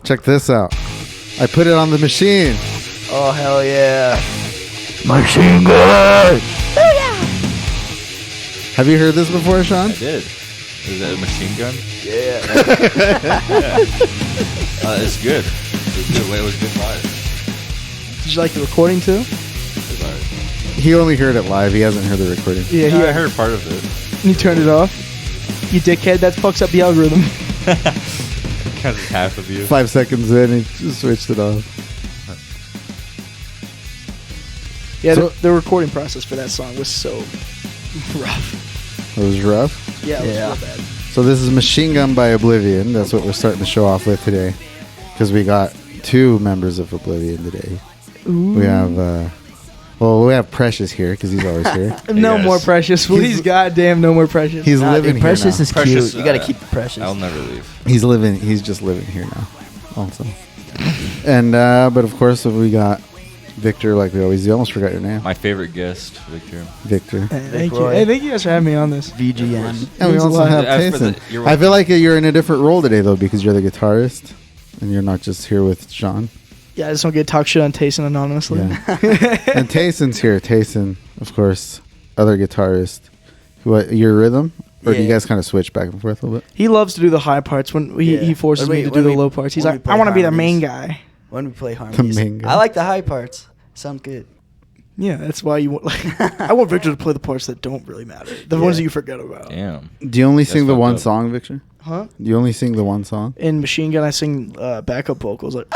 Check this out. I put it on the machine. Oh, hell yeah. Machine gun! Have you heard this before, Sean? I did. Is that a machine gun? Yeah. It's good. It was good live. Did you like the recording too? Good live. He only heard it live. He hasn't heard the recording. Yeah, I heard part of it. You turned it off. You dickhead, that fucks up the algorithm. Kind of half of you. 5 seconds in, he just switched it off. Yeah, So- the recording process for that song was so rough. It was rough. Yeah, it was Yeah. real bad. So this is Machine Gun by Oblivion. That's what we're starting the show off with today. Because we got 2 members of Oblivion today. Ooh. We have, we have Precious here because he's always here. No guys. more Precious. Please, goddamn, no more Precious. He's living dude, here Precious now. is Precious, cute. You got to keep the Precious. I'll never leave. He's just living here now also. And, but of course we got Victor like we always do. I almost forgot your name. My favorite guest, Victor. Victor. Hey, thank you. Roy. Hey, thank you guys for having me on this. VGN. And we Means a also lot. have After Tayson. you're I feel like you're in a different role today though because you're the guitarist and you're not just here with Sean. Yeah, I just don't get to talk shit on Tayson anonymously. Yeah. And Tayson's here. Tayson, of course, other guitarist. What, your rhythm? Or do you Yeah. guys kind of switch back and forth a little bit? He loves to do the high parts when he forces When me we- to do when the we- low parts. He's when we like, play I want to be the main harmonies. guy. When we play harmonies. main guy. I like the high parts. Sound good. Yeah, that's why you want. Like, I want Victor to play the parts that don't really matter, the ones that you forget about. Damn. Do you only That's sing the fucked one up. song, Victor? Huh? Do you only sing the one song? In Machine Gun, I sing backup vocals like.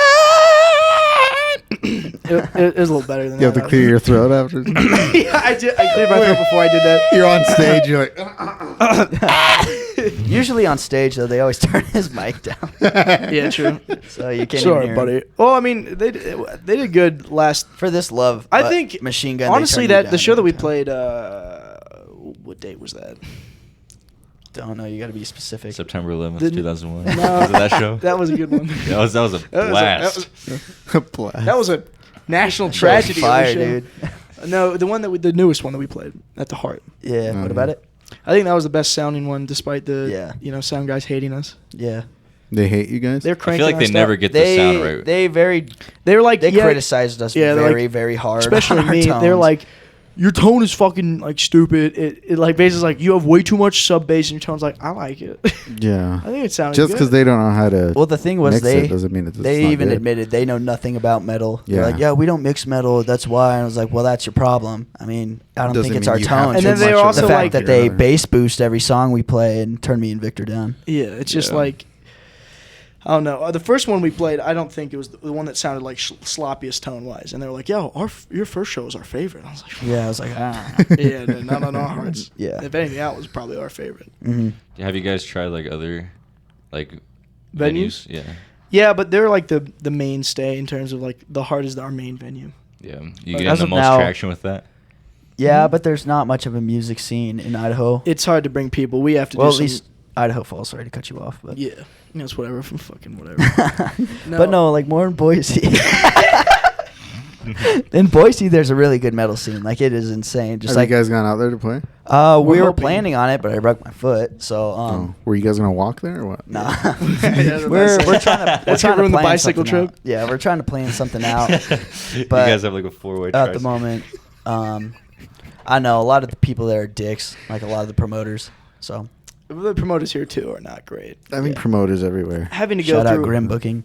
it was a little better than You have that. to clear your throat after. Yeah, I did. I cleared my throat before I did that. You're on stage. You're like. Usually on stage, though, they always turn his mic down. Yeah, true. So you can't Sorry, even hear buddy. him. Well, I mean, they did good last. For this love, I but think Machine Gun. honestly, they turned that you the show down that we every time. played. What date was that? Don't know. You got to be specific. September 11th, The- 2001. No. Was it that show? That was a good one. that was a blast. Blast. That was a national That show's tragedy. Fire, of a show. dude. No, the one the newest one that we played at the Heart. Yeah. Oh, What about yeah. it? I think that was the best sounding one, despite the sound guys hating us. Yeah. They hate you guys? They're I cranking. feel like our they stuff. never get the sound right. They They were like criticized us yeah, they're very like- very hard. especially on our me. They're tones. like, your tone is fucking like stupid. It like basically like you have way too much sub bass and your tone's like I like it. Yeah. I think it sounds Just because they don't know how to Well, the thing was mix they it doesn't mean it's they not even good. admitted they know nothing about metal. Yeah. They're like, yeah, we don't mix metal. That's why. And I was like, well, that's your problem. I mean, I don't Doesn't think it's mean our you have tone. And then It's they were also the fact like- that they Yeah. bass boost every song we play and turn me and Victor down. Yeah, it's just Yeah. like I don't know. The first one we played, I don't think it was the one that sounded like sloppiest tone wise. And they were like, "Yo, your first show was our favorite." I was like, Yeah, I was like, ah. "Yeah, no, not on our hearts." Yeah. If anything, that was probably our favorite. hmm Have you guys tried like other like Venues? Yeah. Yeah, but they're like the mainstay in terms of like the Heart is our main venue. Yeah. You But getting as the of most now- traction with that? Yeah, but there's not much of a music scene in Idaho. It's hard to bring people. We have to Well, do at some, least Idaho Falls. Sorry to cut you off, but yeah. It's whatever from fucking whatever. But no, like more in Boise. In Boise, there's a really good metal scene. Like it is insane. Just Have like you guys gone out there to play? we were hoping. planning on it, but I broke my foot. So Were you guys going to walk there or what? nah. That's what we're I we're said. trying to That's gonna ruin the plan bicycle something trip. out. Yeah, we're trying to plan something out. You But guys have like a 4-way at tricycle. the moment. I know a lot of the people there are dicks, like a lot of the promoters. So The promoters here too are not great. I mean, promoters everywhere. Having to go shout out through Grim Booking.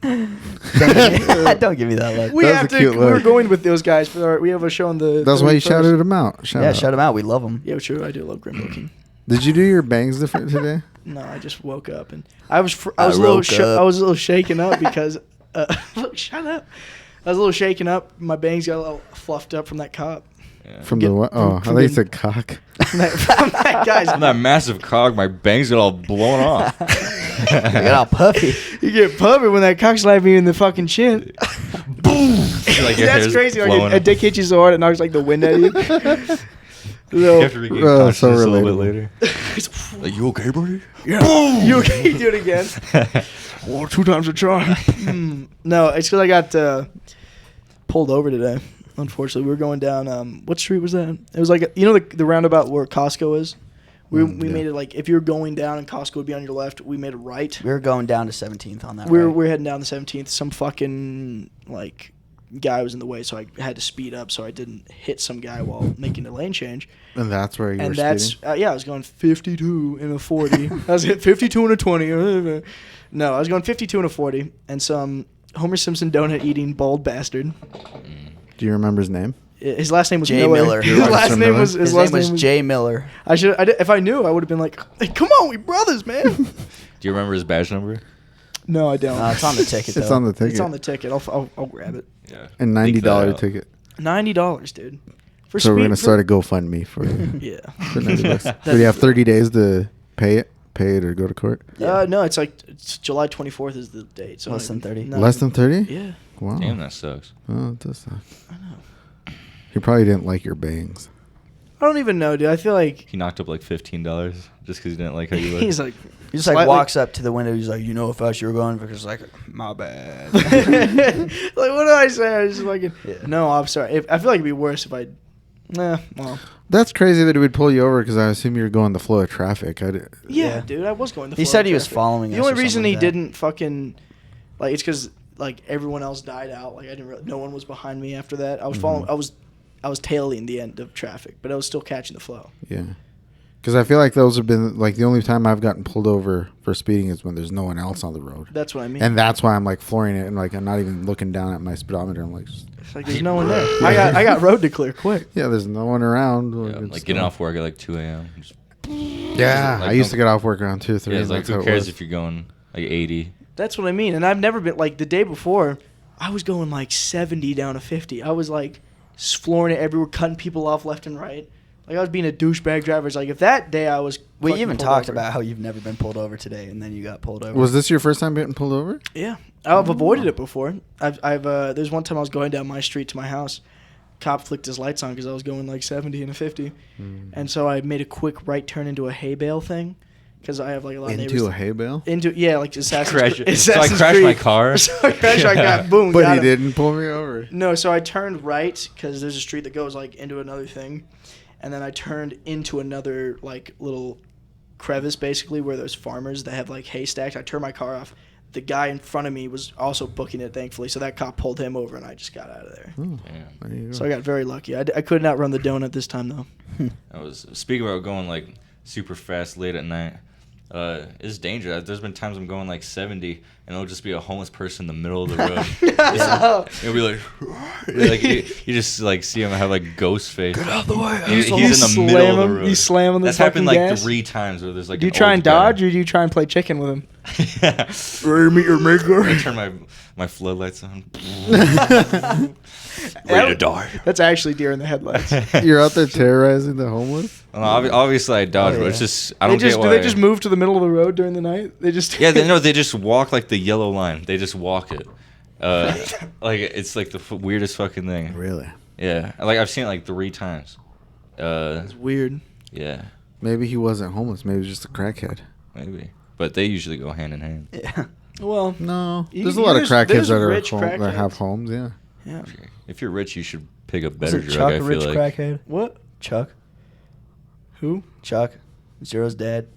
Don't give me that look. We That was have a to. cute We're look. going with those guys for our. We have a show on the. That's why you 31st. shouted them out. Yeah, shout them out. We love them. Yeah, true. I do love Grim Booking. Did you do your bangs different today? No, I just woke up and I was I a little woke up. I was a little shaken up because look, shut up. I was a little shaken up. My bangs got a little fluffed up from that cop. Yeah. From Get- the what? from- Oh, I from thought you the- said cock. From that guy's. On that massive cog, my bangs get all blown off. I got all puffy. You get puppy when that cock slapped me in the fucking chin. Boom! Like your That's hair's crazy. Like blowing a up. dick hits you so hard it knocks like the wind out of you. You have to regain Oh, consciousness so a little bit relatable. later. Like, you okay, buddy? Yeah. You okay? Do it again. Well, 2 times a charm. No, it's because I got pulled over today. Unfortunately, we were going down. What street was that? It was like the roundabout where Costco is. We Yeah. made it like if you're going down and Costco would be on your left, we made a right. We were going down to 17th on that. We're heading down the 17th. Some fucking like guy was in the way, so I had to speed up so I didn't hit some guy while making the lane change. And that's where you And were that's speeding? I was going 52 and a 40. I was hit 52 and a 20. No, I was going 52 and a 40, and some Homer Simpson donut eating bald bastard. Do you remember his name? His last name was Jay Miller. His last name was His name was Jay Miller. If I knew, I would have been like, hey, "Come on, we brothers, man." Do you remember his badge number? No, I don't. It's on the ticket. It's though. on the ticket. It's on the ticket. I'll grab it. Yeah. And Leak that $90 out. ticket. $90, dude. For So we're speed- gonna start a GoFundMe for Yeah. for $90. So you have 30 days to pay it or go to court. No, it's July 24th is the date. So Less than 30. Less than 30? Yeah. Wow. Damn, that sucks. Oh, it does suck. I know. He probably didn't like your bangs. I don't even know, dude. I feel like He knocked up like $15 just because he didn't like how you look. he's like He just like slightly- walks up to the window. He's like, how fast you were going? Because like, my bad. like, what do I say? I was just like, Yeah. no, I'm sorry. I feel like it'd be worse if I. Nah, well, That's crazy that he would pull you over because I assume you're going the flow of traffic. yeah, Yeah. dude. I was going. The He flow said of he was traffic. following The us only or reason something he like that. didn't fucking like it's because like everyone else died out. Like I didn't. No one was behind me after that. I was following. I was tailing the end of traffic, but I was still catching the flow. Yeah. Because I feel like those have been, like, the only time I've gotten pulled over for speeding is when there's no one else on the road. That's what I mean. And that's why I'm, like, flooring it and, like, I'm not even looking down at my speedometer. I'm like, It's like there's no one there. I got road to clear quick. yeah, there's no one around. Yeah, It's like getting still- off work at like 2 a.m. Just, Yeah, Like, I used to don't- get off work around 2 or 3. yeah, it's like that's how who it cares was. if you're going like 80? That's what I mean. And I've never been like the day before. I was going like 70 down to 50. I was like flooring it everywhere, cutting people off left and right. Like I was being a douchebag driver. It's like if that day I was. We fucking even pulled talked over. about how you've never been pulled over today, and then you got pulled over. Was this your first time getting pulled over? Yeah, I've avoided it before. There's one time I was going down my street to my house. Cop flicked his lights on because I was going like 70 and a 50, and so I made a quick right turn into a hay bale thing because I have like a lot of neighbors. Into a hay bale? Like Assassin's Crash Creed. it. So I Assassin's crashed Creed. my car. So I crashed. I got boom. But got he him. didn't pull me over. No, so I turned right because there's a street that goes like into another thing, and then I turned into another like little crevice basically where there's farmers that have like haystacks. I turned my car off. The guy in front of me was also booking it, thankfully, so that cop pulled him over and I just got out of there. Oh, Damn. there you go. So I got very lucky. I couldn't outrun the donut this time though. I was speaking about going like super fast late at night. It's dangerous. There's been times I'm going like 70, and it'll just be a homeless person in the middle of the road. No. It'll be like you just like see him have like ghost face. Get out the way. He's You in the slam middle of the him- road. you slam him the That's happened fucking like gas? 3 times where there's like. Do you an try old and guy. dodge or do you try and play chicken with him? Ready to meet your maker. I turn my floodlights on. Ready to die. That's actually deer in the headlights. You're out there terrorizing the homeless? Obviously I dodge, but it's just I don't get why. Do they just move to the middle of the road during the night? They just Yeah, they just walk like the yellow line. They just walk it. Like it's like the weirdest fucking thing. Really? Yeah, like I've seen it like 3 times. It's weird. Yeah, Maybe he wasn't homeless. Maybe he was just a crackhead. maybe. But they usually go hand in hand. Yeah. Well, No. You- There's a lot of there's crackheads that are rich that have crackheads. homes, yeah. yeah. If you're rich, you should pick a better Was it drug. Chuck I a feel rich like. crackhead? What? Chuck. Who? Chuck. Zero's dad.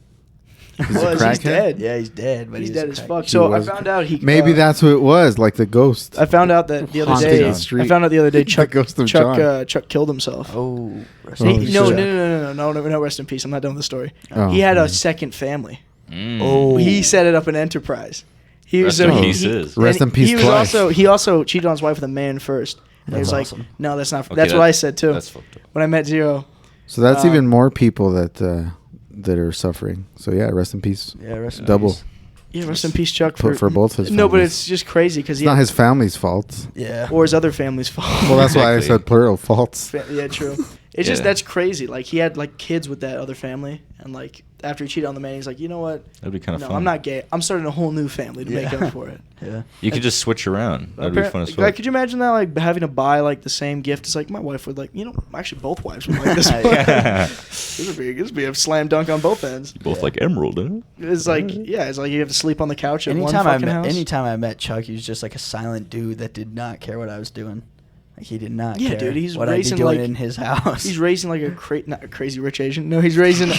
He's a He's crackhead? dead. Yeah, he's dead. But He's he was dead a as crack- fuck. He So I was- found out he. Maybe that's who it was, like the ghost. I found out that the other Haunted day. the street. I found out the other day Chuck ghost of John. Chuck killed himself. Oh. rest Oh, in He- peace, no, Chuck. no, rest in peace. I'm not done with the story. Oh, He had a man. second family. Mm. Oh. He set it up an enterprise. He Rest so in he- peace he- is. Rest and in peace He was twice. he also cheated on his wife with a man first. And he That's was awesome. like, no, that's not. Okay, that's what I said too. That's fucked up. When I met Zero. So that's Um, even more people that are suffering. So yeah, rest in peace. Yeah, rest in Double. peace. Yeah, rest in peace, Chuck. For both his No, but families. it's just crazy because It's not his family's fault. Yeah. or his other family's fault. Well, that's why I Exactly. said plural faults. Yeah, true. It's just Yeah. that's crazy. Like he had like kids with that other family, and like after he cheated on the man, he's like, you know what? That'd be kind of No, fun. I'm not gay. I'm starting a whole new family to make Yeah. up for it. Yeah. You could just switch around. That'd be fun as fuck. Like, could you imagine that? Like having to buy like the same gift. It's like my wife would like. Actually, both wives would like this one. Yeah. This would be a slam dunk on both ends. You both like Emerald, huh? It's like it's like you have to sleep on the couch at one Anytime fucking house. anytime I met Chuck, he was just like a silent dude that did not care what I was doing. Like, he did not Yeah, care dude, he's what I'd be raising, doing like- in his house. He's raising like not a crazy rich Asian. No, he's raising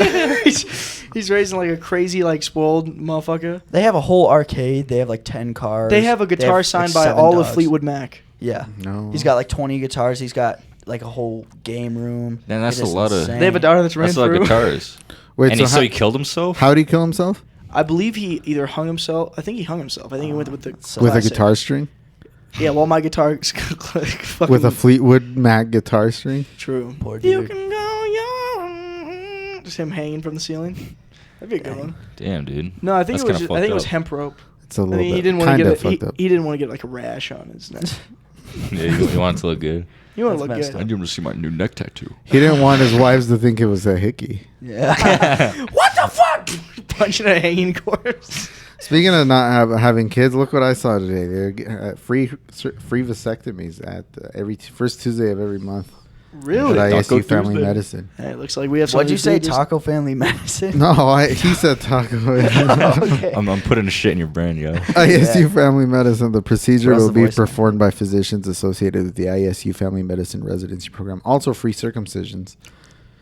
he's raising like a crazy like spoiled motherfucker. They have a whole arcade. They have like 10 cars. They have a guitar signed by 7 all dogs. of Fleetwood Mac. Yeah. No. He's got like 20 guitars. He's got like a whole game room. Man, that's It a is lot of- insane. They have a daughter that's ran That's a lot through. of guitars. Wait, And so he killed himself? how did he kill himself? I believe he either hung himself. I think he hung himself. I think he went with the So With a classic. guitar string? Yeah, well, my guitar fucking With a Fleetwood Mac guitar string? True. Poor You dude. can go young. Just him hanging from the ceiling. That'd be a good one. Damn, dude. No, I think That's it was. kinda I think it fucked was up. hemp rope. It's a I little think he bit didn't want to kind get of fucked up. he didn't want to get like a rash on his neck. Yeah, you want it to look good. You want to That's look messed good. up. need him to see my new neck tattoo. He didn't want his wives to think it was a hickey. Yeah. What the fuck? Punching a hanging corpse. Speaking of not having kids, look what I saw today. They're free vasectomies at every first Tuesday of every month Really? at Taco ISU Family Tuesday? Medicine. Hey, it looks like we have. What'd you say? Taco? Taco Family Medicine? No, he said taco. Okay. I'm putting shit in your brain, yo. ISU Yeah. Family Medicine. The procedure Where's will the be voice? performed by physicians associated with the ISU Family Medicine residency program. Also, free circumcisions.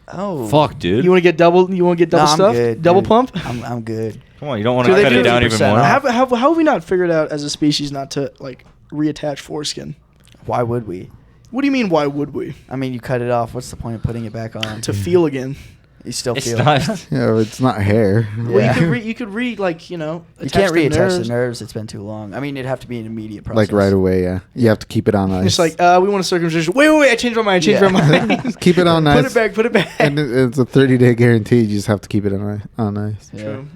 Oh. Fuck, dude. You want to get double? You want to get double No, I'm stuff? good, double dude. pump? I'm good. Come on, you don't want Do to they cut do it down even 50% more? off? How have we not figured out as a species not to like reattach foreskin? Why would we? What do you mean? Why would we? I mean, you cut it off. What's the point of putting it back on? To feel again. You still It's feel not. Yeah, it's not hair. Well, Yeah. you could like You attach can't the reattach nerves. the nerves. It's been too long. I mean, it'd have to be an immediate process. Like right away, yeah. You have to keep it on ice. It's like we want a circumcision. Wait! I changed my mind. Yeah. Keep it on ice. Put it back. Put it back. And it's a 30-day guarantee. You just have to keep it on ice. Yeah. True.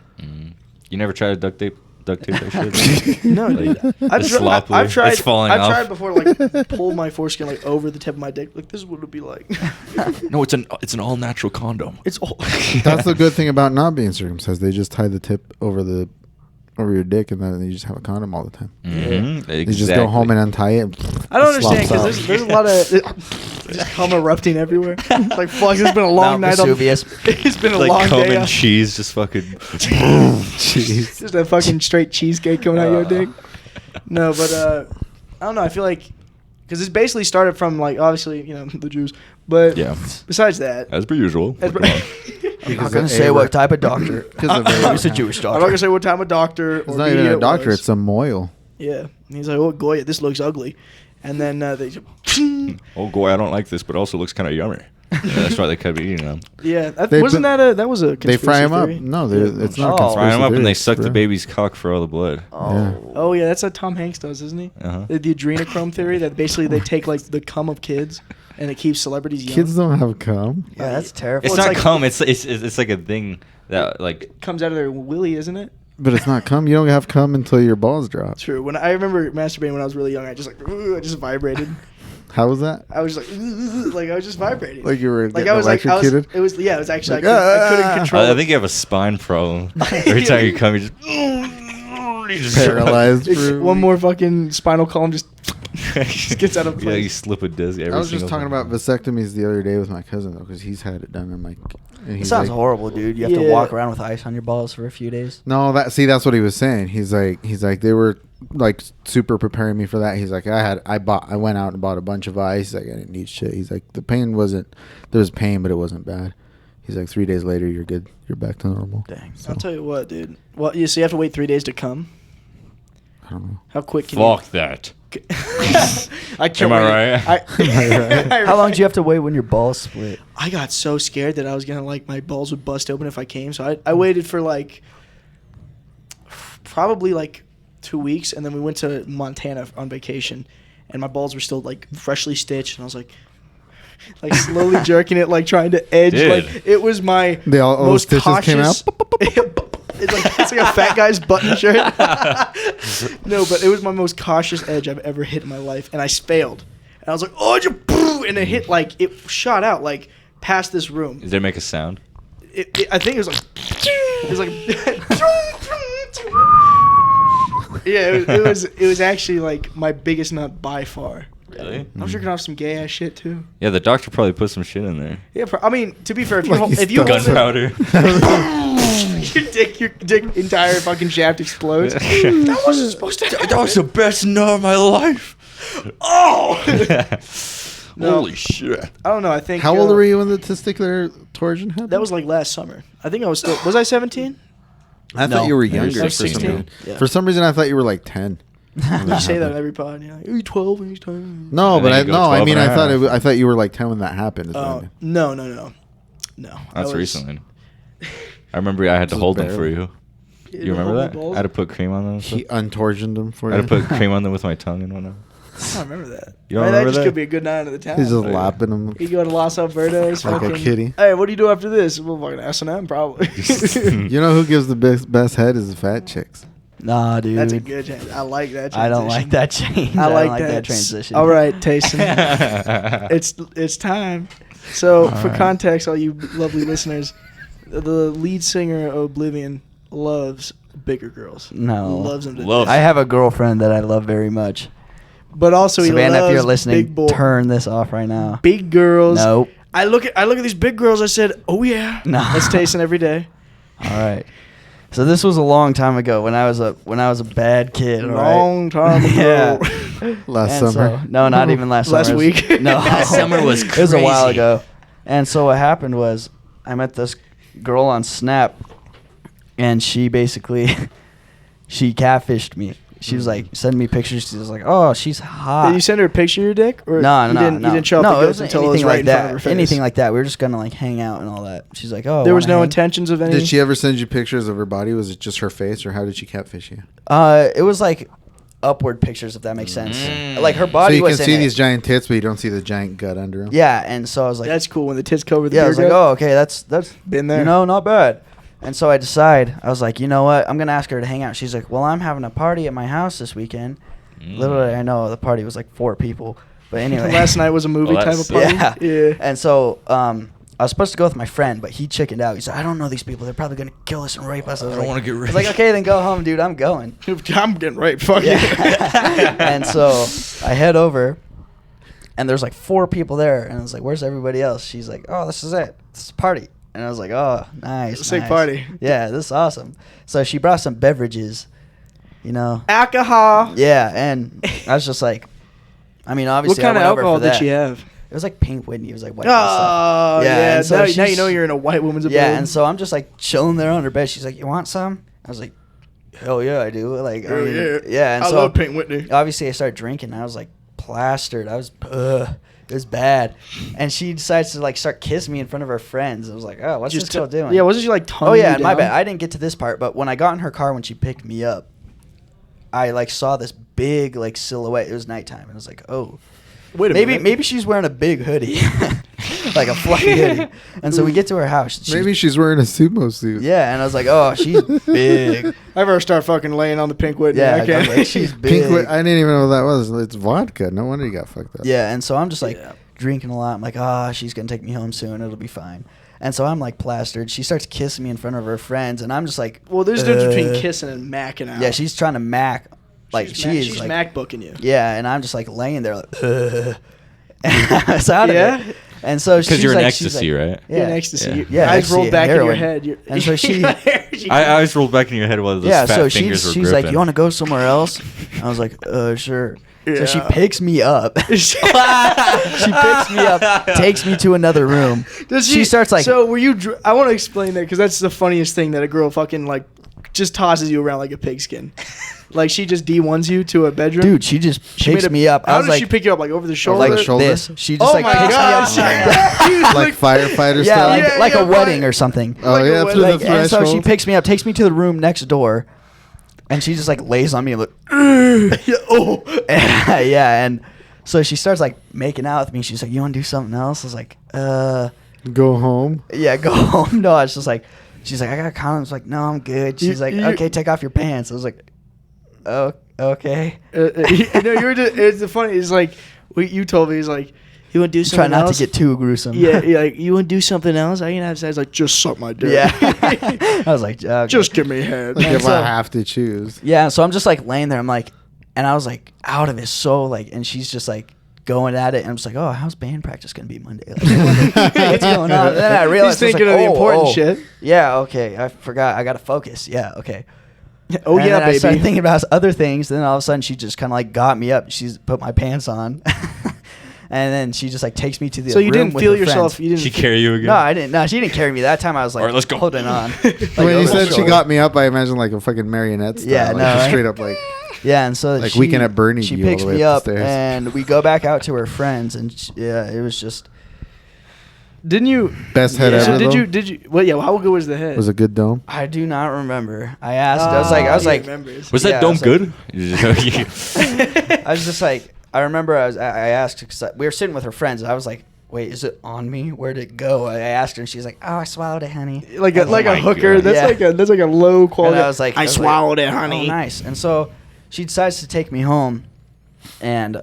You never tried to duct tape that shit? No, Like, dude. just sloppily. I've tried. It's falling I've off. tried before, like pull my foreskin like over the tip of my dick. Like this is what it would be like. No, it's an all natural condom. It's all. That's the good thing about not being circumcised. They just tie the tip over your dick, and then you just have a condom all the time. Mm-hmm. You just go home and untie it. I don't understand Slops because out. there's a lot of just cum erupting everywhere. It's like fuck. It's been a long Mount night. Vesuvius. It's been a like long cum day. and cheese, just fucking. Jeez. Just a fucking straight cheesecake coming out your dick. No, but I don't know. I feel like because it's basically started from like obviously the Jews, but Yeah, besides that, as per usual. as- Come on. I'm not going to say what type of doctor. Because of It's a Abraham. Jewish I'm not doctor. gonna say what time a doctor. It's or not even media a doctor. was. It's a moil. Yeah, and he's like, "Oh Goya, this looks ugly," and then they, Oh, boy, I don't like this, but it also looks kind of yummy. Yeah, that's why they kept eating them. yeah, They wasn't put- that was a They fry conspiracy them up. theory? No, it's not. Oh. conspiracy Fry them up theory, and they it's suck the real. baby's cock for all the blood. Oh. Oh yeah, that's what Tom Hanks does, isn't he? Uh-huh. The adrenochrome theory that basically they take like the cum of kids and it keeps celebrities young. Kids don't have cum. Yeah, that's terrible. It's Well, not it's like- cum. It's like a thing that like. Comes out of their willy, isn't it? But it's not cum. You don't have cum until your balls drop. True. When I remember masturbating when I was really young, I just vibrated. How was that? I was like I was just vibrating. Like you were Like getting I was electrocuted? it was it was actually Like, I couldn't control. I it. think you have a spine problem. Every time you come, you just Paralyzed. It's for- one more fucking spinal column just gets out of Yeah, you place. slip a disc. Every I was just single talking time. about vasectomies the other day with my cousin though, because he's had it done. I'm like, and It he's sounds like, horrible, dude. You have to Yeah. walk around with ice on your balls for a few days. No, that's what he was saying. He's like they were like super preparing me for that. He's like I went out and bought a bunch of ice. He's like I didn't need shit. He's like the pain wasn't, there was pain, but it wasn't bad. He's like 3 days later you're good. You're back to normal. Dang. So, I'll tell you what, dude. Well, so you have to wait 3 days to come. I don't know. How quick can Fuck that. you? I can't Am I wait. right? Am I right? How long do you have to wait when your balls split? I got so scared that I was gonna my balls would bust open if I came. So I waited for probably 2 weeks, and then we went to Montana on vacation, and my balls were still freshly stitched, and I was like slowly jerking it, trying to edge. Dude. It was my They all those most stitches cautious. came out. It's like a fat guy's button shirt. No, but it was my most cautious edge I've ever hit in my life, and I failed. And I was like, oh, and it hit it shot out past this room. Did it make a sound? I think it was yeah, it was actually my biggest nut by far. Really? I was jerking off some gay ass shit too. Yeah, the doctor probably put some shit in there. Yeah, I mean, to be fair, if you Like hold, he's if you hold it, Gunpowder. your dick entire fucking shaft explodes. That wasn't supposed to happen. That was the best nut of my life. Oh. No. Holy shit. I don't know. I think. How old were you when the testicular torsion happened? That was like last summer. I think I was still. Was I 17? I No. thought you were Maybe younger. For 16. some reason. Yeah. For some reason, I thought you were like 10. You say that on every pod. You're like, are you 12 when you're 10? No, And but then you go 12 I mean, and a I thought half. I thought you were like 10 when that happened. Is what I Oh mean. no. I That's was- recently. I remember I had to Just hold them barely. for you. You You remember hold my that? balls? I had to put cream on them. and stuff. He untorsioned them for I you. had to put cream on them with my tongue and whatnot. I don't remember that. You don't Man, remember that just that? could be a good night at the town. He's just yeah. lapping them. You go to Los Albertos, Like a fucking, kitty. Hey, what do you do after this? Well, fucking S&M probably. You know who gives the best head is the fat chicks. Nah, dude. That's a good change. I like that. I don't like transition. that change. I don't like that that. transition. All right, Tayson. it's time. So for right. context, all you lovely listeners, the lead singer of Oblivion loves bigger girls. No. Loves them to Love- death. I have a girlfriend that I love very much. But also he Savannah, loves if you're listening, big boy, turn this off right now. big girls. Nope. I look at these big girls. I said, "Oh yeah, No. that's Tayson every day." All right. So this was a long time ago when I was a bad kid. all right? Long time ago. Yeah. Last And summer. so- no, not even last summer. Last It was- week? No. Last summer was It was a while crazy. ago. And so what happened was I met this girl on Snap, and she basically she catfished me. She was like sending me pictures. She was like, "Oh, she's hot." Did you send her a picture of your dick? Or No, you didn't, no. You didn't show up no, the it goods wasn't until it was anything right like in front of that. her face. Anything like that. We were just gonna like hang out and all that. She's like, "Oh." There was wanna no hang? intentions of any. Did she ever send you pictures of her body? Was it just her face, or how did she catfish you? It was like upward pictures, if that makes sense. Mm. Like her So body you can was in see it. these giant tits, but you don't see the giant gut under them. Yeah, and so I was like, That's cool when the tits cover the yeah, I beer was like, gut. oh, okay, that's Been there. you know, not bad. And so I was like, you know what? I'm gonna ask her to hang out. She's like, well, I'm having a party at my house this weekend. Little did I know the party was like 4 people. But anyway, Last night was a movie Well, type of that's- party. yeah. Yeah. And so I was supposed to go with my friend, but he chickened out. He said, I don't know these people. They're probably gonna kill us and rape us. I I don't want to get I rich. was like, okay, then go home, dude. I'm going. I'm getting raped. Fuck Yeah. yeah. And so I head over, and there's like 4 people there, and I was like, "Where's everybody else?" She's like, "Oh, this is it. This is a party." And I was like, "Oh, nice, Sick nice. party. Yeah, this is awesome." So she brought some beverages, you know. Alcohol. Yeah, and I was just like, I mean, What obviously, kind of I went over alcohol for did that. she have? It was like Pink Whitney. It was like white Oh, stuff. yeah. and so now you she's- know you're in a white woman's abode. Yeah, and so I'm just like chilling there on her bed. She's like, "You want some?" I was like, "Hell yeah, I do." Like, I Hell mean, yeah. yeah. And I so love Pink Whitney. obviously I started drinking. And I was like plastered. I was, it was bad. And she decides to like start kissing me in front of her friends. I was like, oh, what's this girl doing? Yeah, wasn't she like tonguing Oh yeah, you my down? bad. I didn't get to this part, but when I got in her car when she picked me up, I like saw this big like silhouette. It was nighttime, and I was like, oh. Wait a minute. Maybe she's wearing a big hoodie, like a fluffy hoodie. And so we get to her house. Maybe she's wearing a sumo suit. Yeah, and I was like, oh, she's big. I ever start fucking laying on the Pink Whitney. Yeah, I can't. I was like, she's big. I didn't even know what that was. It's vodka. No wonder you got fucked up. Yeah, and so I'm just like Yeah. drinking a lot. I'm like, she's gonna take me home soon. It'll be fine. And so I'm like plastered. She starts kissing me in front of her friends, and I'm just like, Well, there's a difference between uh, kissing and macking out. Yeah, she's trying to mac, like she's like, Mac booking you. yeah, and I'm just like laying there like, I was out of Yeah? it. And so she's Because you're in like, she's ecstasy, like, right? Yeah, You're in ecstasy. Yeah. Your Yeah, eyes ecstasy, rolled back in your heroin. head. You're- And so she- I always rolled back in your head while those yeah. fat So fingers she's were like, gripping. you want to go somewhere else? I was like, sure. So she Yeah. picks me up. She picks me up, takes me to another room. Does She starts like, So were you? I want to explain that because that's the funniest thing that a girl fucking like just tosses you around like a pigskin. Like she just D1s you to a bedroom. dude, she just She picks made a- me up. How I was does like, she pick you up? Like over the shoulder? like the shoulder? this. She just Oh like my picks gosh. me up. Like firefighter Yeah, style. like, Yeah, like yeah, a wedding right. or something. Oh like a yeah, wet- through Like, the and so she threshold. picks me up, takes me to the room next door, and she just like lays on me and like, Yeah, oh. yeah, and so she starts like making out with me. She's like, "You want to do something else?" I was like, Go home. yeah, go home." No, I was just like, she's like, "I got condoms." I was like, "No, I'm good." She's You- like, you- "Okay, take off your pants." I was like, "Oh, okay." No, you were just. It's the funny. It's like what you told me. He's like, you want to do Try something not else? to get too gruesome. Yeah, you're like you want to do something else? I can have sex. Like just suck my dick. yeah. I was like, okay. Just give me head. Like And if so- I have to choose. Yeah, so I'm just like laying there. I'm like, and I was like out of it so like, and she's just like going at it, and I'm just like, oh, how's band practice gonna be Monday? Like, what's going on? And then I realized He's I was thinking like, of the important oh. shit. Yeah, okay, I forgot. I gotta focus. Yeah, okay. Oh And yeah, then I started baby. thinking about other things. Then all of a sudden, she just kind of like got me up. She's put my pants on, and then she just like takes me to the So you room didn't with feel her yourself. friends. You didn't. She carry you again? No, I didn't. No, she didn't carry me that time. I was like, All right, let's go. holding on. Like, when over you the said she shoulder. got me up, I imagine like a fucking marionette style. Yeah, like, no, just right? straight up like. Yeah, and so Like Weekend at Bernie's, she you all picks the way me up up, the stairs. and we go back out to her friends, and yeah, it was just. Didn't you? Best head Yeah. ever. So did though? you? Did you? Well, yeah. How good was the head? Was a good dome. I do not remember. I asked. I was He like, remembers. Was Yeah, that I dome was good? I was just like, I remember I asked because we were sitting with her friends. And I was like, wait, is it on me? Where'd it go? I asked her, and she's like, oh, I swallowed it, honey. like a I was my hooker. God. That's Yeah. like a low quality. And I was like, I swallowed it, Oh, honey. nice. And so she decides to take me home, and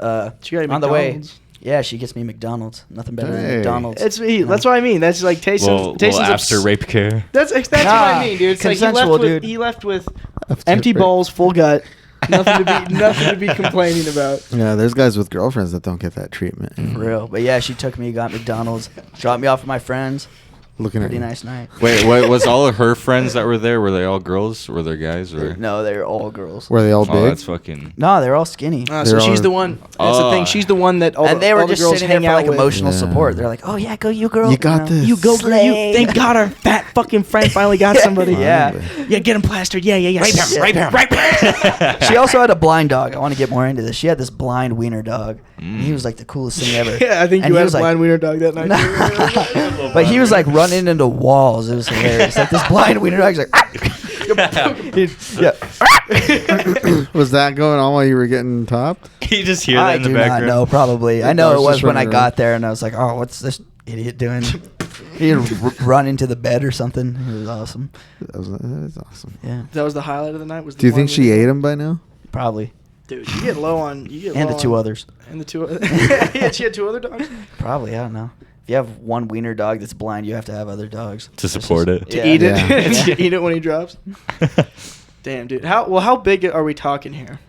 She got you on the way, McDonald's. yeah, she gets me McDonald's. Nothing better than Hey. McDonald's. That's you know? that's what I mean. That's like Tayson's. Tayson's after rape care. That's what Nah, I mean, dude. It's like consensual, dude. he left with After empty rape. balls, full gut. Nothing to be complaining about. Yeah, there's guys with girlfriends that don't get that treatment. For real. But yeah, she took me, got McDonald's, dropped me off with my friends. Looking at Pretty you. nice night. Wait, what was all of her friends that were there? Were they all girls? Were they guys? Or No, they're all girls. Were they all oh, big? that's fucking. No, they're all skinny. So They're she's all- the one. That's the thing. She's the one that all And the, they were all the just girls sitting there hang for out like with. emotional Yeah. support. They're like, "Oh yeah, go you girl, You got know. this. You go, girl. You. Slay. Thank God our fat fucking friend finally got somebody. Yeah. Yeah, get him plastered. Yeah. Rape him, Rape him. Rape him. She also had a blind dog. I want to get more into this. She had this blind wiener dog. And he was like the coolest thing ever. Yeah, I think And you he had a was like- blind wiener dog that night. But he was like running into walls. It was hilarious. Like this blind wiener dog's like, yeah. Was that going on while you were getting topped? You just hear that I in the do background. not know. Probably. I The know it dog's was just when I running got there, and I was like, "Oh, what's this idiot doing?" He'd run into the bed or something. It was awesome. That was awesome. Yeah, That was the highlight of the night. Was the Do you think blind she wiener ate dog? him by now? probably. Dude, you get low on. You get And low the two on- others. And the two. Yeah, she had two other dogs. Probably. I don't know. If you have one wiener dog that's blind, you have to have other dogs To support it. To Yeah. eat it. Yeah. To eat it when he drops. Damn, dude. How big are we talking here?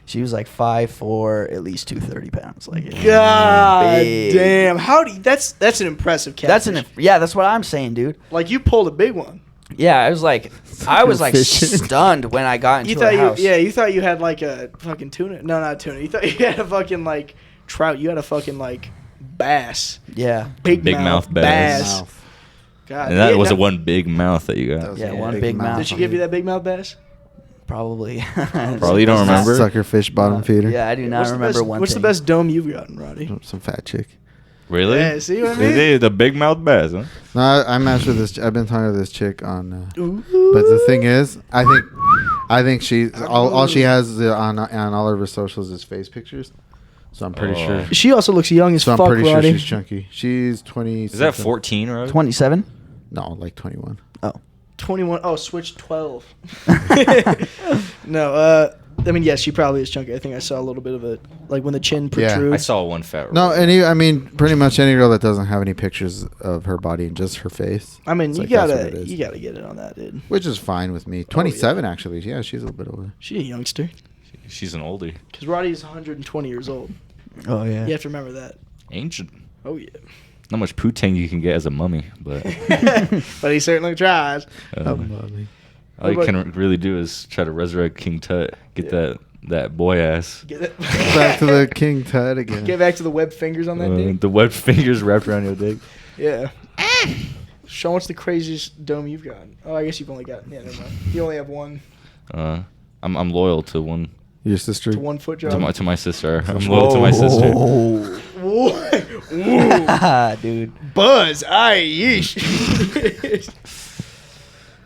She was like 5'4", at least 230 pounds. Like, God big. damn. That's an impressive catfish. That's what I'm saying, dude. Like you pulled a big one. Yeah, I was like Fishing. stunned when I got into You her thought house. you thought you had like a fucking tuna. No, not tuna. You thought you had a fucking like trout. You had a fucking like bass. Yeah. Big mouth bass. Mouth. God. And that yeah, was no- a one big mouth that you That got. was Yeah, a one big mouth. Did she give you that big mouth bass? Probably. Probably you don't remember? Sucker fish bottom feeder. Yeah, I do not What's the remember best- one What's thing. the best dome you've gotten, Roddy? Some fat chick. Really? Yeah, see what I They mean? did the big mouth bass, huh? No, I matched with this. I've been talking to this chick on. Ooh. But the thing is, I think she all she has on all of her socials is face pictures. So I'm pretty Oh. sure. She also looks young as So I'm fuck, pretty Roddy. sure she's chunky. She's 20. Is that something. 14, right? 27? No, like 21. Oh. 21. Oh, switch 12. No, I mean, yes, she probably is chunky. I think I saw a little bit of it, like when the chin Yeah. protrudes. I saw one fat. No, roll. I mean, pretty much any girl that doesn't have any pictures of her body and just her face. I mean, It's you like, that's what it gotta is. get it on that, dude. Which is fine with me. 27, actually. Yeah, she's a little bit older. She's a youngster. She's an oldie. Because Roddy's 120 years old. Oh, yeah. You have to remember that. Ancient. Oh, yeah. Not much poo-tang you can get as a mummy, but But he certainly tries. Oh, mommy. all you What can really do is try to resurrect King Tut, get that boy ass. Get it. Back to the King Tut again. Get back to the web fingers on that dude. The webbed fingers wrapped around your dick. Yeah. Show what's the craziest dome you've gotten. Oh, I guess you've only got. Yeah, never mind. You only have one. I'm loyal to one Your sister. To 1 foot job. to my sister. I'm loyal to my sister. Oh. Ooh. Dude. Buzz. Yeesh.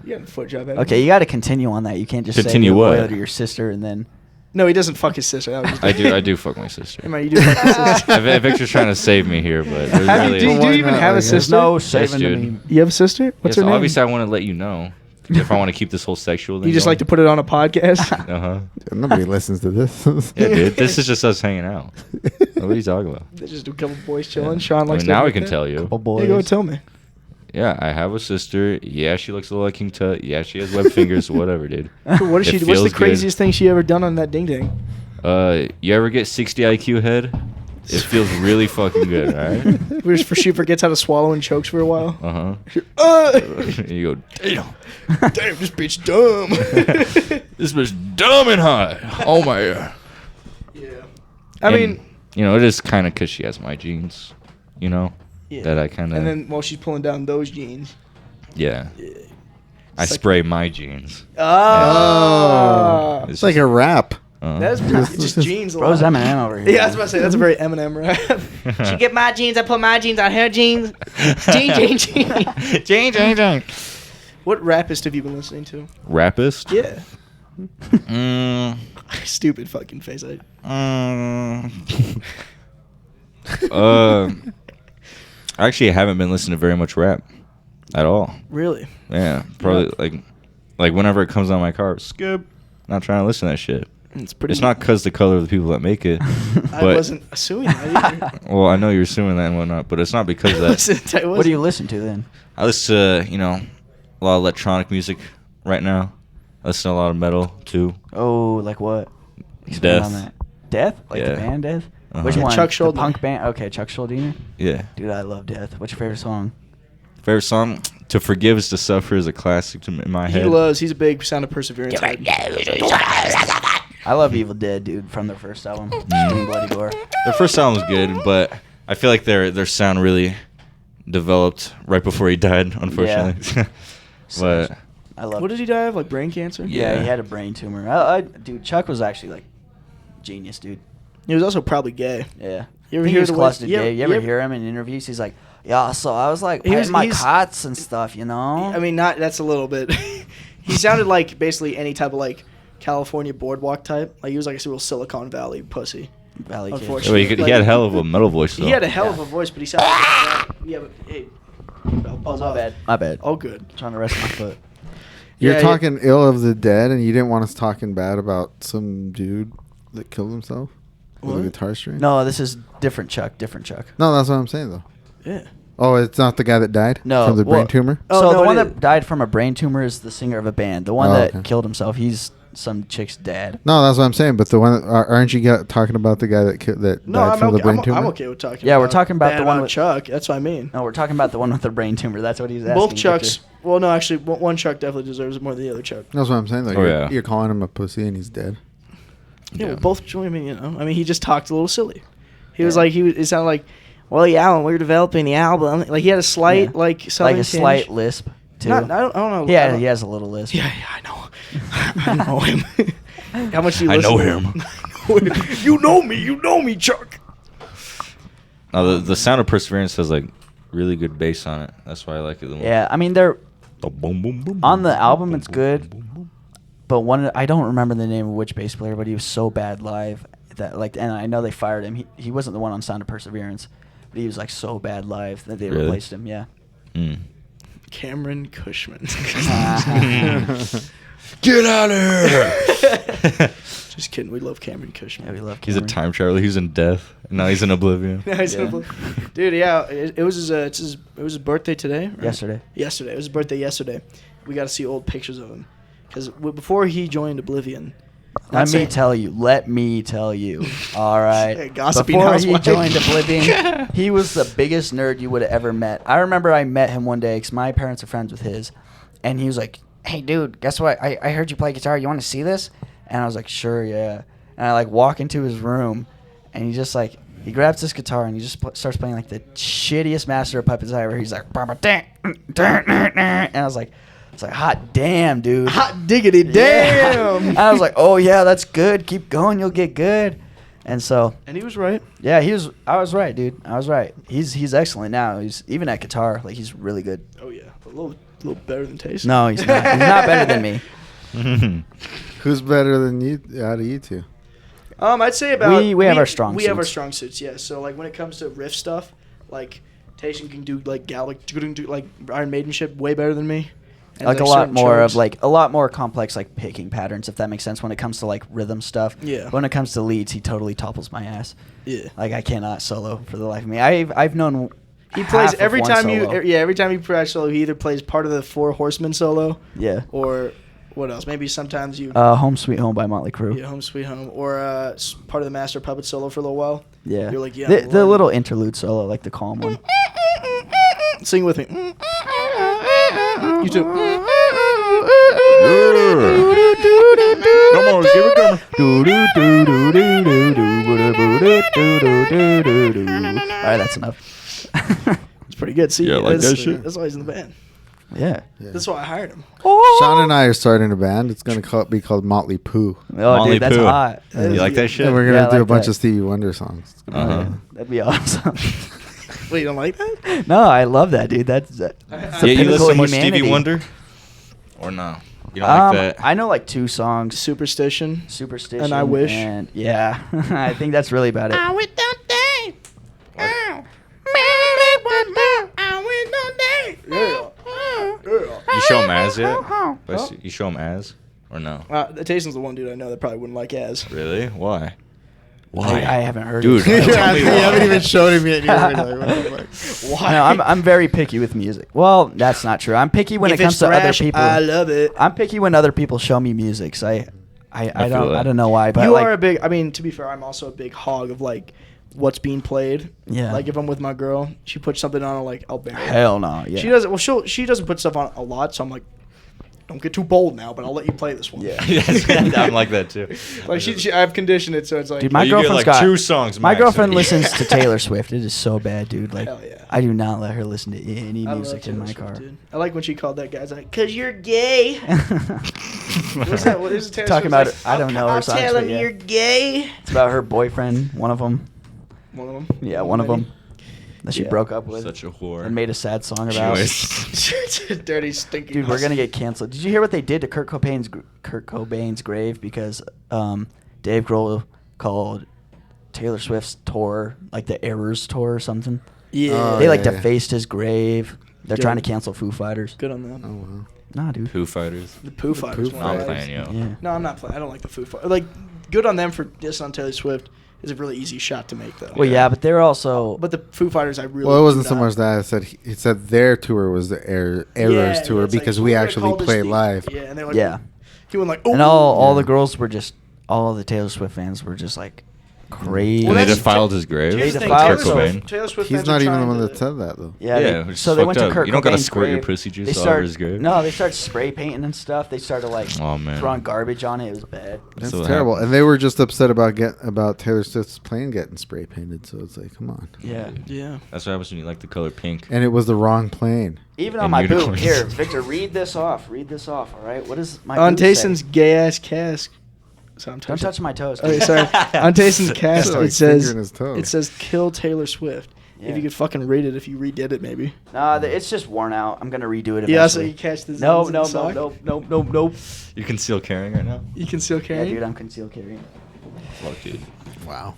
You got a foot job. haven't Okay, you got to continue on that. You can't just Continue say you're what? loyal to your sister and then... No, he doesn't fuck his sister. That was just I do fuck my sister. Hey, man, you do fuck his sister. Victor's trying to save me here, but there's Have you- really. do you Why even not, have I a guess? There's sister? no saving to dude. me. You have a sister? What's Yes, her name? obviously, I want to let you know if I want to keep this whole sexual thing. You just like to put it on a podcast? Uh huh. Nobody listens to this. Yeah, dude. This is just us hanging out. What are you talking about? They just do a couple boys chilling. Sean I likes mean, to now we admit can that. tell you. Couple Yeah, boys. go tell me. Yeah, I have a sister. Yeah, she looks a little like King Tut. Yeah, she has web fingers. Whatever, dude. Cool, what is It she? What's the feels good. craziest thing she ever done on that ding ding? You ever get 60 IQ head? It feels really fucking good, all right? Where she forgets how to swallow and chokes for a while. You go, damn. Damn, this bitch dumb. This bitch dumb and high. Oh, my God. Yeah. I mean... You know, it is kind of because she has my genes, you know? Yeah. That I kind of... And then while she's pulling down those jeans. Yeah. Yeah. I spray my jeans. Oh. It's like a rap. That's just jeans. Bro's Eminem over here. Yeah, I was about to say, that's a very Eminem rap. She get my jeans, I put my jeans on her jeans. Jean. Jean. What rapist have you been listening to? Rapist? Yeah. Mm, Stupid fucking face. I actually haven't been listening to very much rap at all. Really? Yeah, probably like whenever it comes on my car, skip. Not trying to listen to that shit. It's pretty. It's not because the color of the people that make it. I wasn't assuming that either. Well, I know you're assuming that and whatnot, but it's not because of that. What do you listen to then? I listen to, you know, a lot of electronic music right now. I listen to a lot of metal too. Oh, like what? Expand Death. on that. Death? Like Yeah. the band Death? Uh-huh. Which Yeah, one? Chuck The Schuldiner. punk band? Okay, Chuck Schuldiner. Yeah. Dude, I love Death. What's your favorite song? Favorite song? To Forgive is to Suffer is a classic in my head. He's a big Sound of Perseverance head. I love Evil Dead, dude, from their first album. Scream Bloody Gore. Their first album was good, but I feel like their sound really developed right before he died, unfortunately. But I love What did he die of? Like brain cancer? Yeah, Yeah. he had a brain tumor. Dude, Chuck was actually like genius, dude. He was also probably gay. Yeah. You ever I think hear he was the close to words- gay. You ever hear him in interviews? He's like, yeah, so I was like He was- petting my he's- cots and stuff, you know? I mean, that's a little bit. He sounded like basically any type of like California boardwalk type. Like he was like a real Silicon Valley pussy. Valley Kid. Unfortunately. he had a hell of a metal voice, though. He had a hell of Yeah. a voice, but he sounded like yeah, but hey. Oh, my bad. My bad. All good. Trying to rest my foot. You're Yeah, talking ill of the dead, and you didn't want us talking bad about some dude that killed himself with What? a guitar string. No, this is different Chuck. Different Chuck. No, that's what I'm saying though. Yeah. Oh, it's not the guy that died. No, from the brain well- tumor. Oh, so no, the one it that is. died from a brain tumor is the singer of a band. The one Oh, that okay. killed himself, he's some chick's dad. No, that's what I'm saying. But the one, aren't you talking about the guy that No, died I'm from the okay. brain I'm, tumor? I'm okay with talking. Yeah, we're talking about bad the one with- Chuck. That's what I mean. No, we're talking about the one with the brain tumor. That's what he's asking. Both Chucks. Victor. Well, no, actually, one Chuck definitely deserves it more than the other Chuck. That's what I'm saying. Though. Oh, yeah. You're calling him a pussy, and he's dead. Yeah, well, both. I mean, you know, I mean, he just talked a little silly. He was like, it sounded like, well, yeah, when we were developing the album, like he had a slight, Yeah. like, southern Like a tinge. slight lisp, too. Not, I don't know. I Yeah, don't- he has a little lisp. Yeah, I know. I know him. How much do you I listen know to him. You know me, Chuck. No, the Sound of Perseverance has like really good bass on it. That's why I like it the most. Yeah, I mean, they're The boom, boom, boom, on the boom, album. boom, It's boom, good, boom, boom. but one I don't remember the name of which bass player, but he was so bad live that like, and I know they fired him. He wasn't the one on Sound of Perseverance, but he was like so bad live that they Really? replaced him. Yeah. Mm. Cameron Cushman. Get out of here! Just kidding. We love Cameron Cushman. Yeah, we love. He's a Cameron. time traveler. He's in Death. And now he's in Oblivion. Yeah. Dude, yeah, it was it was his birthday today. Right? Yesterday. Yesterday, it was his birthday yesterday. We got to see old pictures of him because before he joined Oblivion. Let me tell you. All right. Hey, gossiping Before housewife. he joined Oblivion, he was the biggest nerd you would have ever met. I remember I met him one day because my parents are friends with his, and he was like, "Hey, dude, guess what? I heard you play guitar. You want to see this?" And I was like, "Sure, yeah." And I like walk into his room, and he just like he grabs this guitar and he just starts playing like the shittiest Master of Puppets I ever. He's like, and I was like. It's like, hot damn, dude. Hot diggity Yeah. damn. And I was like, oh, yeah, that's good. Keep going. You'll get good. And so, And he was right. yeah, I was right, dude. I was right. He's excellent now. He's even at guitar. Like, he's really good. Oh yeah, a little better than Tayson. No, he's not. He's not better than me. Who's better than you out of you two? I'd say about We have our strong We have our suits. strong suits, yeah. So like when it comes to riff stuff, like Tayson can do like like Iron Maiden shit way better than me. And, Like a lot certain more chokes. of like a lot more complex like picking patterns, if that makes sense. When it comes to like rhythm stuff. Yeah. When it comes to leads, he totally topples my ass. yeah. Like I cannot solo for the life of me. I've known. He plays half of every one time solo. every time he plays solo, he either plays part of the Four Horsemen solo Yeah. or What else? Maybe sometimes you. Home Sweet Home by Motley Crue. Yeah, Home Sweet Home, or part of the Master Puppet solo for a little while. Yeah. You're like, yeah. The little interlude solo, like the calm one. Sing with me. You too. Come on, give it Alright, that's enough. It's pretty good. See, Yeah, like that's, that shit. that's why he's in the band. Yeah. That's why I hired him. Sean and I are starting a band. It's going to be called Motley Poo. Oh, Motley dude, that's Poo. hot. You like that shit? And we're going Yeah, to I do a like bunch that. of Stevie Wonder songs. It's gonna be Uh-huh. fun. That'd be awesome. Wait, you don't like that? No, I love that, dude. That's the Yeah, you pinnacle listen to of much humanity. Stevie Wonder? Or no? You don't like that? I know like 2 songs. Superstition. Superstition. And I Wish. And yeah, I think that's really about it. You show him as yet? You show him as? Or no? Tayson's the one dude I know that probably wouldn't like as. Really? Why? I haven't heard Dude, it. tell me you why. haven't even showed him yet. You're already like, what the fuck? Why? No, I'm very picky with music. Well, that's not true. I'm picky when If it comes it's to other thrash, people. I love it. I'm picky when other people show me music. So I feel that. don't know why, but You like, are a big. I mean, to be fair, I'm also a big hog of like what's being played. Yeah. Like if I'm with my girl, she puts something on, like I'll bear it. hell no. Yeah. She doesn't. Well, she doesn't put stuff on a lot, so I'm like, don't get too bold now, but I'll let you play this one. Yeah. Yes, I'm like that too. Like I've conditioned it, so it's like. Dude, my You get girlfriend's like got 2 songs My max. girlfriend listens to Taylor Swift. It is so bad, dude. Like, Hell yeah. I do not let her listen to any I love music in Taylor my Swift, car. dude. I like when she called that guy. It's like, "Cause you're gay." What's that? What is it? Taylor Talking Swift's about I don't know her I'll songs, tell but him yeah. you're gay. It's about her boyfriend, one of them. One of them. Yeah, one of them that she Yeah. broke up with Such a whore. and made a sad song about. Anyways. Dirty, stinky. Dude, we're gonna get canceled. Did you hear what they did to Kurt Cobain's grave because Dave Grohl called Taylor Swift's tour like the Errors tour or something? Yeah. Oh, They like yeah. defaced his grave. They're Good. trying to cancel Foo Fighters. Good on them. Oh, wow. Nah, dude. Foo Fighters. The Pooh Fighters. Pooh one I'm of playing, those. yo. Yeah. No, I'm not playing. I don't like the Foo Fighters. Like, good on them for dissing on Taylor Swift. Is a really easy shot to make, though. Well, yeah, but they're also. But the Foo Fighters, I really. Well, it wasn't do so not- much that. It said their tour was the Errors Yeah, tour it's like, because so we we're gonna actually call this play the- live. Yeah, and they're like, Yeah. He went like, oh. And all the Yeah. girls were just. All the Taylor Swift fans were just like crazy. And they that's- defiled his grave. Here's the They thing, defiled Taylor him. Swift, Taylor Swift He's fans are not even the trying one to- that said that though. Yeah, Yeah, they, which is so they went fucked to up. Kurt You don't gotta Cobain's squirt your grave. pussy juice They all over start- his grave. No, they started spray painting and stuff. They started like Oh, man. throwing garbage on it. It was bad. That's So what terrible. happened? And they were just upset about Taylor Swift's plane getting spray painted. So it's like, come on. Yeah. Yeah. That's what happens when you like the color pink. And it was the wrong plane. Even on And my boot. unicorns. Here, Victor, read this off. Read this off. All right. What does my On boot say? Tayson's gay ass cask. So I'm Don't touching. touch my toes. Okay, sorry. On Tayson's cast, Like it says fingering his toe. it says kill Taylor Swift. Yeah. If you could fucking read it, if you redid it, maybe. Nah, it's just worn out. I'm gonna redo it. Yeah, so Eventually. you catch the No, zins in no, the no, sock? no. You conceal carrying right now? You can still Yeah, carry. dude, I'm concealed carrying. Fuck, dude. Wow.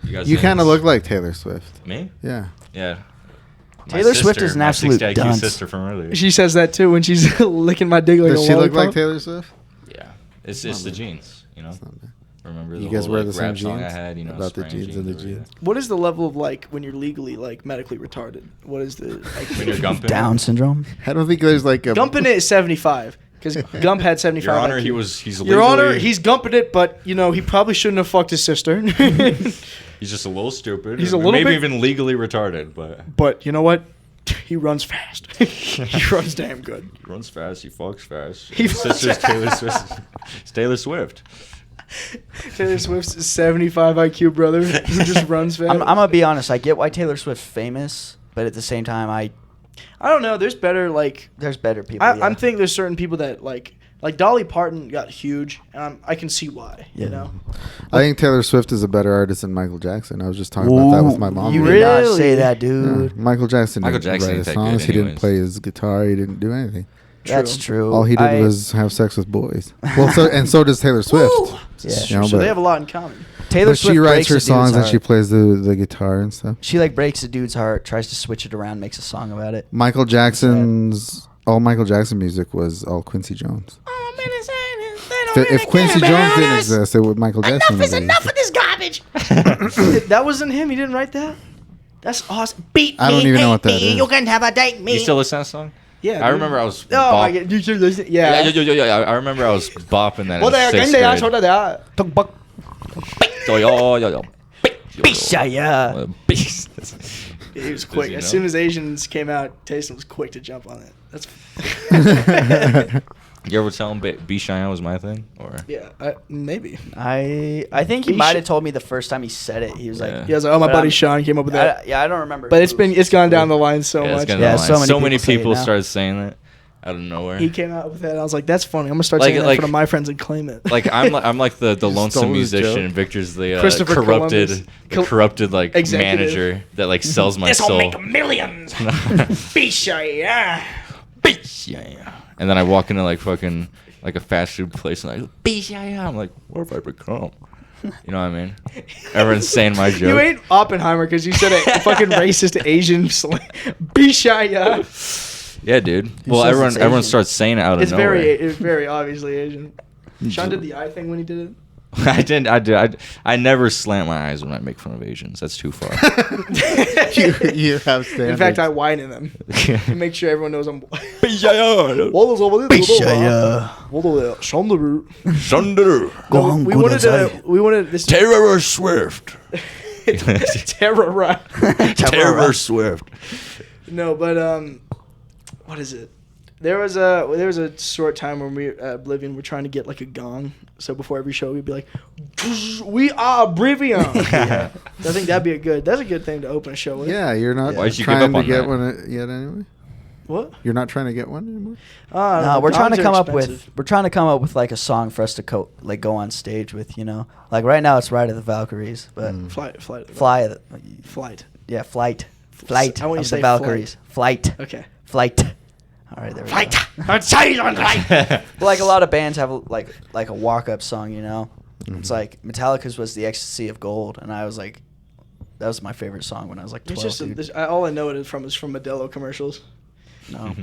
guys You think kind of it's- look like Taylor Swift. Me? Yeah. Yeah. Taylor Swift is an my absolute 60 IQ dunce. sister from earlier. She says that too when she's licking my dick like Does a she look like lollipop. Taylor Swift? Yeah. It's the jeans, you know? It's not bad. Remember You the guys whole, wear like, the same rap song I jeans? had, you know, About the spraying jeans and the over there. jeans. What is the level of like when you're legally like medically retarded? What is the like, When you're gumping. Down syndrome. I don't think there's like a. gumping it is 75 because Gump had 75. Your Honor, IQ. he's Your Honor, legally- he's gumping it, but you know he probably shouldn't have fucked his sister. He's just a little stupid. He's or a little maybe bit- even legally retarded, but But you know what? He runs fast. He runs damn good. he runs fast. He fucks fast. He His fucks sister's Taylor fast. Swift. It's Taylor Swift. Taylor Swift's 75 IQ brother who just runs fast. I'm gonna be honest. I get why Taylor Swift's famous, but at the same time, I don't know. There's better like there's better people. I, yeah. I'm thinking there's certain people that like Dolly Parton got huge, and I can see why. Yeah. You know, I think Taylor Swift is a better artist than Michael Jackson. I was just talking about that with my mom. You the did other day. not say that, Yeah, dude. Michael Jackson Michael didn't Jackson write ain't his that good songs. He didn't anyways. play his guitar. He didn't do anything. That's true. All he did was have sex with boys. Well, so does Taylor Swift. Woo! Yeah. You know, so but- they have a lot in common. Taylor But Swift she writes breaks her a dude's songs and heart. she plays the guitar and stuff. She like breaks a dude's heart, tries to switch it around, makes a song about it. Michael Jackson's all Michael Jackson music was all Quincy Jones. If Quincy Jones didn't exist, it would Michael Jackson. Enough is enough of this garbage. That wasn't him. He didn't write that. That's awesome. Beat me, I don't even know hate what that me, is. you can have a date me. You still listen to that song? Yeah. I dude. remember I was. Oh my god, you should listen. Yeah. Yeah. I remember I was bopping that. Well, in they sixth are grade. Bishaya. Beast. He was quick. you As know? soon as Asians came out, Tayson was quick to jump on it. That's. You ever tell him Be Cheyenne was my thing? Or Yeah, maybe. I think he He might sh- have told me the first time he said it. He was Yeah. like, He was like, "Oh, my But buddy I'm- Sean came up with that." I don't remember. But who. it's gone down the line so yeah, much. Yeah, so many so many people say it people now. started saying that out of nowhere. He came out with that. And I was like, "That's funny. I'm gonna start Like- saying that in like- front of my friends and claim it." Like I'm like the stole lonesome his musician, joke. and Victor's the Christopher corrupted, Columbus. corrupted like Executive. manager that like sells my soul. millions. Be shy, yeah. Yeah. And then I walk into like fucking like a fast food place and I'm like, what have I become? You know what I mean? Everyone's saying my joke. You ain't Oppenheimer because you said a fucking racist Asian slang. Be shy, yeah. Yeah, dude. Who Well, says it's everyone Asian? starts saying it out of It's nowhere. very obviously Asian. Sean did the eye thing when he did it. I didn't. I never slant my eyes when I make fun of Asians. That's too far. you have standards. In fact, I widen them to make sure everyone knows I'm. Bishaya. No, we wanted this Terror Swift. terror. Terror Swift. No, but what is it? There was a short time when we at Oblivion were trying to get like a gong. So before every show, we'd be like, "We are Oblivion." Yeah. I think that's a good thing to open a show with. Yeah, you're not Why'd you give trying up to on get that? one yet anyway. What? You're not trying to get one anymore. No, we're trying to gongs are come up expensive. with like a song for us to go on stage with, you know. Like right now it's Ride of the Valkyries, but Flight. Flight. Flight. Flight I want you of to say the Valkyries. Flight. Okay. All right, there we go. But like a lot of bands have like a walk-up song, you know. It's like Metallica's was The Ecstasy of Gold, and I was like, that was my favorite song when I was like 12. It's just dude. all I know it is from Modelo commercials. No,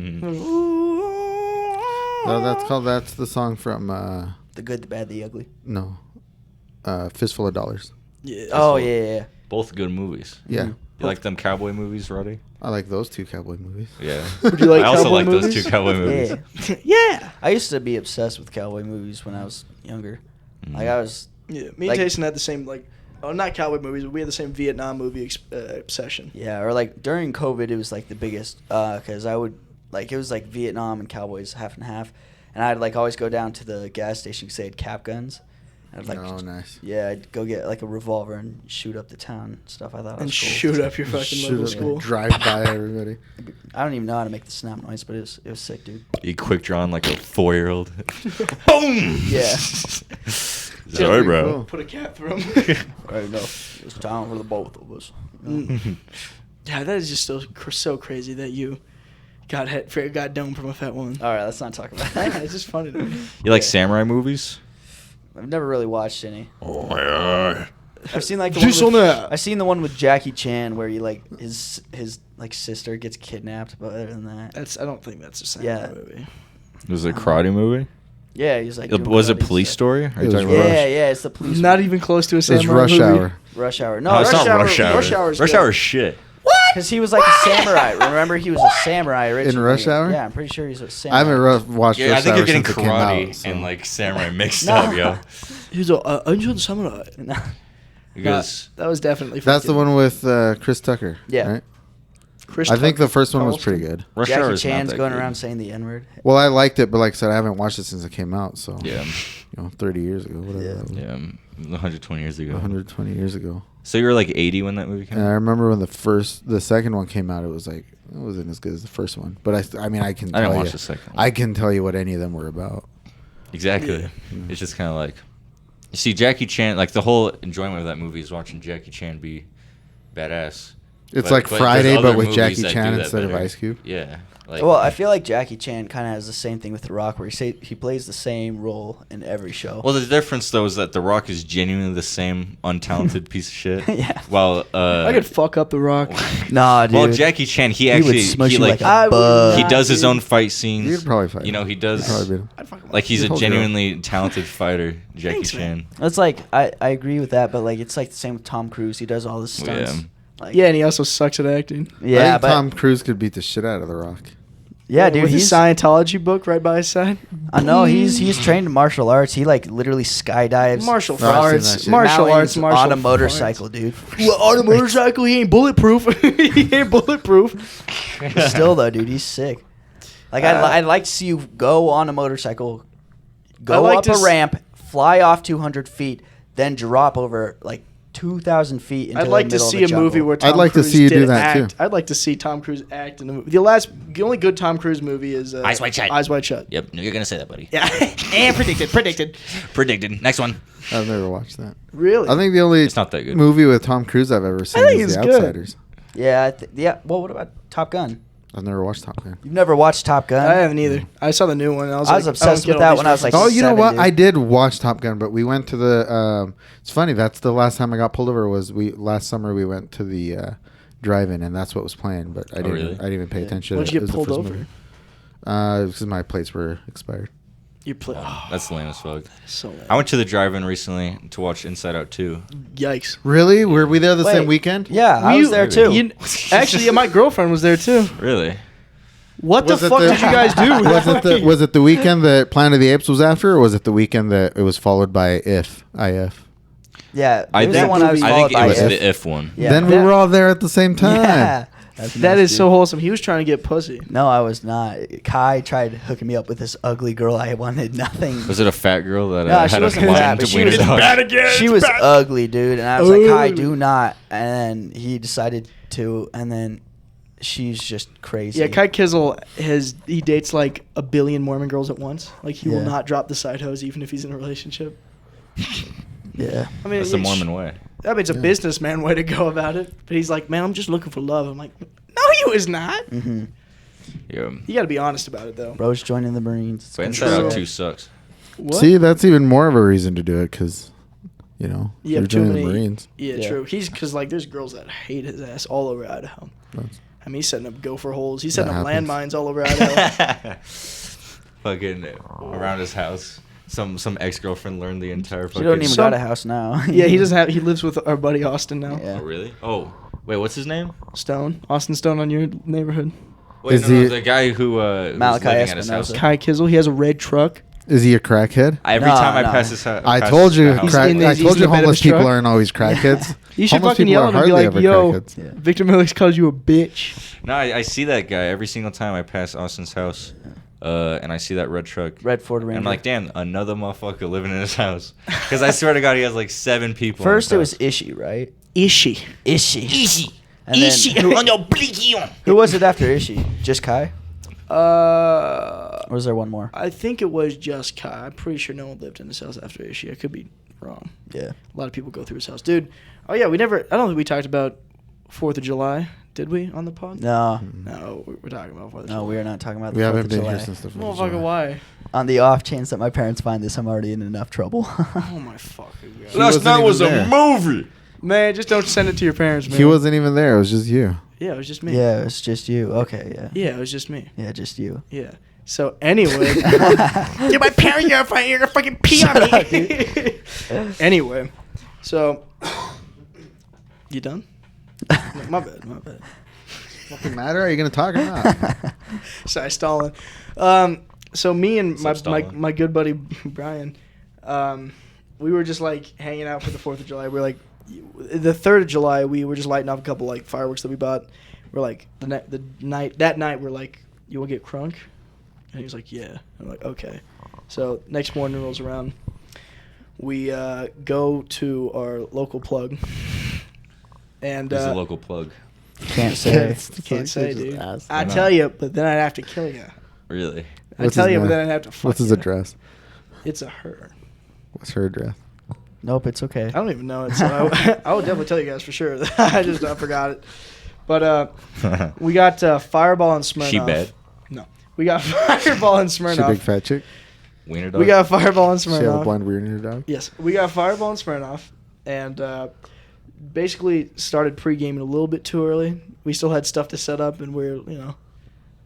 No, that's the song from The Good, the Bad, the Ugly. no, Fistful of Dollars. Yeah. Oh yeah. Both good movies. Yeah, You like them cowboy movies, Roddy? I like those two cowboy movies. Yeah. Would you like I also cowboy like those movies? two cowboy movies. Yeah. Yeah. I used to be obsessed with cowboy movies when I was younger. Like I was. Yeah. Me Like- and Tayson had the same not cowboy movies, but we had the same Vietnam movie obsession. Yeah, or like during COVID, it was like the biggest because I would like it was like Vietnam and cowboys half and half, and I'd like always go down to the gas station because they had cap guns. I'd like Oh, nice. yeah, I'd go get like a revolver and shoot up the town and stuff. I thought it And was cool. shoot up your fucking Shoot local up, school. drive by everybody. I don't even know how to make the snap noise, but it was sick, dude. You quick drawn like a 4-year-old. Boom! Yeah. Sorry, bro. Cool. Put a cap through him. Right, no, it's time for the both of us. Yeah, that is just so crazy that you got domed from a fat one. All right, let's not talk about that. It's just funny to me. You like Yeah. samurai movies? I've never really watched any. Oh my god. I've seen like the Just one on with, that. I've seen the one with Jackie Chan where you like his like sister gets kidnapped, but other than that, I don't think that's the same Yeah. movie. Was it a karate movie? yeah, he's like. doing Was it karate Police stuff. Story? Are you It was talking Rush. about Yeah, it's the police. Not one. even close to a It's samurai Rush movie. Hour. Rush Hour. No, No, it's Rush not Hour. Rush Hour. Rush Hour is Rush good. Hour is shit. Because he was like a samurai. Remember, he was a samurai originally. Rush Hour? Yeah, I'm pretty sure he's a I samurai. haven't watched Yeah, I Rush think Hour you're getting since it came karate out, so. and like samurai mixed No. up, yo. He was a ancient samurai. No. Because That was definitely. That's the fucking one with Chris Tucker. Yeah. Right? Chris I think Tucker the first one was Carlson. pretty good. Rush Hour Jackie is not Chan's that going good. around saying the N word. Well, I liked it, but like I said, I haven't watched it since it came out. So Yeah. 30 years ago, whatever. Yeah. That was. Yeah. 120 years ago. 120 years ago. So you were like 80 when that movie came And I out? remember when the second one came out, it was like it wasn't as good as the first one. But I mean, I can. I didn't tell watch you, the second one. I can tell you what any of them were about. Exactly. Yeah. It's just kind of like, you see, Jackie Chan. Like the whole enjoyment of that movie is watching Jackie Chan be badass. It's But- like but there's Friday, other but with movies Jackie that Chan do that instead of better. Ice Cube. Yeah. Like, Well, I feel like Jackie Chan kind of has the same thing with The Rock, where he plays the same role in every show. well, the difference though is that The Rock is genuinely the same untalented piece of shit. Yeah. While I could fuck up the Rock. Nah, dude. well, Jackie Chan, he would actually smush he you like, like a bug. he not, does his dude. own fight scenes. You could probably fight. You know, he You'd does. probably beat him. I'd fuck him up. Like he's a Hold genuinely talented fighter, Jackie Thanks, Chan. man. It's like I agree with that, but like it's like the same with Tom Cruise. He does all the stunts. Yeah. Like, Yeah, and he also sucks at acting. I yeah, think but Tom Cruise could beat the shit out of The Rock. Yeah, dude, with his he's. Scientology book right by his side. I know he's trained in martial arts. He like literally skydives. Martial No, I've seen arts, that shit. martial arts, mountains martial on a arts. motorcycle, dude. Well, on a motorcycle, he ain't bulletproof. He ain't bulletproof. Still though, dude, he's sick. Like I'd like to see you go on a motorcycle, go like up to a s- ramp, fly off 200 feet, then drop over like 2,000 feet into I'd like the to middle see of a the movie jungle. where Tom I'd like to Cruise see you do did that, act. too. I'd like to see Tom Cruise act in the movie. The only good Tom Cruise movie is Eyes Wide Shut. Eyes Wide Shut. Yep, you're gonna say that, buddy. Yeah, and predicted. Predicted. Next one. I've never watched that. Really? I think the only It's not that good. movie with Tom Cruise I've ever seen think is it's The good. Outsiders. Yeah, yeah. Well, what about Top Gun? I've never watched Top Gun. You've never watched Top Gun? I haven't either. I saw the new one. And I was, I was like, obsessed don't with get all that these when I was, like, Oh, references. you know 7, what? dude. I did watch Top Gun, but we went to the. It's funny. That's the last time I got pulled over. Was last summer we went to the drive-in, and that's what was playing. But I didn't. really? I didn't even pay attention. When'd you It get was the pulled first over? movie. Because my plates were expired. You play. Oh, That's lame as fuck. so lame. I went to the drive-in recently to watch Inside Out 2. Yikes. Really? Were we there the Wait. same weekend? Yeah, I was there too. Actually, yeah, my girlfriend was there too. Really? What the Was it fuck the- did you guys do? Was it the weekend that Planet of the Apes was after, or was it the weekend that it was followed by IF? Yeah, I it was the think, one I was I followed think it by was If. the If one. Yeah. Then we were all there at the same time. Yeah. That's That nice, is dude. so wholesome. He was trying to get pussy. No, I was not. Kai tried hooking me up with this ugly girl. I wanted nothing. Was it a fat girl that No, she had a wasn't wine fat, but to she ween was it out? bad again. She It's was bad. ugly, dude, and I was like, Kai, Ugly. do not. And then he decided to, and then she's just crazy. Yeah, Kai Kizzle he dates like a billion Mormon girls at once. Like he will Yeah. not drop the side hose even if he's in a relationship. Yeah. I mean, That's the it's- Mormon way. I mean, it's a businessman way to go about it. But he's like, man, I'm just looking for love. I'm like, no, you is not. Mm-hmm. Yeah. You got to be honest about it though. Bro's joining the Marines. It's But gonna Inside be Out sick. 2 sucks. What? See, that's even more of a reason to do it because, You you're have too joining many. the Marines. Yeah, Yeah. true. He's because like there's girls that hate his ass all over Idaho. That's- I mean, he's setting up gopher holes. He's setting That up happens. landmines all over Idaho. Fucking around his house. Some ex-girlfriend learned the entire She fucking... don't even Some- got a house now. Yeah, he doesn't have. He lives with our buddy Austin now. Yeah. Oh, really? Oh, wait, what's his name? Stone, Austin Stone on your neighborhood. Wait, Is no, he- the guy who was Malachi living at his house. Espinosa. Kai Kizzle. He has a red truck. Is he a crackhead? Every No, time I no. pass his house... I told you, He's crack, in the- I he's told in you the bed of homeless his people truck. aren't always crackheads. You should Homeless fucking people yell are at him and be hardly like, ever "Yo, crackheads. Yeah. Victor Miller's calls you a bitch." No, I see that guy every single time I pass Austin's house. And I see that red truck. Red Ford And Ranger. I'm like, damn, another motherfucker living in his house. Because I swear to God, he has like 7 people. in First his it was house. Ishi, right? Ishi. Ishi. And then who was it after Ishi? Just Kai? Or was there one more? I think it was just Kai. I'm pretty sure no one lived in his house after Ishi. I could be wrong. Yeah. A lot of people go through his house, dude. Oh yeah, we never. I don't think we talked about 4th of July. Did we on the pod? No. No, we're talking about 4th of No, July. we are not talking about the We 4th haven't of been July. here since the 4th of Motherfucker, July. why? On the off chance that my parents find this, I'm already in enough trouble. Oh my fucking god. Last night was a movie. Man, just don't send it to your parents, man. He wasn't even there. It was just you. Yeah, it was just me. Yeah, it's just you. Okay, yeah. Yeah, it was just me. Yeah, just you. Yeah. So anyway, dude, my parents, you're gonna fucking pee on Shut me. Anyway, so you done? My bad. Fucking matter? Are you gonna talk or not? Sorry, Stalin. So me and What's up, Stalin? my good buddy Brian, we were just like hanging out for the 4th of July. We're like, the 3rd of July, we were just lighting off a couple like fireworks that we bought. We're like that night we're like, you want to get crunk? And he was like, yeah. I'm like, okay. So next morning rolls around. We go to our local plug. And He's a local plug. Can't say. can't say, dude. Ask. I Why tell not? you, but then I'd have to kill you. Really? I What's tell his you, but name? then I'd have to fuck What's his you. address? It's a her. What's her address? Nope, it's okay. I don't even know it, so I would definitely tell you guys for sure. I forgot it. But we got Fireball and Smirnoff. She bad? No. We got Fireball and She a big Smirnoff. fat chick? Wiener dog? We got Fireball and She have a Smirnoff. blind weird in her dog? Yes, we got Fireball and Smirnoff, and basically started pre-gaming a little bit too early. We still had stuff to set up, and we're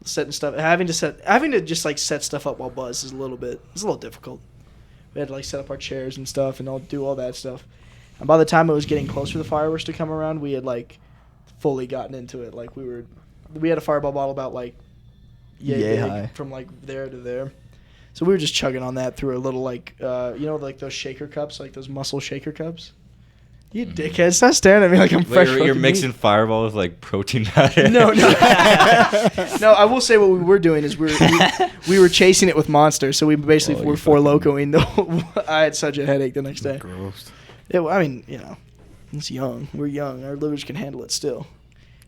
setting stuff. Having to just like set stuff up while buzzed is a little difficult. We had to like set up our chairs and stuff, and I'll do all that stuff. And by the time it was getting close for the fireworks to come around, we had like fully gotten into it. Like we had a Fireball bottle about like yay Yay big high. from like there to there. So we were just chugging on that through a little like like those shaker cups, like those muscle shaker cups. You dickhead, stop staring at me like I'm fresh. You're fucking mixing meat. Fireball with like protein powder. No. No, I will say what we were doing is we were chasing it with Monster, so we basically were Four Locoing. I had such a headache the next day. Gross. I mean, it's young. We're young. Our livers can handle it still.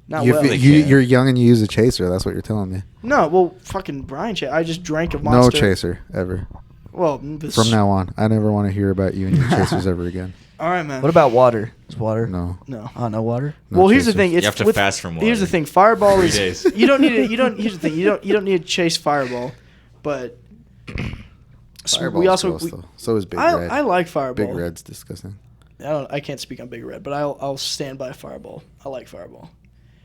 Not You well. fe- you're young and you use a chaser. That's what you're telling me. No, well, fucking Brian. I just drank a No Monster. chaser ever. Well, From now on, I never want to hear about you and your chasers ever again. All right, man. What about water? Is water? No. No. Oh, no water. No Well, here's the chasers. thing. You It's have to with- fast from water. Here's the thing. Fireball 3 is. days. You don't need to. You don't. Here's the thing. You don't need to chase Fireball, but. Fireball's we also. gross, though. So is Big I Red. like Fireball. Big Red's disgusting. I can't speak on Big Red, but I'll stand by Fireball. I like Fireball.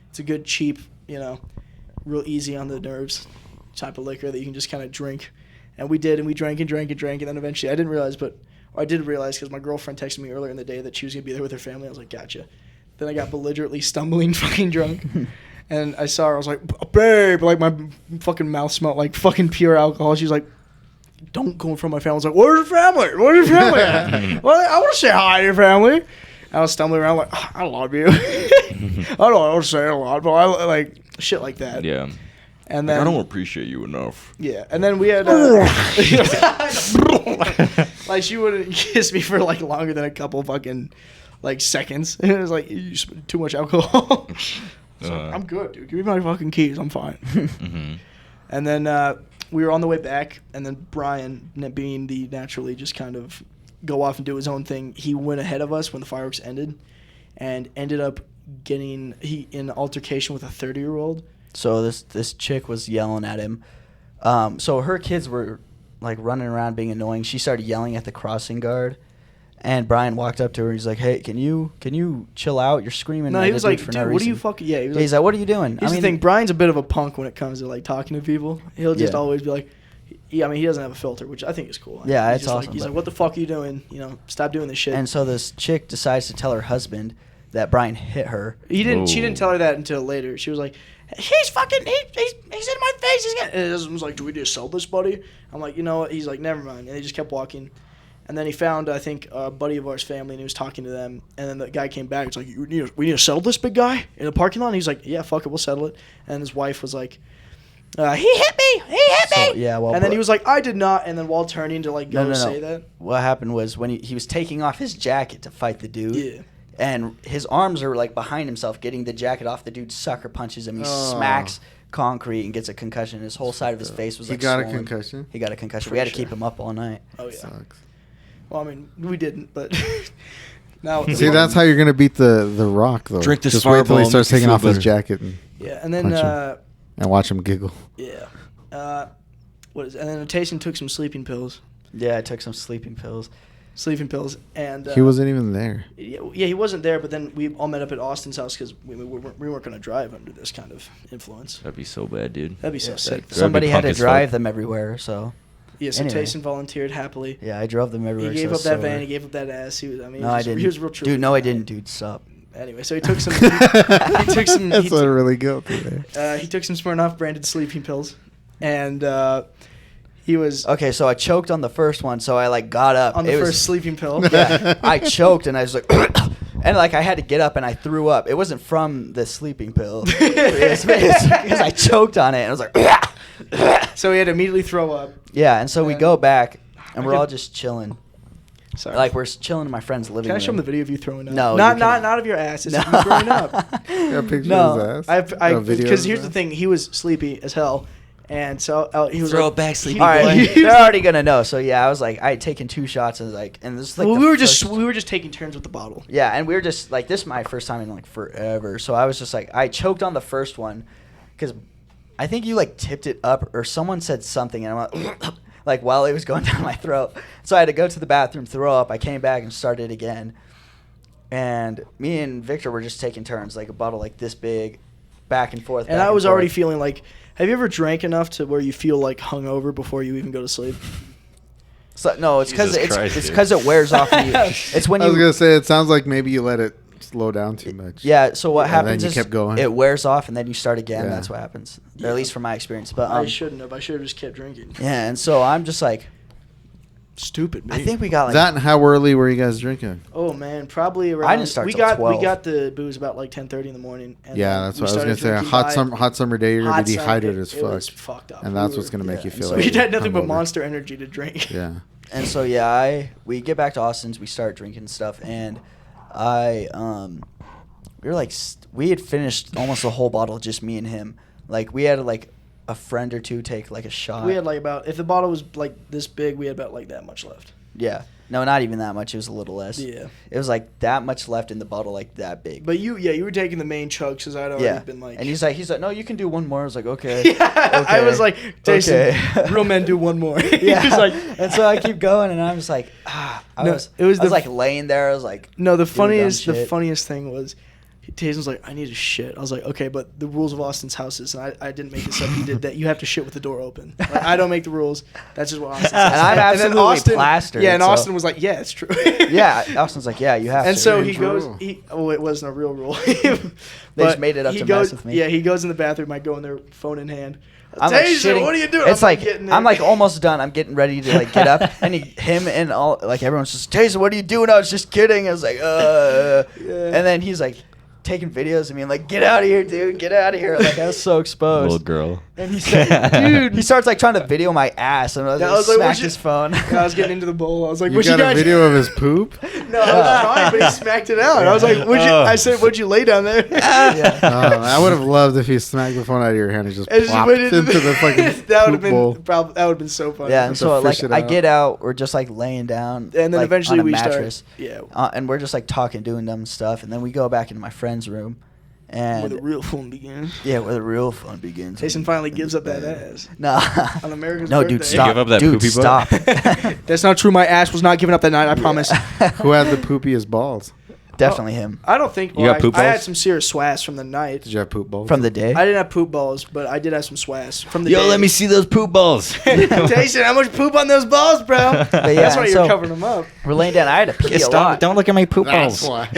It's a good, cheap, real easy on the nerves type of liquor that you can just kind of drink. And we did, and we drank and drank and drank, and then eventually I didn't realize, I did realize because my girlfriend texted me earlier in the day that she was gonna be there with her family. I was like, gotcha. Then I got belligerently stumbling, fucking drunk, and I saw her. I was like, babe, like my fucking mouth smelled like fucking pure alcohol. She was like, don't go in front of my family. I was like, where's your family? Where's your family at? Well, I want to say hi to your family. I was stumbling around like, I love you. I don't say it a lot, but I like shit like that. Yeah. And then I don't appreciate you enough. yeah, and then we had like she wouldn't kiss me for like longer than a couple fucking like seconds. And it was like you spent too much alcohol. So I'm good, dude. Give me my fucking keys. I'm fine. Mm-hmm. And then we were on the way back, and then Brian, being the naturally just kind of go off and do his own thing, he went ahead of us when the fireworks ended, and ended up getting in an altercation with a 30-year-old. So this chick was yelling at him. So her kids were like running around being annoying. She started yelling at the crossing guard, and Brian walked up to her. He's like, "Hey, can you chill out? You're screaming." No, at he a was dude like, for dude, no what are reason." you fucking... Yeah, he was He's like, "What are you doing?" Here's the thing. Brian's a bit of a punk when it comes to like talking to people. He'll just Yeah. always be like, he doesn't have a filter, which I think is cool. Yeah, He's it's just awesome, Like, he's but- like, what the fuck are you doing? Stop doing this shit. And so this chick decides to tell her husband that Brian hit her. She Whoa. didn't tell her that until later. She was like, he's fucking, he's in my face. And his husband was like, do we just sell this, buddy? I'm like, you know what? He's like, never mind. And they just kept walking. And then he found, I think, a buddy of ours' family, and he was talking to them. And then the guy came back. It's like, we need to settle this, big guy, in the parking lot. And he's like, yeah, fuck it, we'll settle it. And his wife was like, he hit me. He hit So, me. yeah, well, and then he was like, I did not. And then while turning to like go No. say that, What happened was when he was taking off his jacket to fight the dude. yeah. And his arms are like behind himself, getting the jacket off. The dude sucker punches him. He Oh. smacks concrete and gets a concussion. His whole side of his face was He like got a swollen. concussion? He got a concussion. For We had to sure. keep him up all night. Oh yeah. Sucks. Well, I mean, we didn't, but now. See, that's how you're gonna beat the Rock, though. Drink this Just wait till Fireball he and starts make you taking feel off his better. jacket and Yeah, and then Punch him. Watch him giggle. yeah, what is? And then Tayson took some sleeping pills. Yeah, I took some sleeping pills. And He wasn't even there. Yeah, he wasn't there. But then we all met up at Austin's house because we weren't going to drive under this kind of influence. That'd be so bad, dude. That'd be so sick. That'd Somebody be had punk to as drive fuck. them everywhere, so Yeah, so Anyway. Tayson volunteered happily. yeah, I drove them He everywhere. gave so up that sober. van. He gave up that ass. He was. I mean, No, he I was, didn't. He was real true. Dude, no, I didn't, dude. Sup. Anyway, so he took some. he took some. That's what really guilty there. He took some Smirnoff branded sleeping pills, and he was Okay, so I choked on the first one, so I like got up. on the It was- first sleeping pill. Yeah, I choked and I was like, and like I had to get up and I threw up. It wasn't from the sleeping pill. It's because I choked on it and I was like, So he had to immediately throw up. yeah. And so we And- go back and we're Okay. all just chilling. Sorry. Like we're chilling in my friend's living Can I room. show him the video of you throwing up? No, not you not can't. not of your ass. It's No. of you throwing up. Got a picture No, of his ass. I A video because of here's his the ass? thing. He was sleepy as hell, and so he was Throw like, it back, sleepy All right, boy. they're already gonna know. So yeah, I was like, I had taken 2 shots and like, and this is like well, the we were first- just taking turns with the bottle. Yeah, and we were just like, this is my first time in like forever. So I was just like, I choked on the first one because I think you like tipped it up or someone said something, and I'm like while it was going down my throat. So I had to go to the bathroom, throw up. I came back and started again. And me and Victor were just taking turns, like a bottle like this big, back and forth. And back I was already forth. feeling like, have you ever drank enough to where you feel like hungover before you even go to sleep? So, no, it's because Jesus Christ, it's dude. because it wears off of you. It's when I was you gonna say it sounds like maybe you let it slow down too much. Yeah. So what And happens then you is kept going. it wears off, and then you start again. Yeah. That's what happens. Or Yeah. at least from my experience. But I shouldn't have. I should have just kept drinking. yeah. And so I'm just like, Stupid. I Me. think we got like. That and how early were you guys drinking? Oh man, probably around. I didn't start we till got 12. we got the booze about like 10:30 in the morning. And Yeah, then that's we what I was started gonna say. A drinking by hot summer day, you're gonna hot be summer dehydrated day. as It was fuck. fucked up. And that's what's gonna make you and feel so like we had nothing but hungover. Monster Energy to drink. Yeah. And so yeah, we get back to Austin's, we start drinking stuff, and we were like we had finished almost the whole bottle, just me and him. Like we had like a friend or two take like a shot. We had like about, if the bottle was like this big, we had about like that much left. Yeah. No, not even that much. It was a little less. Yeah. It was like that much left in the bottle, like that big. But you were taking the main chunks because I'd already yeah. been like. And he's like, no, you can do one more. I was like, okay. Yeah, I okay, was like, Tayson, okay. real men do one more. Yeah. He was like, and so I keep going, and I'm just like, I No, was it was like laying there. I was like, no, the doing dumb funniest shit. thing was, Tayson's like, I need to shit. I was like, okay, but the rules of Austin's houses, and I didn't make this up. He did that. You have to shit with the door open. Like, I don't make the rules. That's just what Austin says. And I'm then absolutely plastered, Yeah, and so- Austin was like, yeah, it's true. yeah. Austin's like, yeah, you have And to. so he Strange goes. rule. It wasn't a real rule. They just made it up he to goes, mess with me. Yeah, he goes in the bathroom. I go in there, phone in hand. I'm like Tayson, shitting. what are you doing? It's like getting I'm there. like almost done. I'm getting ready to like get up, and him and all like everyone's just, Tayson, what are you doing? I was just kidding. I was like, Yeah. and then he's like taking videos of me and like, get out of here, dude, get out of here. Like I was so exposed. Little girl. And he said, dude, he starts like trying to video my ass, and I was Yeah, I like, was like, smacked what'd you- his phone. I was getting into the bowl. I was like, You what got you a guys? video of his poop? No, I was trying, but he smacked it out. I was like, I said, what'd you lay down there? Yeah. I would have loved if he smacked the phone out of your hand and just And just plopped put it into the fucking that would poop have been bowl. that would have been so funny. Yeah, and Have so to like fish it I out. get out, we're just like laying down, And then like, eventually on a we mattress, start. Yeah, and we're just like talking, doing dumb stuff, and then we go back into my friend's room, where the and real fun begins. yeah, where the real fun begins. Tayson finally gives up that ass Nah. on America's No, birthday. dude, stop. give up that dude, poopy butt? stop. That's not true. My ass was not giving up that night. I promise. Who had the poopiest balls? Definitely him. I don't think. You got poop I had balls? some serious swass from the night. Did you have poop balls? From the day. I didn't have poop balls, but I did have some swass from the Yo, day. let me see those poop balls. Tayson, how much poop on those balls, bro? yeah, That's why you're so- covering them up. We're laying down. I had to pee a Stop! lot. Don't look at my poop That's balls. why.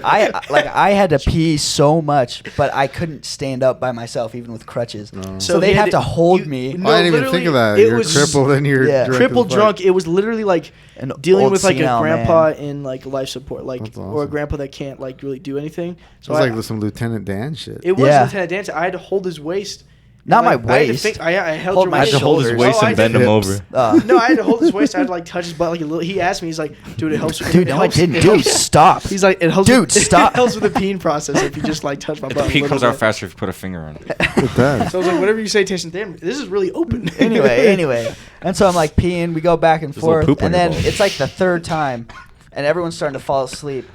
I had to pee so much, but I couldn't stand up by myself, even with crutches. No. So they'd he had have to hold me. No, I didn't even think of that. literally, it You're was crippled and you're Yeah. drunk crippled as fuck. drunk. It was literally like An dealing old with like a senile grandpa man. in like life support, like That's or a awesome. grandpa that can't like really do anything. It So was I, like some Lieutenant Dan shit. it was Yeah. Lieutenant Dan. I had to hold his waist. Not And, my I had to waist. think- I held Hold your my I had waist. to hold his shoulders. waist Oh, I and bend did. him Hips. over. No, I had to hold his waist. I had to like touch his butt like a little. He asked me, he's like, dude, it helps. Dude, no, I didn't. it Dude, helps- stop. He's like, it helps. Dude, with, stop. It helps with the peeing process if you just like touch my butt. The a pee little comes out bit. faster if you put a finger on it. It does. So I was like, whatever you say, Tayson. Damn, this is really open. anyway. And so I'm like peeing. We go back and There's a little forth. poop on And your then balls. it's like the third time. And everyone's starting to fall asleep.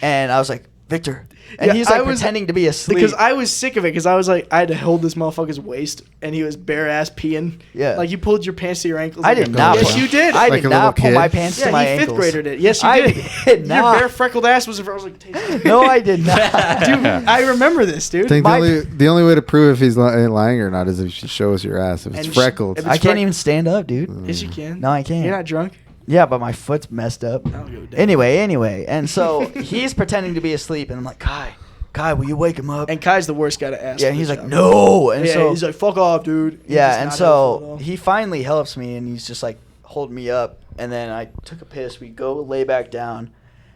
And I was like, Victor. And Yeah, he's like I was- pretending to be asleep. Because I was sick of it. Because I was like, I had to hold this motherfucker's waist, and he was bare ass peeing. Yeah. Like you pulled your pants to your ankles. I and did you- not. Yes, pull- you did. I Like did a little not pull my kid? pants yeah, to my he ankles. fifth graded it. Yes, you I did. did Your not. bare freckled ass was. I was like, Tayson. No, I did not. Dude, I remember this, dude. I think My- the only way to prove if he's lying or not is if you show us your ass. If it's And freckled. if I it's can't freck- even stand up, dude. Yes, you can. No, I can't. You're not drunk. Yeah, but my foot's messed up. I don't give a damn. Anyway. And so he's pretending to be asleep. And I'm like, Kai, will you wake him up? And Kai's the worst guy to ask. Yeah, for and he's this like, job. no. And Yeah, so he's like, fuck off, dude. He's yeah, just and not helpful at so all. he finally helps me, and he's just like holding me up, and then I took a piss. We go lay back down,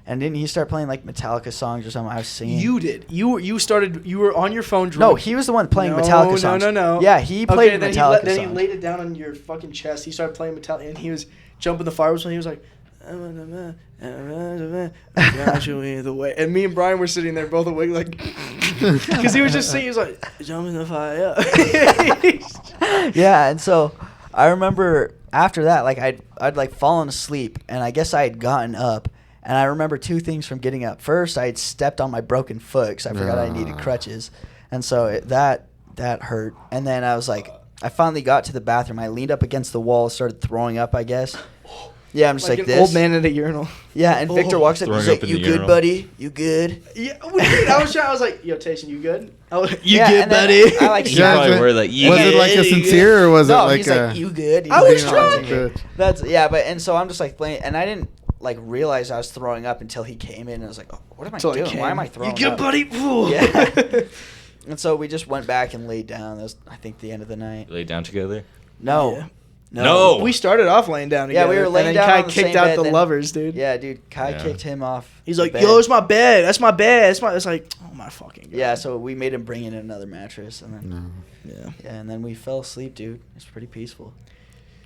and didn't he start playing like Metallica songs or something? I was singing. You did. You were on your phone drunk. No, he was the one playing Metallica songs. No. Yeah, he played okay, then Metallica then songs. he laid it down on your fucking chest. He started playing Metallica, and he was jumping the fireworks, and he was like, got you either way. And me and Brian were sitting there both awake, like, because he was just singing. He was like, jump in the fire. Yeah, and so I remember after that, like I'd like fallen asleep, and I guess I had gotten up, and I remember two things from getting up. First, I had stepped on my broken foot because I forgot I needed crutches, and so that hurt. And then I was like, I finally got to the bathroom. I leaned up against the wall, started throwing up, I guess. Yeah, I'm just like an this. old man at a urinal. Yeah, and Victor Oh. walks up. Throwing He's up like, in "You the good, urinal. buddy? You good?" Yeah, what do you mean? I was like, yo, Tayson, you good? You Yeah, good, and then buddy? I like You Yeah, probably but were like, was it like a you sincere or was no, it like he's a? like, "You good?" He's I like, was "No, drunk. I'm good." That's yeah, but and so I'm just like playing, and I didn't. like realize I was throwing up until he came in and I was like, oh, what am I Until he doing? came. Why am I throwing You good, up? buddy? Ooh. Yeah. And so we just went back and laid down. That was, I think, the end of the night. Lay down together. No. Yeah. No. We started off laying down Yeah, together. we were laying and down then on Kai the kicked same out bed, the then- lovers, dude. Yeah, dude. Kai Yeah. kicked him off. He's the like, bed. yo, it's my bed. That's my bed. It's like, oh my fucking god. Yeah, so we made him bring in another mattress. And then, No. Yeah. yeah, and then we fell asleep, dude. It's pretty peaceful.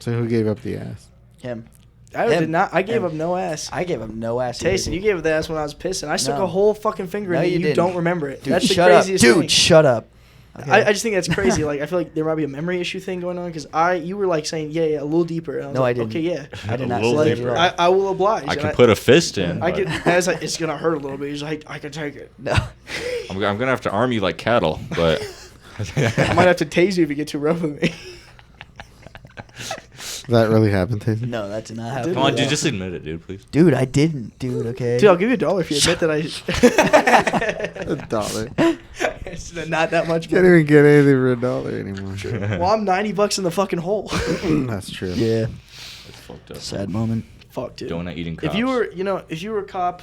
So who gave up the ass? Him. I Him. did not. I gave Him. up no ass. I gave him no ass. either, Tayson, dude. you gave it the ass when I was pissing. I stuck No. a whole fucking finger No, in it. you You didn't. don't remember it. Dude, That's the shut up. craziest Dude, thing. shut up. Okay. I just think that's crazy. Like, I feel like there might be a memory issue thing going on because you were like saying, yeah, a little deeper. And I was No, like, I didn't. Okay, yeah. I did A not little say deeper. that. I will oblige. I And can put a fist in. I but could. I was like, it's gonna hurt a little bit. He's like, I can take it. No. I'm gonna have to arm you like cattle, but I might have to tase you if you get too rough with me. That really happened, Tayson? No, that did not Did happen. come on, Yeah. dude, just admit it, dude, please. Dude, I didn't, dude, okay? Dude, I'll give you $1 if you admit that $1. It's not that much. Can't Money. even get anything for $1 anymore. Well, I'm $90 in the fucking hole. That's true. Yeah. That's fucked up. Sad moment. Fuck, dude. Donut eating cops. If you were a cop,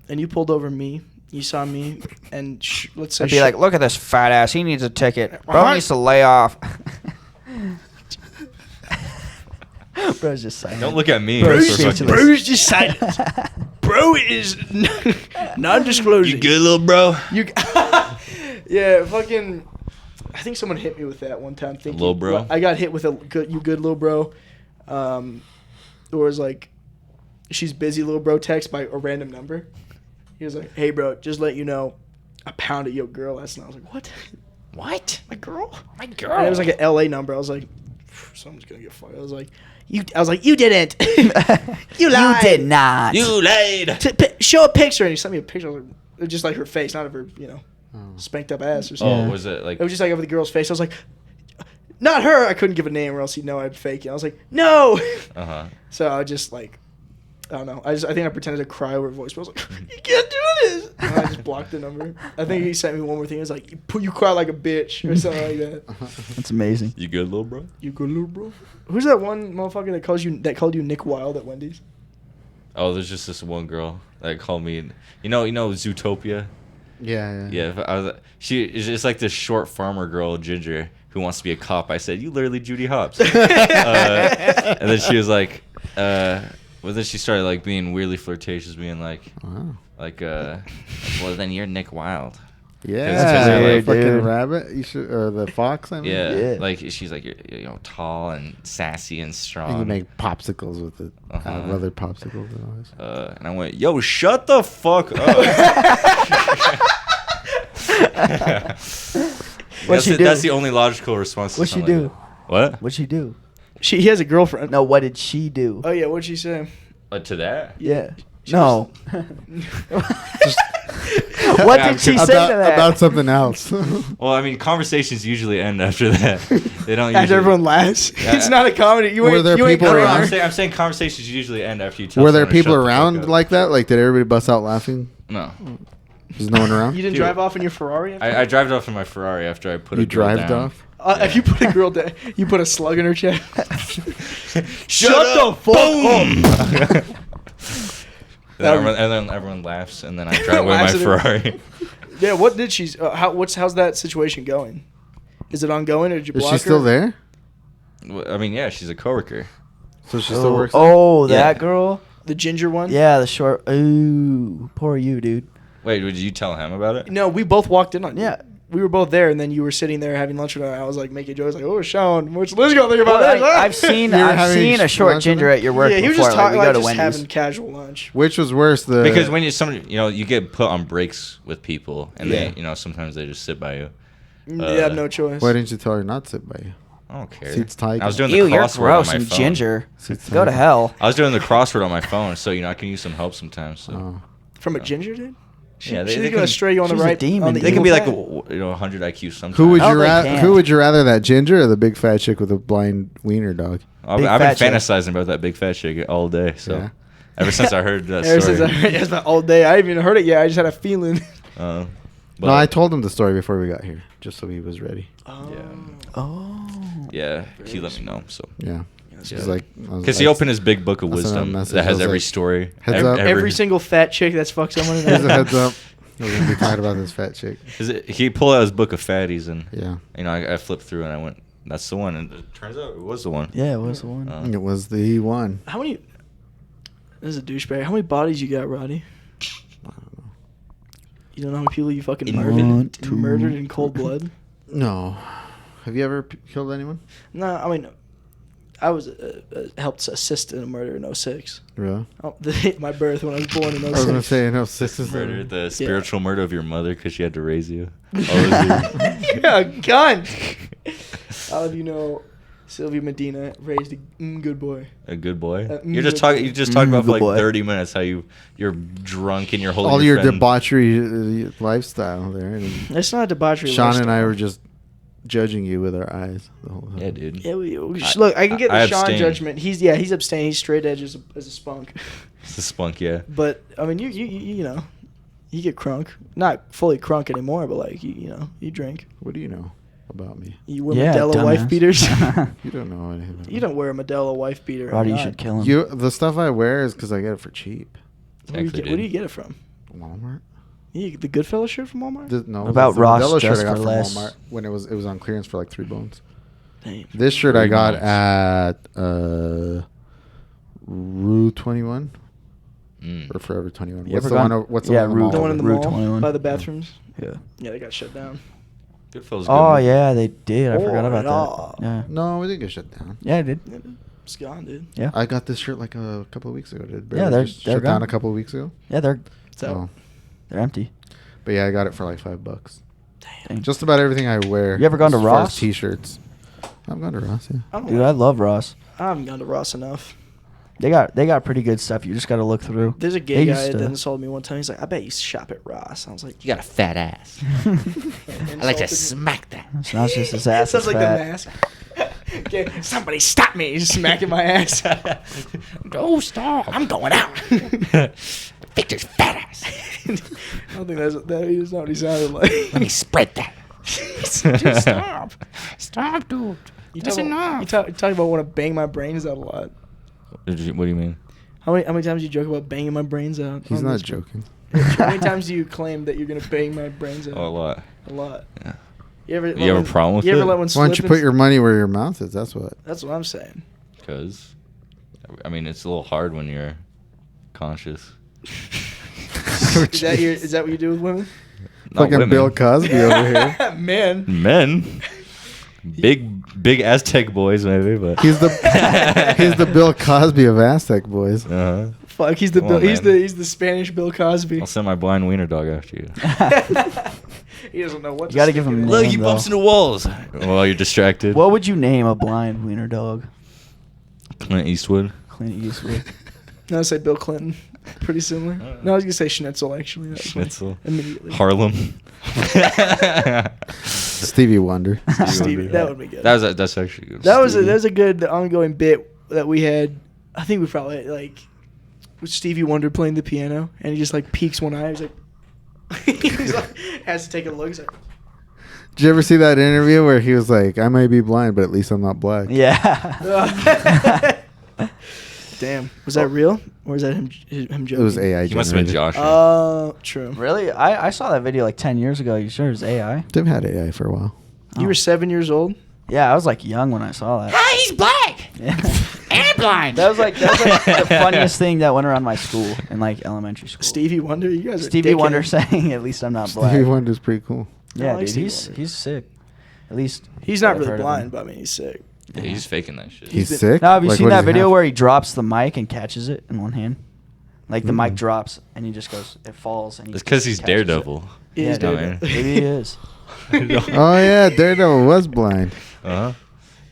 and you pulled over me, you saw me, and let's say I'd be like, look at this fat ass. He needs a ticket. Bro What? needs to lay off. Bro's just silent. don't look at me. Bro, That's speechless. what fucking- Bro's just silent. Bro is non-disclosing. You good, little bro? You, yeah, fucking. I think someone hit me with that one time. Thinking, Lil bro? I got hit with a you good little bro. It was like, she's busy, little bro. Text by a random number. He was like, hey bro, just let you know, I pounded your girl last night. I was like, what? What? My girl? My And girl. it was like an LA number. I was like, someone's gonna get fired. I was like, you didn't. You lied. You did not. You laid. Show a picture, and he sent me a picture. I was like, just like her face, not of her, spanked up ass or something. Oh, was it like? It was just like over the girl's face. I was like, not her. I couldn't give a name or else he'd know I'd fake it. I was like, no. Uh huh. So I just like, I don't know. I think I pretended to cry over voice, but I was like, you can't do this. And I just blocked the number. I think he sent me one more thing. He was like, you cry like a bitch or something like that. That's amazing. You good, little bro? You good little bro? Who's that one motherfucker that called you Nick Wilde at Wendy's? Oh, there's just this one girl that called me. You know Zootopia. Yeah. Yeah, but she is just like this short farmer girl, Ginger, who wants to be a cop. I said, "You literally Judy Hopps," and then she was like, well, then she started like being weirdly flirtatious, being like, Wow. well, then you're Nick Wilde. Yeah. Weird, fucking dude. rabbit. You should, or the fox. I mean. Yeah, Yeah. like she's like you're tall and sassy and And strong. you make popsicles with it. Uh-huh. Out of other popsicles and all this. And I went, yo, shut the fuck up. What'd she do? That's the only logical response. to What'd she something do? like that. What? What'd she do? He has a girlfriend. No, what did she do? Oh yeah, what'd she say? To that? Yeah. She No. Just What did she say to that? About something else. Well, I mean, conversations usually end after that. They don't After usually. everyone laughs. Yeah. It's not a comedy. You Were ain't, there you ain't people crying. around? I'm saying conversations usually end after you tell Were there someone to people shut the fuck around up. like that? Like, did everybody bust out laughing? No. There's no one around? You didn't Dude. drive off in your Ferrari? after I drive off in my Ferrari after I put You a girl drived down. off? If you put a girl down, you put a slug in her chest. Shut the fuck up. And then everyone laughs, and then I drive away my Laughs at her. Ferrari. Yeah, what did she? How's that situation going? Is it ongoing or did you Is block she her? still there? I mean, yeah, she's a coworker. So she still works? Oh, Yeah. that girl? The ginger one? Yeah, the short. Ooh, poor you, dude. Wait, did you tell him about it? No, we both walked in on you. Yeah. We were both there, and then you were sitting there having lunch with her. I was like making jokes, like, "Oh, Sean, what's Liz gonna think about Well, that?" I've seen You were I've having seen a short lunch with ginger her? at your work Yeah, he was before. just Like, talking, we go like, to just Wendy's. having casual lunch. Which was worse? Because when you get put on breaks with people, and Yeah. they, sometimes they just sit by you. You have no choice. Why didn't you tell her not to sit by you? I don't care. Seats tight. I was doing Ew, the you're crossword gross on my and phone. ginger. Seats Go to tight. hell. I was doing the crossword on my phone, so I can use some help sometimes. So. Oh. From a ginger, dude? Yeah, She's they gonna can- stray you on the she's a right. demon, on the dude. They can be evil like path. 100 IQ sometimes. Who would Oh, you they rather? can't. Who would you rather, that ginger or the big fat chick with a blind wiener dog? I've Big been fat chick. fantasizing about that big fat chick all day. So Yeah. ever since I heard that Ever story. since I heard it, it's been all day. I haven't even heard it yet. I just had a feeling. But, No, I told him the story before we got here, just so he was ready. Oh. Yeah. Oh. Yeah, he let me know. So Yeah. That's She's good. like, Because he opened his big book of I sent her a wisdom message. that I has was every like, story. heads up. every single fat chick that's fucked someone in Here's a there. heads up. We're gonna be talking about this fat chick. He pulled out his book of fatties, and Yeah, I flipped through and I went, "That's the one." And it turns out it was the one. Yeah, it was the one. it was the one. How many? This is a douchebag. How many bodies you got, Roddy? I don't know. You don't know how many people you fucking One, two, murdered in cold blood? No. Have you ever killed anyone? No, I mean, I was helped assist in a murder in 06. Really? Oh, my birth when I was born in 06. I was gonna say no. Six is Murder, the the spiritual murder of your mother because she had to raise you. Yeah, cunt. All of you know, Sylvia Medina raised a good boy. A good boy. You're You just talked about for good like boy. 30 minutes how you're drunk and you're holding all your friend. debauchery lifestyle there. And It's not a debauchery. Sean and lifestyle. I were just judging you with our eyes the whole time. Yeah, dude. Yeah, look, I can get the I Sean abstain. judgment. He's abstaining. He's straight edge as a spunk. It's a spunk, yeah. But I mean, you know, you get crunk. Not fully crunk anymore, but like you know, you drink. What do you know about me? You wear Yeah, Modelo wife dumbass. beaters. You don't know anything. About You me. don't wear a Modelo wife beater. Roddy, or you not. should kill him. You the stuff I wear is because I get it for cheap. Where do you Exactly, get, where do dude. you get it from? Walmart. The Goodfellas shirt from Walmart. No, About the Ross Modelo shirt just I got for from less. Walmart when it was on clearance for like $3. Damn. This shirt I Pretty got nice. at Rue 21 Mm. or Forever 21. You What's ever the gone- one? What's yeah, the one? Rue- The one in the Route mall 21. by the bathrooms. Yeah. Yeah, they got shut down. Goodfellas. Oh good. yeah, they did. I forgot Oh, about that. Yeah. No, we didn't get shut down. Yeah, it did. It's gone, dude. Yeah. I got this shirt like a couple of weeks ago. Did Yeah, they're- just they're shut down gone. a couple of weeks ago. Yeah, they're It's out. Oh. they're empty. But yeah, I got it for like $5. Dang. Just about everything I wear. You ever gone to as far as Ross? T-shirts. I've gone to Ross. Yeah. I don't Dude, know. I love Ross. I haven't gone to Ross enough. They got pretty good stuff. You just got to look through. There's a They gay guy used that to- insulted me one time. He's like, "I bet you shop at Ross." I was like, You got a fat ass. I like to smack that. It's not just his ass. Sounds is like fat. the mask. Okay, somebody stop me! He's smacking my ass. Oh, stop. I'm going out. Victor's fat ass. I don't think that's not what he sounded like. Let me spread that. Dude, stop. Stop, dude. You That's talk enough. About, you talk about want to bang my brains out a lot. What do you mean? How many times do you joke about banging my brains out? He's on not this- joking. How many times do you claim that you're gonna bang my brains out? Oh, a lot. A lot. Yeah. You ever? You have a problem with You ever it? let one slip? Why don't you and put your money where your mouth is? That's what. That's what I'm saying. Because, I mean, it's a little hard when you're conscious. Is that what you do with women? Not Fucking women. Bill Cosby over here. Man. Men. Big Aztec boys, maybe, but. He's the Bill Cosby of Aztec boys. Uh-huh. Fuck, he's the Come Bill, on, he's man. the Spanish Bill Cosby. I'll send my blind wiener dog after you. He doesn't know what. You gotta give him Look, name, he bumps though. into walls. Well, you're distracted. What would you name a blind wiener dog? Clint Eastwood. Clint Eastwood. No, I say Bill Clinton. Pretty similar. No, I was gonna say Schnitzel actually. That was funny. Schnitzel. Immediately. Harlem. Stevie Wonder. Stevie, that would be good. That's actually good. That was Stevie. a good ongoing bit that we had. I think we probably like with Stevie Wonder playing the piano, and he just like peeks one eye. He's like, he's like has to take a look. He's like, Did you ever see that interview where he was like, "I may be blind, but at least I'm not black." Yeah. damn, was that real or is that him joking? It was AI. He must have been generated. Josh. Oh, true. Really? I saw that video like 10 years ago. You sure it was AI? They've had AI for a while. You were 7 years old. Yeah, I was like young when I saw that. He's black and blind. That was like the funniest thing that went around my school in like elementary school. Stevie Wonder, you guys are Stevie Wonder dickheads. saying, "At least I'm not black." Stevie Wonder's pretty cool. Yeah, I like dude, Stevie he's Wonder. sick. At least He's not I've really heard of blind, him. but I mean he's sick. Yeah, he's faking that shit. He's been- sick. Now, have you Like, seen what that does he video have? where he drops the mic and catches it in one hand? Like the mic Mm. drops and he just goes, it falls and he. It's because just he's catches it. Daredevil. He Yeah, is dude, Daredevil. maybe he is. Oh yeah, Daredevil was blind. Uh-huh.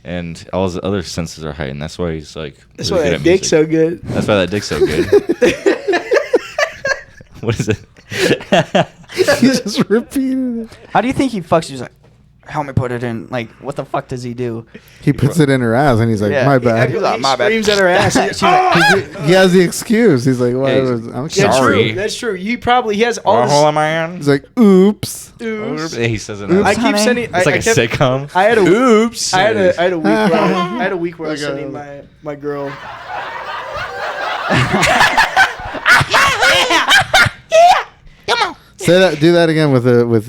And all his other senses are heightened. That's why he's like. That's really why good that at dick's so music. good. That's why that dick's so good. What is it? He just repeated it. How do you think he fucks? He's like, help me put it in. Like, what the fuck does he do? He puts it in her ass, and he's like, Yeah. "My He bad." acts like, "My bad." Screams at her ass. She's like, He has the excuse. He's like, "Well, I'm Yeah, Sorry. true. That's true. He has all this. Am I on? He's like, "Oops." Oops. He says it. Oops, I keep honey. sending. It's like a sitcom. I had a Oops. I had a week where I had a week where I was Like sending my girl. Say that. Do that again with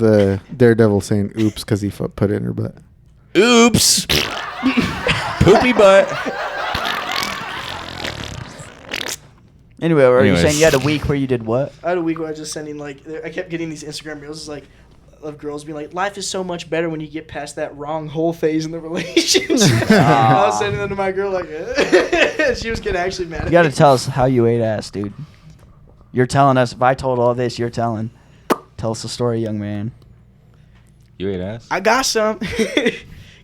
Daredevil saying "Oops" because he put it in her butt. Oops. Poopy butt. anyway, were you Anyways. saying you had a week where you did what? I had a week where I was just sending like I kept getting these Instagram reels like of girls being like, life is so much better when you get past that wrong whole phase in the relationship. I was sending them to my girl like, she was getting actually mad at You got to me. tell us how you ate ass, dude. You're telling us. If I told all this, you're telling. Tell us the story, young man. You ate ass? I got some.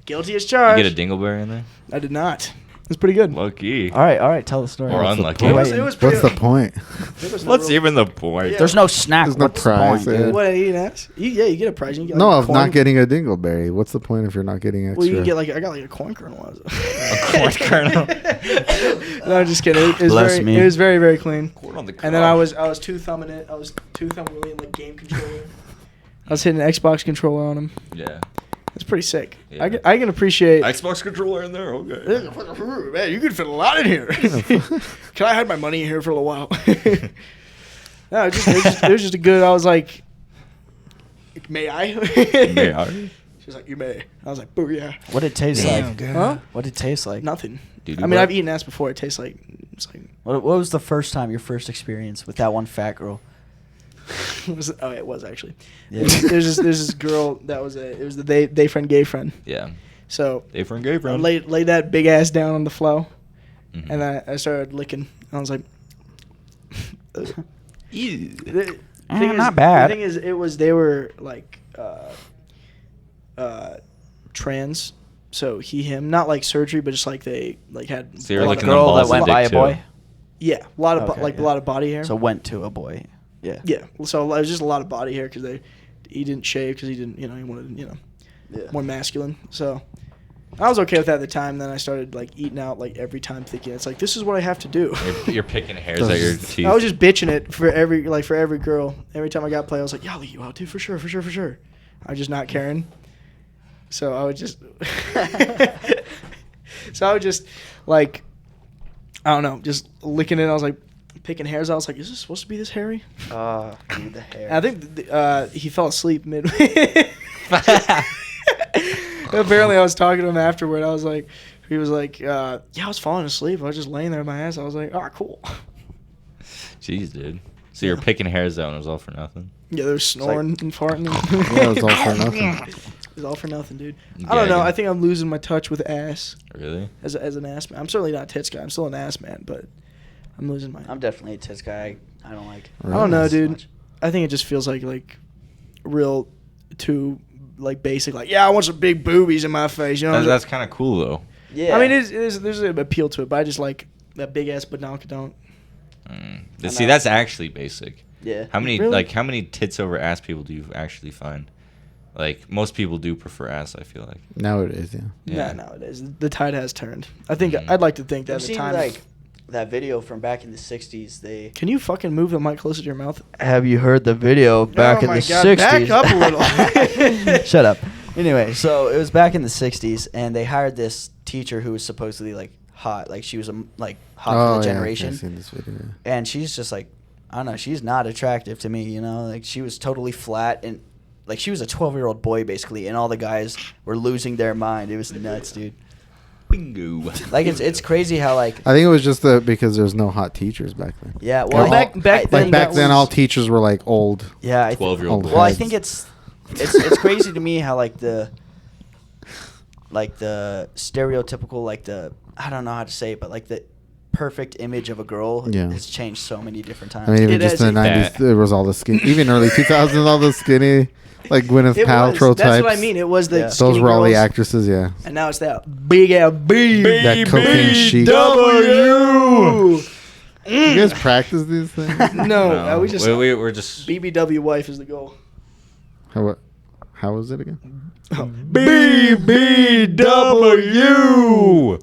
Guilty as You charged. get a dingleberry in there? I did not. It was pretty good. Lucky. All right. Tell the story. Or What's the unlucky. point? It was pretty What's the point? It was no What's real- even the point? Yeah. There's no snack. There's no What's prize, the point, yeah. dude? What, eating ass? You get a prize. You get, like, No, a of corn. not getting a dingleberry. What's the point if you're not getting extra? Well, you can get like I got like a corn kernel. A corn kernel. No, I'm just kidding. It was Bless very, me. it was very, very clean. Corn on the And then I cob. was two thumbing it. I was two thumbing really in like game controller. I was hitting an Xbox controller on him. Yeah. It's pretty sick. Yeah. I can appreciate. Xbox controller in there? Okay. Man, you can fit a lot in here. Can I hide my money in here for a little while? No, it was just a good. I was like, may I? May I? She's like, you may. I was like, booyah. What did it taste like? Huh? What did it taste like? Nothing. Doo-doo I mean, butt? I've eaten ass before. It tastes like. It's like. What was the first time, your first experience with that one fat girl? It was actually. Yeah. There's this girl that was it was the they friend gay friend. Yeah. So Day for a gay I friend. laid that big ass down on the floor, Mhm. and I started licking. I was like, Ew. the not bad. The thing is, they were like trans, so him, not like surgery, but just like they like had So you're a lot licking of- the girl that balls went and dick by a too. boy? yeah, a lot of Okay, like yeah. a lot of body hair. So went to a boy. Yeah. yeah, so it was just a lot of body hair because he didn't shave because he didn't he wanted Yeah. more masculine. So I was okay with that at the time. Then I started like eating out like every time, thinking it's like this is what I have to do. You're picking hairs at your teeth. I was just bitching it for every girl. Every time I got play, I was like, "Yeah, I'll eat you out, dude, for sure." I was just not caring. So I would just, like, I don't know, just licking it. I was like picking hairs. I was like, "Is this supposed to be this hairy?" Dude, the hair. And I think he fell asleep midway. Apparently, I was talking to him afterward. I was like, he was like, "Yeah, I was falling asleep. I was just laying there in my ass." I was like, "Oh, cool." Jeez, dude. So you're picking hairs out and it was all for nothing? Yeah, they were snoring and farting. Yeah, it was all for nothing. It was all for nothing, dude. I don't know. I think I'm losing my touch with ass Really? as an ass man. I'm certainly not a tits guy. I'm still an ass man, but I'm losing my. I'm definitely a tits guy. I don't like. I don't know, ass dude. much. I think it just feels like real too like basic. Like, yeah, I want some big boobies in my face. You know. That's kind of cool, though. Yeah. I mean, it is. There's an appeal to it, but I just like that big ass badonkadonk. See, that's actually basic. Yeah. How many Really? how many tits over ass people do you actually find? Like most people do prefer ass. I feel like. Nowadays, yeah. Yeah. No, it is. The tide has turned. I think Mhm. I'd like to think that I've at the seen time. like that video from back in the '60s. They Can you fucking move the mic closer to your mouth? have you heard the video back Oh in my the God, '60s? back up a little. Shut up. Anyway, so it was back in the '60s, and they hired this teacher who was supposedly like hot, like she was like hot for the Oh, yeah, generation, I've seen this video. Yeah. and she's just like, I don't know, she's not attractive to me, you know, like she was totally flat and. Like, she was a 12-year-old boy, basically, and all the guys were losing their mind. It was nuts, dude. Bingo. Like, it's crazy how, like... I think it was just because there's no hot teachers back then. Yeah, well, Well, back I then, Like back then, was- all teachers were like old. Yeah, I 12-year-old boys. Well, I heads. think it's crazy to me how, like, the stereotypical, like, I don't know how to say it, but, like, the perfect image of a girl Yeah. has changed so many different times. I mean, even It just is in the that. 90s, there was all the skinny. Even early 2000s, all the skinny, like Gwyneth It Paltrow was. types. That's what I mean. It was the Yeah. skinny Those were all the girls, actresses, yeah. and now it's that big ass B. That cocaine chic. BBW. You guys practice these things? No, we just we're just BBW wife is the goal. How, what? How was it again? BBW.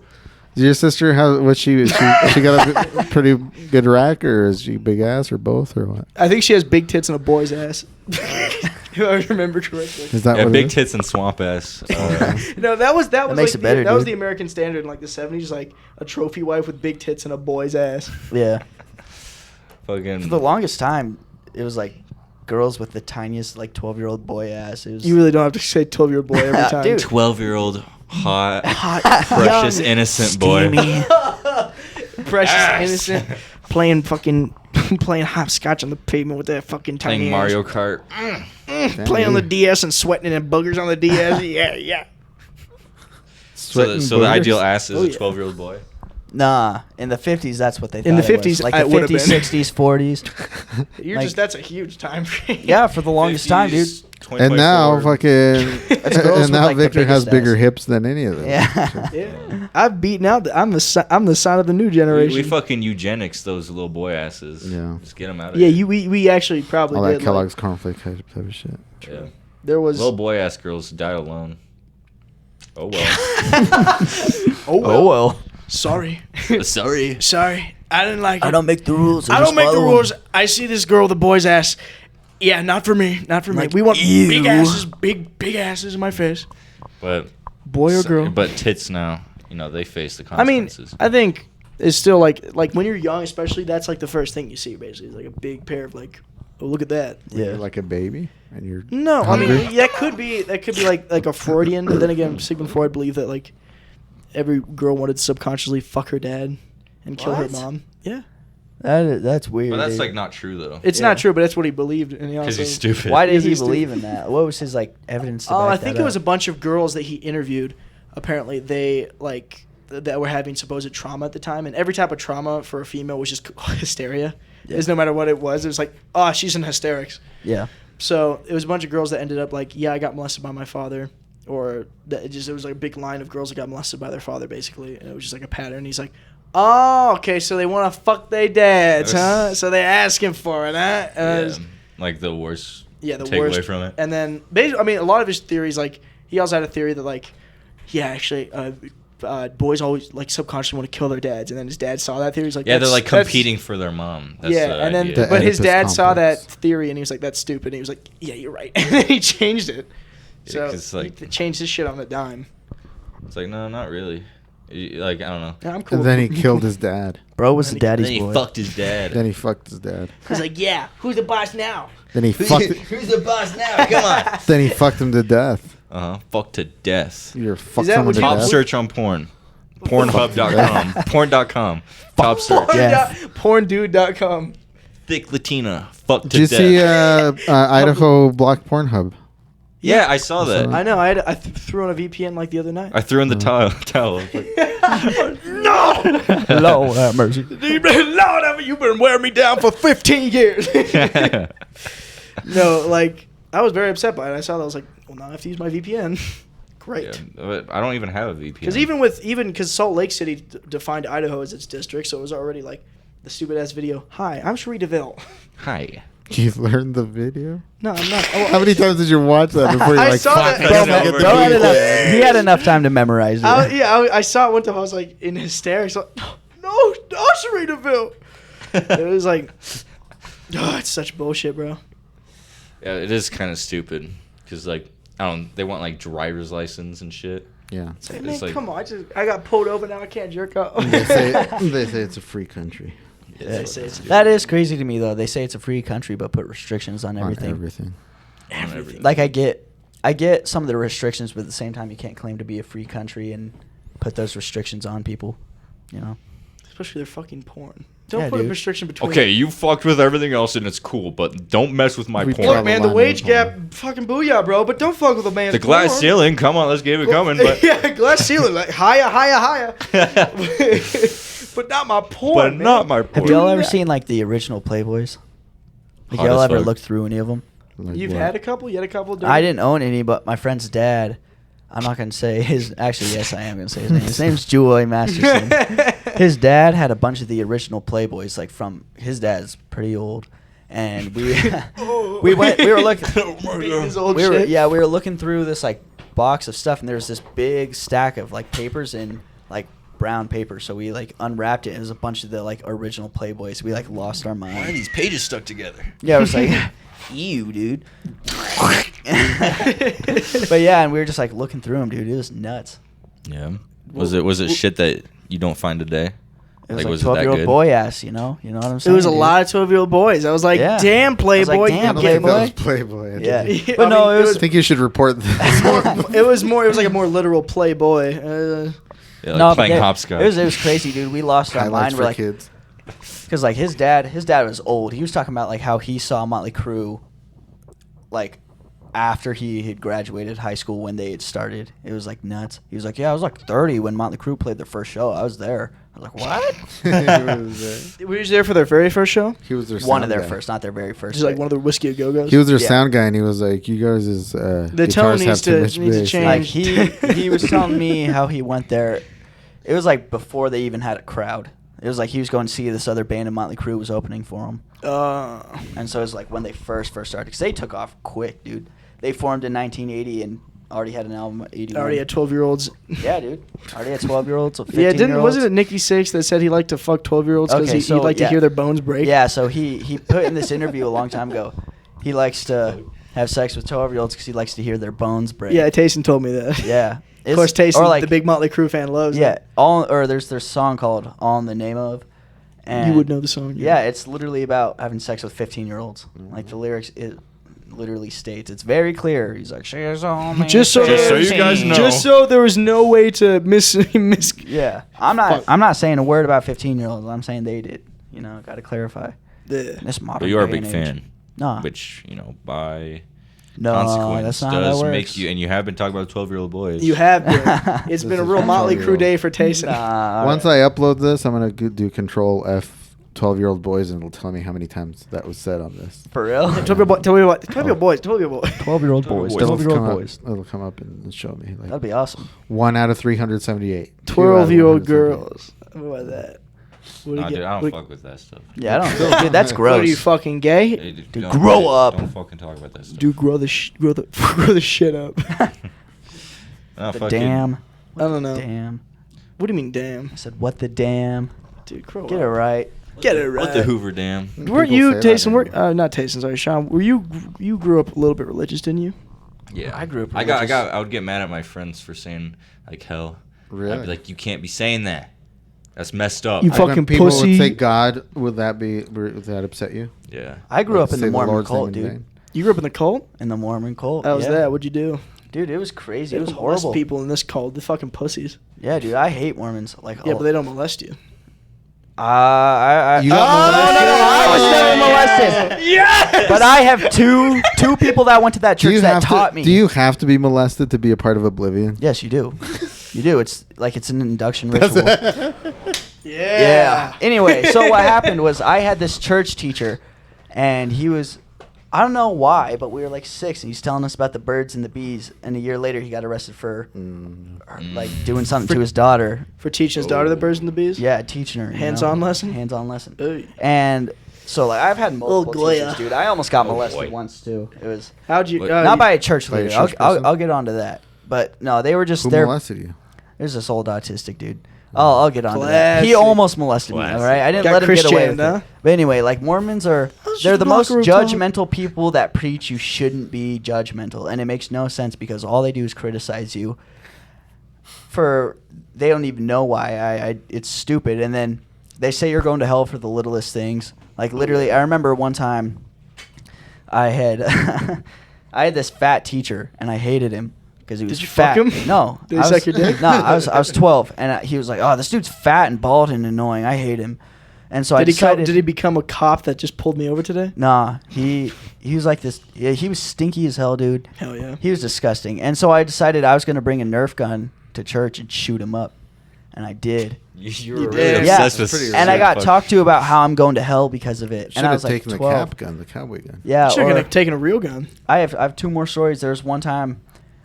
Your sister, how was she got a pretty good rack, or is she big ass, or both, or what? I think she has big tits and a boy's ass. If I remember correctly. Is that Yeah, what big it is? tits and swamp ass. No, that was makes like it better, that was dude. the American standard in like the 70s, like a trophy wife with big tits and a boy's ass. Yeah. Fucking. For the longest time, it was like girls with the tiniest like 12-year-old boy ass. It was You really don't have to say 12-year-old boy every time. Dude. 12-year-old hot, Hot, precious, young, innocent boy. precious, Ass. innocent, playing hopscotch on the pavement with that fucking tiny Playing ass. Mario Kart. Playing on the DS and sweating and boogers on the DS. Yeah. Sweating So the boogers? ideal ass is Oh, a yeah. 12-year-old boy. Nah, in the 50s, that's what they thought. In the it was. 50s, like I the would've 50s, been. 60s, 40s. You're Like- just that's a huge time frame. Yeah, for the longest time, dude. 50s, And now 24. fucking That's girls with, and now like, the Victor has biggest bigger ass. hips than any of them. Yeah. Yeah. I've beaten out. I'm the son of the new generation. We fucking eugenics those little boy asses. Yeah. Just get them out of Yeah, here. we actually probably All did. that Kellogg's cornflake type of shit. Yeah. There was. Little boy ass girls die alone. Oh well. Oh, well. Sorry. Sorry. Sorry. I didn't like it. I don't make the rules. I don't make the follow 'em. rules. I see this girl with a boy's ass. Yeah, not for me. Not for me. Like, We want ew. big asses, big asses in my face. But Boy or girl. But tits now, they face the I mean, consequences. I think it's still like when you're young, especially. That's like the first thing you see. Basically, it's like a big pair of like, oh look at that. Yeah. You're like a baby, and you're No, I hungry. mean that could be like a Freudian. But then again, Sigmund Freud believed that like every girl wanted to subconsciously fuck her dad and kill her What? mom. Yeah, That's weird. but that's dude. like not true though. it's Yeah. not true, but that's what he believed, and he Because also. he's stupid. Why did Because he he's believe stupid. in that? What was his like evidence to Oh, back I think that it was a up? bunch of girls that he interviewed. Apparently, they like that were having supposed trauma at the time, and every type of trauma for a female was just hysteria. Yeah. Is no matter what it was like, oh, she's in hysterics. Yeah. So it was a bunch of girls that ended up like, yeah, I got molested by my father, or that it was like a big line of girls that got molested by their father, basically, and it was just like a pattern. He's like, oh, okay, so they want to fuck their dads, huh? So they're asking for it, huh? And I Yeah, was- like the worst yeah, the takeaway worst. from it. And then, basically, I mean, a lot of his theories, like, he also had a theory that, like, yeah, actually, boys always, like, subconsciously want to kill their dads. And then his dad saw that theory. He's like, Yeah, they're like that's- competing for their mom. That's Yeah, the and then, idea. The but his Oedipus dad saw that complex. theory, and he was like, that's stupid. And he was like, yeah, you're right. And then he changed it. Yeah, So 'cause, like- he changed his shit on the dime. It's like, no, not really. Like, I don't know. Yeah, I'm cool. And then he killed his dad. Bro was a And daddy's Then he boy. fucked his dad. Then he fucked his dad. He's like, yeah, who's the boss now? Then he fucked. Who's the boss now? Come on. Then he fucked him to death. Fucked to death. You're fucked that someone what to you- Top death. search on porn. Pornhub.com. Porn.com. Top search. Yeah. Porndude.com. Thick Latina. Fucked to Did you death. see Idaho Block Pornhub? Yeah, I saw that. I know. I threw on a VPN like the other night. I threw in the towel. I was like, No! Lord have mercy. Lord, you've been wearing me down for 15 years. No, like, I was very upset by it. I saw that. I was like, well, now I have to use my VPN. Great. yeah, but I don't even have a VPN. Because because Salt Lake City defined Idaho as its district, so it was already like the stupid ass video. Hi, I'm Cherie DeVille. Hi. You've learned the video? No, I'm not. Oh, How many times did you watch that before you're I like, saw fuck, that- I Bro, gotta man, get bro the had VPN. He had enough time to memorize it. I saw it one time. I was like in hysterics. Like, no, Cherie DeVille. It was like, oh, it's such bullshit, bro. Yeah, it is kind of stupid. Because, like, they want, like, driver's license and shit. Yeah. It's Man, like, come on! I got pulled over now. I can't jerk off. They say it's a free country They say it's That is crazy to me, though. They say it's a free country, but put restrictions on on everything. everything. everything. Like, I get some of the restrictions, but at the same time, you can't claim to be a free country and put those restrictions on people. You know? Especially their fucking porn. Don't Yeah, put a dude. restriction between. okay, you fucked with everything else and it's cool, but don't mess with my We porn. draw Look, man, the the line wage in gap, porn. fucking booyah, bro. But don't fuck with a man's The glass porn. ceiling, come on, let's keep it coming. But yeah, glass ceiling, like higher. But not my porn. but man. not my porn. Have y'all ever that. seen, like, the original Playboys? Like, Hot y'all as ever fuck. looked through any of them? Like You've what? had a couple. You had a couple. Dirty? I didn't own any, but my friend's dad. I'm not gonna say his. Actually, yes, I am gonna say his name. His name's Joy Masterson. His dad had a bunch of the original Playboys, like from his dad's pretty old, and we we were looking His old we were shit. yeah we were looking through this like box of stuff, and there was this big stack of like papers and like brown paper. So we like unwrapped it, and it was a bunch of the like original Playboys. We like lost our mind. Why are these pages stuck together? Yeah, I was like, ew, dude. But yeah, and we were just like looking through them, dude. It was nuts. Yeah. Was it shit that you don't find today? It was Like, like was it that 12-year-old good? boy ass, you know what I'm It saying? was a dude? lot of 12-year-old boys. I was like, Yeah. damn, Playboy. I was like, you damn, get- Playboy. That was Playboy. Yeah, Yeah, but I no, mean, it was I think you should report this. It was like a more literal Playboy. Yeah, like no, playing but hopscotch. it was crazy, dude. We lost our Highlights mind. for We're like, kids. because like his dad was old. He was talking about like how he saw Motley Crue, like after he had graduated high school when they had started. It was like nuts. He was like, yeah, I was like 30 when Motley Crue played their first show. I was there. I was like, what? Were you there for their very first show? He was their One sound of their guy. first, not their very first. Just like one of the Whiskey a Go-Go's? He was their Yeah. sound guy, and he was like, "You guys is The tone needs to change. Like he was telling me how he went there. It was like before they even had a crowd. It was like he was going to see this other band, and Motley Crue was opening for him. And so it was like when they first started, because they took off quick, dude. They formed in 1980 and already had an album at 81. already had 12-year-olds. Yeah, dude. Already had 12-year-olds, 15-year-olds. Yeah, wasn't it Nikki Sixx that said he liked to fuck 12-year-olds because Okay, he'd like to yeah. hear their bones break? Yeah, so he put in this interview a long time ago. He likes to have sex with 12-year-olds because he likes to hear their bones break. Yeah, Tayson told me that. Yeah. Of course, Tayson, or like, the big Motley Crue fan, loves Yeah, it. there's their song called "All in the Name of." And You would know the song. Yeah, it's literally about having sex with 15-year-olds. Like the lyrics, it literally states it's very clear. He's like, "She's only Just so you guys know. Just so there was no way to miss. Yeah, I'm not saying a word about 15-year-olds. I'm saying they did. You know, got to clarify. The, This modern. But you are a day big and age. fan, No, which by no, consequence that's not how does that works. make you. And you have been talking about 12-year-old boys. you have been. It's This been a is real for Motley Crue 12-year-old. day for Tayson. Nah, Once I upload this, I'm gonna do Control F 12-year-old boys, and it'll tell me how many times that was said on this. for real. 12-year-old boys. 12-year-old boys. 12-year-old boys. It'll 12-year-old boys. It'll come up and show me. Like, That'd be awesome. 1 out of 378. 12-year-old girls. What about that? What Nah, do you dude, get? I don't what- fuck with that stuff. Yeah, I don't. Dude, that's What gross. are you fucking gay? Hey, Dude, don't- grow up. Don't fucking talk about that stuff. Dude, grow the shit up. Nah, The fucking- damn. I don't know. Damn. What do you mean, damn? I said, what the damn? Dude, grow Get up. it right. Get it right. What the Hoover Dam? Weren't People you, say that Tayson? anymore. Not Tayson. Sorry, Sean. Were you grew up a little bit religious, didn't you? Yeah, I grew up I would get mad at my friends for saying like hell. Really? I'd be like, you can't be saying that. That's messed up. You Like, fuck- when fucking people pussy. would say God. Would that upset you? Yeah. I grew Like, up in say the Mormon Lord's name cult, in dude. vain? You grew up in the cult. In the Mormon cult. How was yeah. that? What'd you do? Dude, it was crazy. They It was don't molest horrible. people in this cult. They're fucking pussies. Yeah, dude, I hate Mormons. Like, Yeah, but they don't molest you. You no, got I was never molested. Yes. But I have two people that went to that Do church you that have taught to? me. Do you have to be molested to be a part of Oblivion? Yes, you do. You do. It's like it's an induction ritual. Yeah. Yeah. Anyway, so what happened was I had this church teacher, and he was, I don't know why, but we were like 6, and he's telling us about the birds and the bees, and a year later he got arrested for like doing something to his daughter. For teaching his daughter the birds and the bees. Yeah, teaching her. you Hands-on know? lesson? Hands-on lesson. Ooh. And so like I've had multiple Goya. teachers, dude. I almost got Oh, molested boy. once too. It was How'd you? What? not by a church By a leader. church person? I'll get onto that. But no, they were just Who there. molested you? There's this old autistic dude. I'll get onto that. He Classic. almost molested me. All Classic. right, I didn't Got let him get away Christian, with huh? it. But anyway, like Mormons are, was they're just the a most locker room talk. judgmental people that preach you shouldn't be judgmental, and it makes no sense because all they do is criticize you. They don't even know why. It's stupid, and then they say you're going to hell for the littlest things. Like literally, I remember one time, I had I had this fat teacher, and I hated him because he was Did you fat. fuck him? No. Did he I suck was- your dick? No, I was 12, and he was like, "Oh, this dude's fat and bald and annoying. I hate him." And so I decided. Did he become a cop that just pulled me over today? Nah, he was like this. Yeah, he was stinky as hell, dude. Hell yeah. He was disgusting. And so I decided I was gonna bring a Nerf gun to church and shoot him up, and I did. You You were did. really Yeah. obsessed with Pretty And I got fuck. talked to about how I'm going to hell because of it. Should and I have was like taken 12. the cap gun, the cowboy gun. Yeah, Should or have taken a real gun. I have 2 more stories. There was one time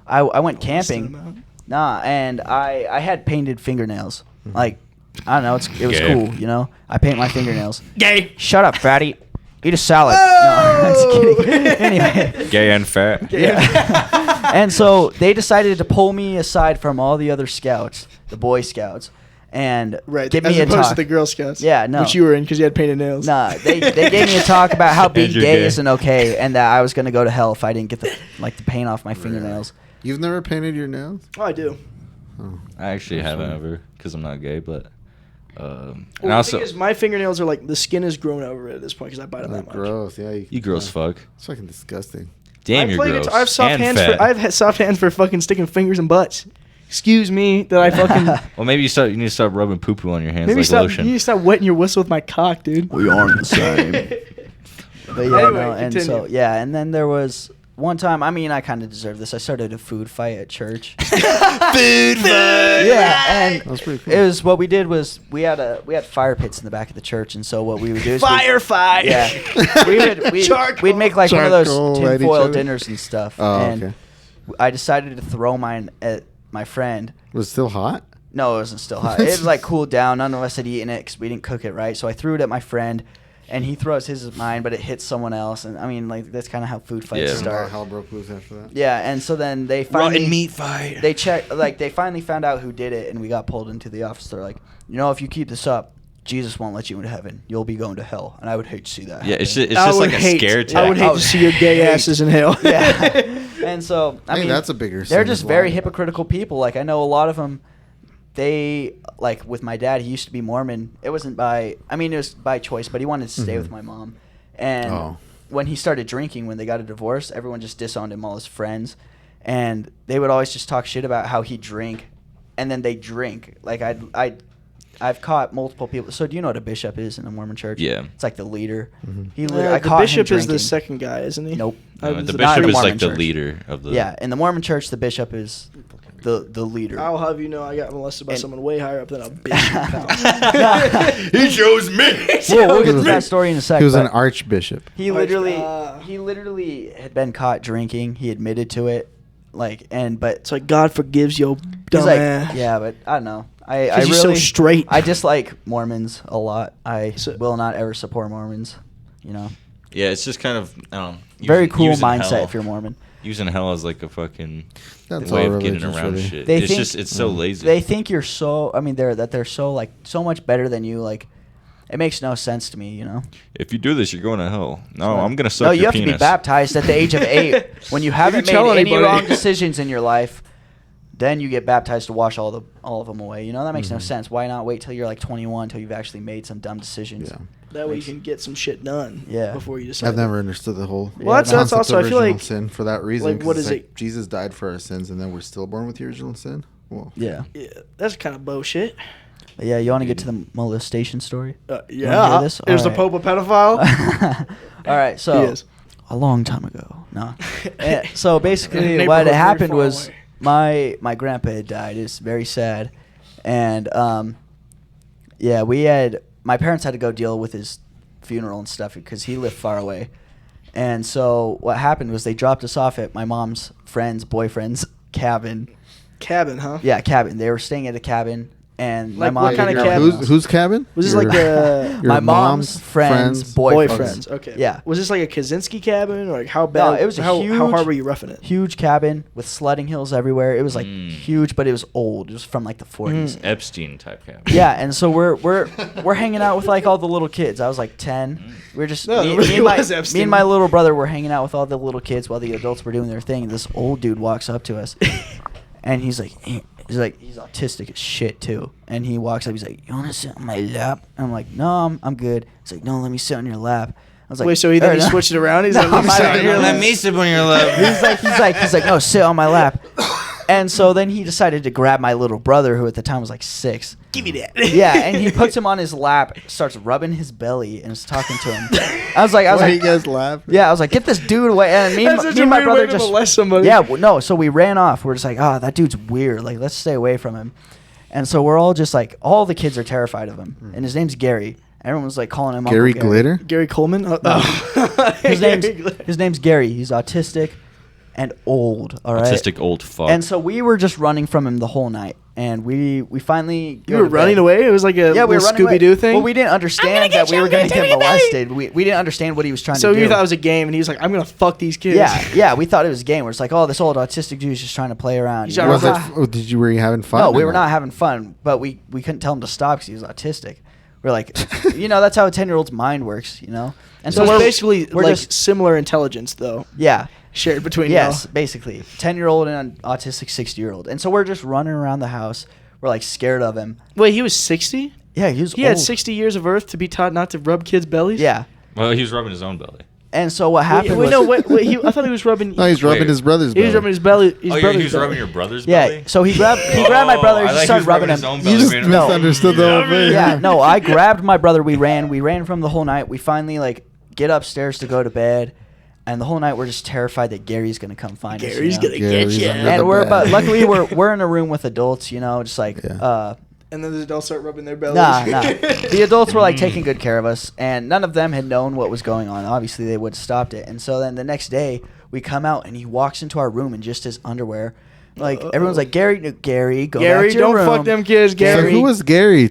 I went camping. Nah, and I had painted fingernails. Like, I don't know, it was Gay. cool, you know? I paint my fingernails. Gay. Shut up, fatty. eat a salad. No, I'm just kidding. Anyway. Gay and fat. Yeah. And so they decided to pull me aside from all the other scouts, the Boy Scouts, and Right, give as me a opposed talk. to the Girl Scouts. Yeah, no. Which you were in because you had painted nails. Nah, they gave me a talk about how being Andrew gay Gay. isn't okay, and that I was gonna go to hell if I didn't get the paint off my fingernails. You've never painted your nails? Oh, I do. Oh. I actually That's haven't funny. ever because I'm not gay, but. And Well, also, the thing is, my fingernails are like the skin is grown over it at this point because I bite them Oh, that much. gross. Yeah. you gross fuck. It's fucking disgusting. Damn, I you're play gross. guitar- I have soft and hands fat. for. I've had soft hands for fucking sticking fingers in butts. Excuse me that I fucking. Well, maybe you need to start rubbing poo poo on your hands Maybe like stop. lotion. You need to stop wetting your whistle with my cock, dude. We aren't the same. But yeah, Anyway, no, and so continue. yeah, and then there was one time. I mean, I kind of deserve this. I started a food fight at church. Food fight. Yeah, and That was pretty cool. it was what we did was we had fire pits in the back of the church, and so what we would do is Fire fight. yeah, Charcoal. we'd make like one of those Charcoal at each tinfoil other. dinners and stuff. Oh, and okay. I decided to throw mine at my friend. Was it still hot? No, it wasn't still hot. It was like cooled down. None of us had eaten it because we didn't cook it right. So I threw it at my friend, and he throws his at mine, but it hits someone else. And I mean, like that's kind of how food fights Yeah. And start. hell broke loose after that. Yeah, and so then they finally fight. they checked, like they finally found out who did it, and we got pulled into the office. They're like, if you keep this up, Jesus won't let you into heaven. You'll be going to hell, and I would hate to see that. Yeah, it's happen. just, like a scare tactic. I would hate Oh, to see your gay hate. asses in hell. Yeah, and so I Hey, mean, that's a bigger they're sin just as very well. hypocritical people. Like I know a lot of them. They like with my dad. He used to be Mormon. It wasn't by. I mean, it was by choice, but he wanted to stay Mhm. with my mom. And Oh. when he started drinking, when they got a divorce, everyone just disowned him, all his friends, and they would always just talk shit about how he drink, and then they drink. Like I've caught multiple people. So do you know what a bishop is in a Mormon church? Yeah. It's like the leader. Mhm. He literally, I the caught him bishop is the drinking. second guy, isn't he? Nope. No, was the it- not in bishop the is Mormon like the church. leader of the. Yeah, in the Mormon church, the bishop is the leader. I'll have you know, I got molested by And- someone way higher up than a bishop. He chose me. We'll get to that story in a second. He was an but archbishop. he Arch- literally had been caught drinking. He admitted to it, but It's like God forgives your he's dumb like, ass. yeah, but I don't know. I 'Cause he's really so straight. I dislike Mormons a lot. I So- will not ever support Mormons. Yeah, it's just kind of I don't know. Very cool using mindset hell- if you're Mormon. Using hell as like a fucking That's way all of getting religions, around really. shit. They It's think- just it's so lazy. They think you're so. I mean, they're so like so much better than you. Like, it makes no sense to me. If you do this, you're going to hell. No, So- I'm gonna suck No, your you have penis. to be baptized at the age of 8 when you haven't made tell any anybody. wrong decisions in your life. Then you get baptized to wash all of them away. That makes no Mhm. sense. Why not wait till you're like 21 until you've actually made some dumb decisions? Yeah. That way you can get some shit done. Yeah. Before you decide. I've never understood the whole Well, that's concept also- of I feel original like- sin for that reason. like, what 'cause is it's it? Jesus died for our sins, and then we're still born with the original sin. Well, Yeah. Yeah, that's kind of bullshit. But yeah, you want to get to the molestation story? Yeah. hear this? There's the Alright. Pope a pedophile. All right, so He is. a long time ago. No. So basically, Neighborhood what had very happened far was away. my grandpa had died. It's very sad, and yeah, my parents had to go deal with his funeral and stuff because he lived far away. And so what happened was they dropped us off at my mom's friend's boyfriend's cabin. Cabin, huh? Yeah, cabin. They were staying at a cabin, and my Like, mom what kind of didn't cabin? know. Whose cabin? Was this Your- like the your My mom's friend's boyfriend. boyfriends? Okay. Yeah. Was this like a Kaczynski cabin, or like how No, bad? it was a how huge- hard were you roughing it? Huge cabin with sledding hills everywhere. It was like huge, but it was old. It was from like the 40s. Epstein type cabin. Yeah, and so we're hanging out with like all the little kids. I was like 10. We were just No, me, it really me and my, was me Epstein. and my little brother were hanging out with all the little kids while the adults were doing their thing. This old dude walks up to us, and he's like he's autistic as shit too. And he walks up, he's like, "You want to sit on my lap?" And I'm like, "No, I'm good." He's like, "No, let me sit on your lap." I was like, Wait, so he then he "Alright." switched it around. He's No, like, let me my- sit on your let lap. me sit on your lap. he's like, no, sit on my lap. And so then he decided to grab my little brother, who at the time was like 6. Give me that. Yeah, and he puts him on his lap, starts rubbing his belly, and is talking to him. I was Why like, you guys laugh? yeah, I was like, get this dude away. And me, That's and, such me a and my weird brother way to just molest somebody. yeah, no. So we ran off. We're just like, that dude's weird. Like, let's stay away from him. And so we're all just like, all the kids are terrified of him, and his name's Gary. Everyone was like calling him Gary Uncle Glitter. Gary Coleman. His name's Gary. He's autistic, and old. All right. Autistic old fuck. And so we were just running from him the whole night. And we finally... You were running away? It was like a little Scooby-Doo thing? Well, we didn't understand that we were going to get molested. We didn't understand what he was trying to do. So you thought it was a game, and he was like, I'm going to fuck these kids. Yeah, we thought it was a game where it's like, oh, this old autistic dude's just trying to play around. Were you having fun? No, we were not having fun, but we couldn't tell him to stop because he was autistic. We're like, that's how a 10-year-old's mind works, And so we're basically we're like just, similar intelligence, though. Yeah. Shared between Yes, y'all. basically. 10-year-old and an autistic 60-year-old. And so we're just running around the house. We're like scared of him. Wait, he was 60? Yeah, he was He old. had 60 years of Earth to be taught not to rub kids' bellies? Yeah. Well, he was rubbing his own belly. And so what happened was... I thought he was rubbing... No, he's rubbing his brother's belly. He was rubbing his belly. He was rubbing your brother's belly? Yeah, so he grabbed my brother, I just like started rubbing him. You just misunderstood the whole thing. Yeah, no, I grabbed my brother, we ran from the whole night. We finally get upstairs to go to bed. And the whole night we're just terrified that Gary's gonna come find us. Gary's gonna get you. And luckily we're in a room with adults, just like and then the adults start rubbing their bellies. Nah. The adults were taking good care of us, and none of them had known what was going on. Obviously, they would have stopped it. And so then the next day, we come out, and he walks into our room in just his underwear. Everyone's like, Gary, go back to your don't room. fuck them kids, Gary. So who was Gary?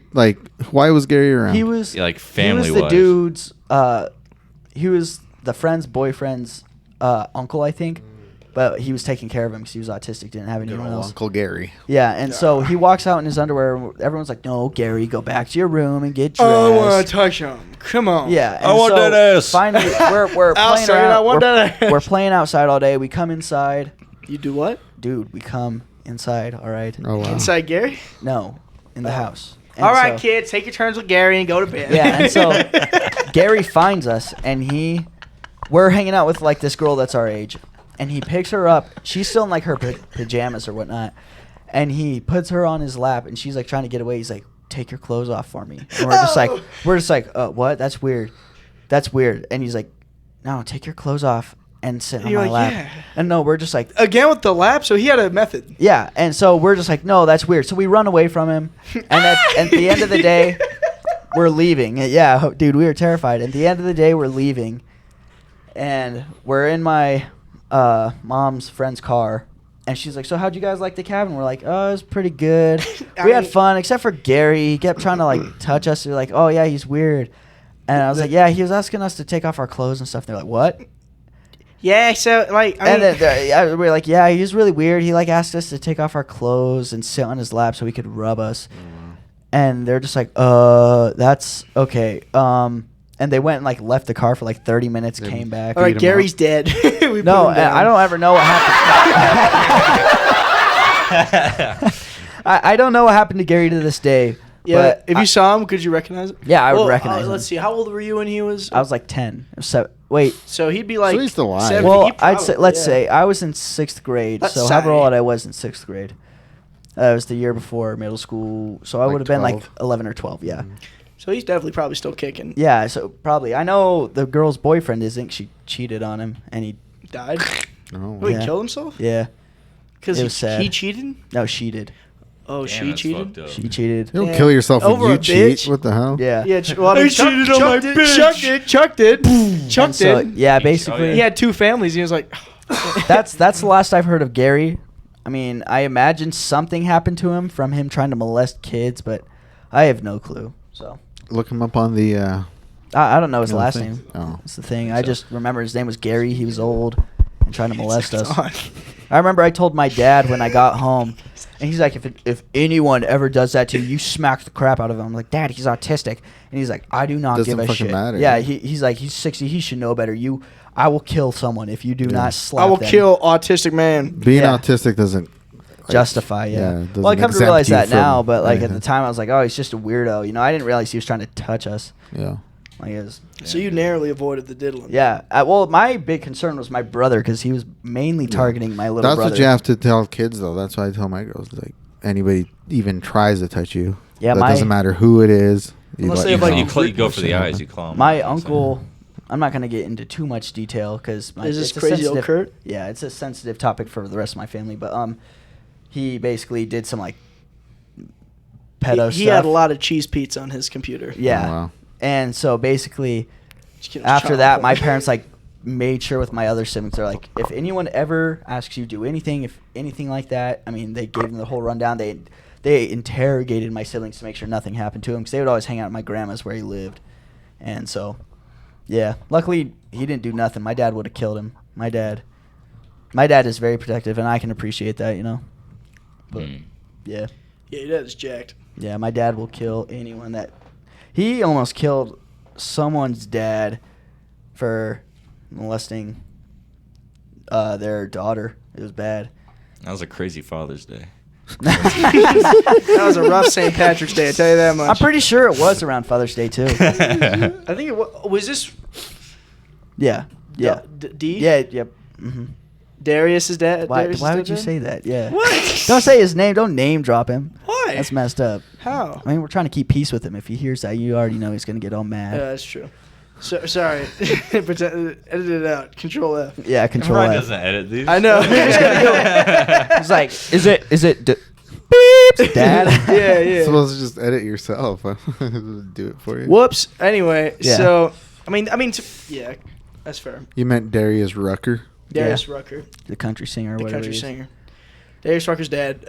Why was Gary around? He was family. He was the dude's. He was the friend's boyfriend's uncle, I think. But he was taking care of him because he was autistic, didn't have anyone else. Uncle Gary. Yeah, and so he walks out in his underwear. Everyone's like, "No, Gary, go back to your room and get dressed." I want to touch him. Come on. Yeah, and I want that ass. Finally, we're playing I want that ass. We're playing outside all day. We come inside. You do what? Dude, we come inside. All right. Oh wow. Inside Gary? No, in the house. And all right, kids, take your turns with Gary and go to bed. Yeah, and so Gary finds us, and we're hanging out with this girl that's our age. And he picks her up. She's still in her pajamas or whatnot. And he puts her on his lap, and she's trying to get away. He's like, "Take your clothes off for me." And we're just like, what? That's weird. That's weird. And he's like, "No, take your clothes off and sit on my lap." Yeah. And no, we're just like, again with the lap. So he had a method. yeah. And so we're just like, no, that's weird. So we run away from him. And at the end of the day, we're leaving. Yeah, dude, we were terrified. At the end of the day, we're leaving, and we're in my mom's friend's car, and she's like, "So how'd you guys like the cabin?" We're like, "Oh, it was pretty good. We had fun, except for Gary. He kept trying to touch us. They're like, "Oh yeah, he's weird." And I was like, "Yeah, he was asking us to take off our clothes and stuff." And they're like, "What?" Yeah, so And then we're like, "Yeah, he was really weird. He asked us to take off our clothes and sit on his lap so he could rub us." And they're just like, that's okay." And they went and left the car for 30 minutes, came back. all right, Gary's dead. We No, put him down. I don't ever know what happened. I don't know what happened to Gary to this day. Yeah, but if you saw him, could you recognize him? Yeah, I would recognize him. Let's see. How old were you when he was? I was 10. So wait. So he'd be So he's still alive. 70. Well, He I'd say let's yeah. say I was in 6th grade. Let's So however say. old I was in 6th grade. It was the year before middle school. So I would have been 12. 11 or 12. Yeah. So he's definitely probably still kicking. Yeah. So probably I know the girl's boyfriend isn't. She cheated on him and he Died. Oh. Oh, he Yeah. killed himself? yeah. Because It was sad. he cheated? No, she did. Oh, Damn, she that's cheated? fucked up. She cheated. You don't Yeah. kill yourself when Over you a cheat. bitch? What the hell? Yeah. Yeah, well, I mean, Chuck cheated on my bitch. Chuck did. Chuck And so, did. yeah, basically. He had 2 families. He was like, That's the last I've heard of Gary. I mean, I imagine something happened to him from him trying to molest kids, but I have no clue. So Look him up on the. I don't know his No, last thanks. name. Oh. That's the thing. I just remember his name was Gary. He was old and trying to molest us. on. I remember I told my dad when I got home, and he's like, if anyone ever does that to you, you smack the crap out of him. I'm like, Dad, he's autistic. And he's like, I do not Doesn't give a fucking shit. matter. Yeah, he's like, he's 60. He should know better. I will kill someone if you do not slap I will them. kill autistic man. Being Yeah. autistic doesn't justify, yeah. it Well, I doesn't come to realize exempt that you now, from but at the anything. time I was like, oh, he's just a weirdo. I didn't realize he was trying to touch us. Yeah. It was, So you narrowly avoided the diddling. yeah. Well, my big concern was my brother because he was mainly targeting my little That's brother. what you have to tell kids, though. That's why I tell my girls, anybody even tries to touch you, Yeah, that doesn't matter who it is. Unless let they have, you like, know. You go for the eyes. You claw 'em. My uncle, I'm not going to get into too much detail because Is this crazy old Kurt? Yeah, it's a sensitive topic for the rest of my family. But he basically did some pedo He stuff. had a lot of cheese pizza on his computer. Yeah, Oh, wow. and so basically Just kidding, after chocolate. that, my parents made sure with my other siblings, they're like, if anyone ever asks you to do anything, if anything like that, I mean, they gave them the whole rundown. They interrogated my siblings to make sure nothing happened to him because they would always hang out at my grandma's where he lived. And so, yeah, luckily he didn't do nothing. My dad would have killed him. My dad is very protective, and I can appreciate that, you know. But, yeah. Yeah, your dad is jacked. Yeah, my dad will kill anyone that... He almost killed someone's dad for molesting their daughter. It was bad. That was a crazy Father's Day. That was a rough St. Patrick's Day, I tell you that much. I'm pretty sure it was around Father's Day, too. I think it was this... Yeah. Yeah. D? Yeah, yep. Mm-hmm. Darius's dad? Why Darius's would dad? you say that? Yeah. What? Don't say his name. Don't name drop him. Why? That's messed up. How? I mean, we're trying to keep peace with him. If he hears that, you already know he's going to get all mad. Yeah, that's true. So, sorry. Edit it out. Control F. Yeah, control Brian F. doesn't edit these. I know. He's like, is it beep, Dad? Yeah, You're yeah. supposed to just edit yourself. Do it for you. Whoops. Anyway, Yeah. so, yeah, that's fair. You meant Darius Rucker. Darius Rucker, The country singer or the whatever. country he is. singer. Darius Rucker's dad.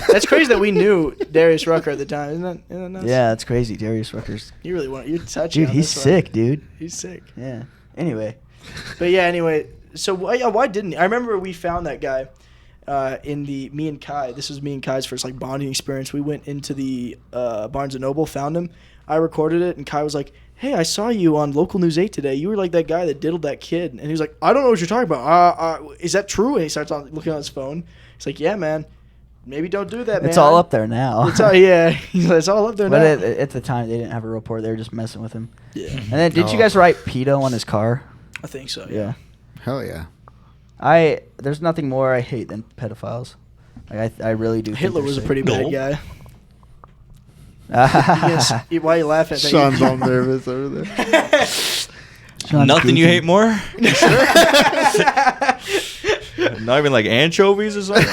That's crazy that we knew Darius Rucker at the time. Isn't that nuts? Yeah, that's crazy. Darius Rucker's. You really want... You're touching Dude, on he's this one. sick, dude. He's sick. Yeah. Anyway. But yeah, anyway, so why didn't he? I remember we found that guy me and Kai. This was me and Kai's first like bonding experience. We went into the Barnes & Noble, found him. I recorded it, and Kai was like, hey, I saw you on Local News 8 today. You were like that guy that diddled that kid. And he was like, I don't know what you're talking about. Is that true? And he starts looking on his phone. He's like, yeah, man. Maybe don't do that, man. It's all up there now. It's all, yeah. He's like, it's all up there But now. at the time, they didn't have a report. They were just messing with him. Yeah. And then, did you guys write pedo on his car? I think so, Yeah. Hell yeah. There's nothing more I hate than pedophiles. Like I really do. Hitler think was a they're pretty bad No. guy. sick. Why are you laughing at that? Sean's all nervous over there. Sean's Nothing you goofy. hate more? Not even like anchovies or something?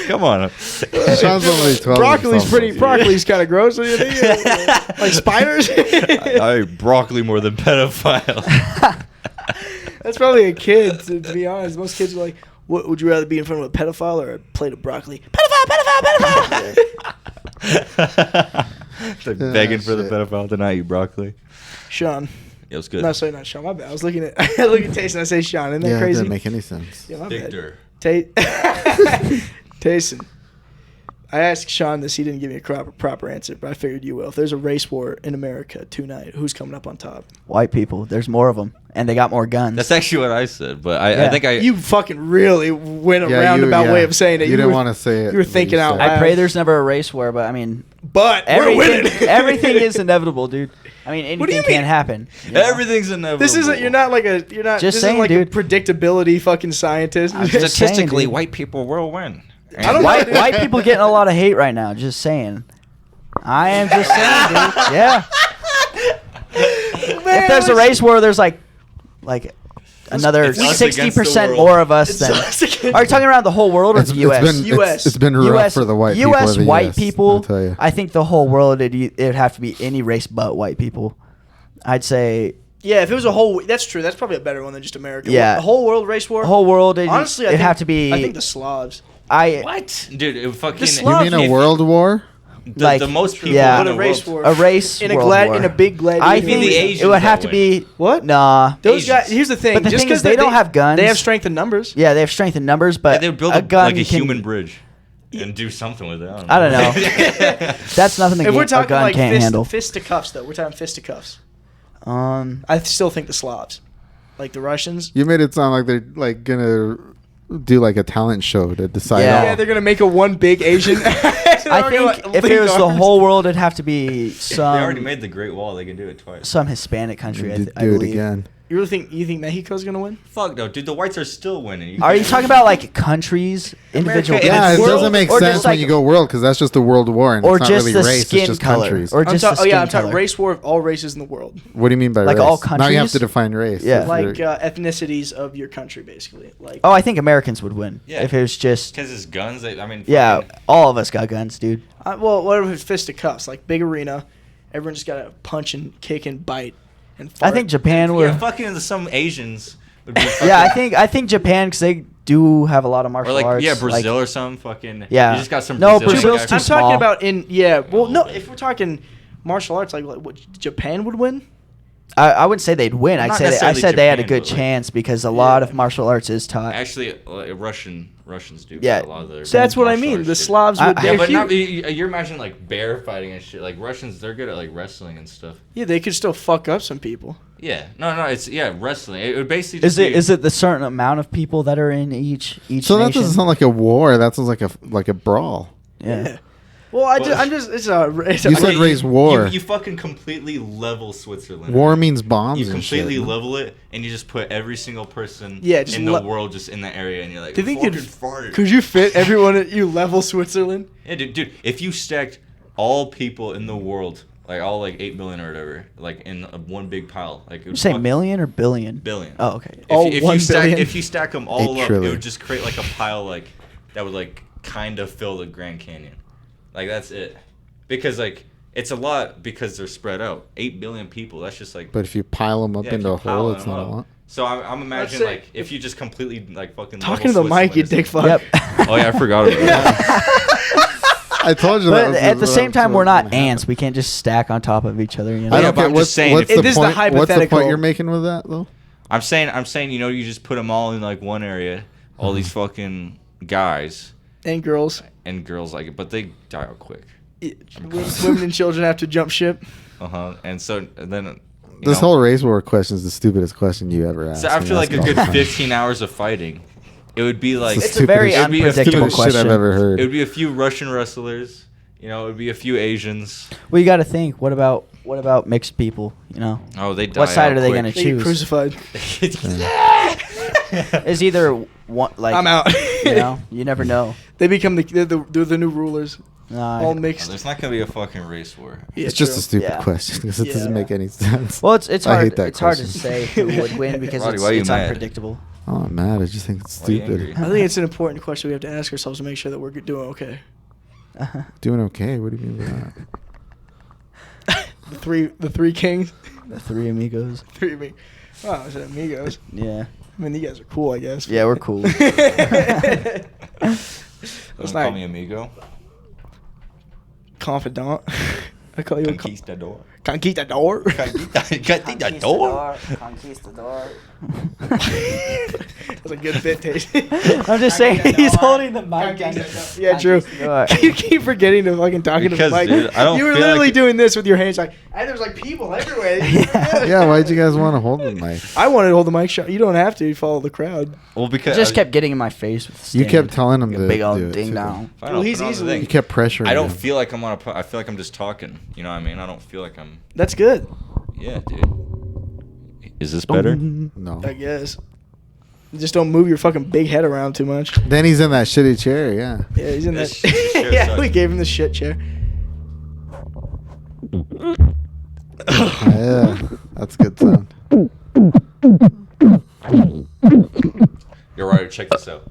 Come on. Sean's only 12. Broccoli's kind of gross. What do you think? Like spiders? I hate broccoli more than pedophiles. That's probably a kid, to be honest. Most kids are like, what would you rather be in front of a pedophile or a plate of broccoli? Pedophile! They're begging for the shit. pedophile to not eat broccoli. Sean. It was good. No, sorry, not Sean. My bad. I was looking at Tayson. I say Sean. Isn't that Yeah, it crazy? doesn't make any sense. Yeah, my Victor. bad. Tayson. I asked Sean this. He didn't give me a proper answer, but I figured you will. If there's a race war in America tonight, who's coming up on top? White people. There's more of them, and they got more guns. That's actually what I said, but I Yeah. think I... You fucking really went a Yeah, roundabout yeah. way of saying it. You didn't were- want to say it. you were but thinking out said loud. it. I pray there's never a race war, but I mean, But we're everything, winning. everything is inevitable, dude. I mean, What do you anything can mean? happen. you know? Everything's inevitable. This isn't. You're not like a. You're not. Just this saying, isn't like dude. a predictability fucking scientist. I'm just Statistically, saying, dude. white people will win. I don't know, White, dude. white people getting a lot of hate right now. Just saying. I am just saying, dude. Yeah. If there's a race war, there's like another it's us against the 60% world. more of us It's than. us against- Are you talking around the whole world or the U.S.? It's been rough US for the white people. U.S. of the white US, people. I'll tell you. I think the whole world it'd have to be any race but white people. I'd say Yeah, if it was a whole. That's true. That's probably a better one than just America. Yeah. A whole world race war. the whole world. Honestly, it'd I think, have to be. I think the Slavs. What? Dude, it fucking... The You Slavs- mean a world war? The, like, the most people yeah. in A the race world... war. a race in a world war. in a big gladiator. I You mean think the it Asians would have to that be What? Nah. Those Asians. guys. Here's the thing. But the just thing 'cause is, they don't have guns. They have strength in numbers. Yeah, they have strength in numbers, but They would build a gun like a can, human bridge and do something with it. I don't know. That's nothing If we're a talking gun like can't handle. fisticuffs, though, we're talking fisticuffs. Um, I still think the Slavs, like the Russians. You made it sound like they're like gonna do like a talent show to decide. Yeah. Yeah, they're gonna make a one big Asian. I think if it was the whole world, it'd have to be They already some made the Great Wall. They can do it twice. Hispanic country. I do I it believe. again. You really think Mexico's gonna win? Fuck no, dude. The whites are still winning. Are you talking about like countries, individual? America- Yeah, it World- doesn't make or sense just when like- you go world because that's just a world war and or it's not just really the race. skin It's just color, countries. or just the skin I'm talking color. race war of all races in the world, What do you mean by Like race? all Now you have countries? to define race. Yeah. If like you're- ethnicities of your country, basically. Like, Oh, I think Americans would win Yeah. if it was just. Because it's guns. I mean, Yeah, fucking- all of us got guns, dude. well, what if it's fisticuffs? Like big arena, everyone just gotta punch and kick and bite, and I fart. think Japan would. Yeah, fucking some Asians would be. Fucking, Yeah, I think Japan, because they do have a lot of martial or like arts. yeah, Brazil like, or something. Fucking Yeah. You just got some. No, Brazilian Brazil's guy too I'm from- small. talking about well, no, if we're talking martial arts, like what Japan would win. I wouldn't say they'd win. Not I necessarily said they had a Japan, good but, like- chance because a lot Yeah. of martial arts is taught. Actually, Russians do. Yeah. A lot of their So that's what I martial mean. arts The shit. Slavs would. I- Yeah, they're but not, huge. you're imagining like bear fighting and shit. Like Russians, they're good at like wrestling and stuff. Yeah, they could still fuck up some people. Yeah, no, it's wrestling. It would basically just Is it the certain amount of people that are in each So that nation? doesn't sound like a war. That sounds like a brawl. Yeah. Well, Well- I'm just. It's a. You said raise war. You fucking completely level Switzerland. War means bombs. You and completely shit. level it, and you just put every single person Yeah, just in the world just in that area, and you're like, Do you think fucking you'd- fart. Could you fit everyone at you level Switzerland? Yeah, dude, if you stacked all people in the world, like all like 8 billion or whatever, like in one big pile, like it You would say fuck- million or billion? billion. Oh, okay. If 1 billion? if you stack them all 8 up, trillion. it would just create like a pile like that would like kind of fill the Grand Canyon. Like that's it. Because like it's a lot because they're spread out. 8 billion people. That's just like. But if you pile them up yeah, if into you a pile hole, them it's not a up. lot. So I'm imagining say like if you just completely like fucking. Talking to the level mic, you Switzerland dick fuck. Yep. Oh yeah, I forgot about that. I told you that. But was at the same was time, we're gonna not happen. ants. We can't just stack on top of each other. You know? I Yeah, don't but care. I'm What's, just saying, what's if- the This is the point? What's the hypothetical. point you're making with that, though? I'm saying, you just put them all in like one area, all these fucking guys And girls. and girls like it, but they die out quick. Women and children have to jump ship. And so then. This whole race war question is the stupidest question you ever asked. So after me. like a That's good all time. 15 hours of fighting, it would be like It's a very stupidest- it'd be a unpredictable stupidest shit question. I've ever heard. it would be a few Russian wrestlers. You know, it would be a few Asians. Well, you got to think. What about mixed people? You know, Oh, they die. What side out are they quick. gonna They get choose? crucified. it's either one like I'm out. You know, you never know. They become they're the new rulers. All No, mixed. There's not gonna be a fucking race war. Yeah, It's just true. a stupid Yeah. question because it doesn't Yeah. make any sense. well, it's I hard. hate that It's hard to question. say who would win because Roddy, why are you it's mad? unpredictable. Oh, I'm mad. I just think it's Why are you stupid. angry? I think it's an important question we have to ask ourselves to make sure that we're doing okay. Doing okay? What do you mean by that? The three kings. The three amigos. Three amigos. Wow, I said amigos. Yeah. I mean, you guys are cool, I guess. Yeah, we're cool. Don't It's call not me amigo. confidant. I call you a Conquistador. conquistador. Conquistador. Conquistador. That's a good bit, Tayson. I'm just saying he's holding the mic down. Yeah, true. Conquistador. You keep forgetting to fucking talking Because, to the mic. dude, I don't you were feel literally like- doing this with your hands, like, and there's like people everywhere. Yeah, why'd you guys want to hold the mic? I wanted to hold the mic shut. You don't have to. You follow the crowd. Well, because Just kept getting in my face with the You stand. kept telling him Like to a big old do it, ding too. dong. Fine, Well, I'll he's put on the easily- thing. You kept pressuring I don't him. feel like I'm on a. I feel like I'm just talking. You know what I mean? I don't feel like I'm. That's good, Yeah, dude. Is this better? No. I guess. Just don't move your fucking big head around too much. Then he's in that shitty chair, yeah. Yeah, he's in that. This chair Yeah, sucks. we gave him the shit chair. Yeah, that's a good sound. You're right. Check this out.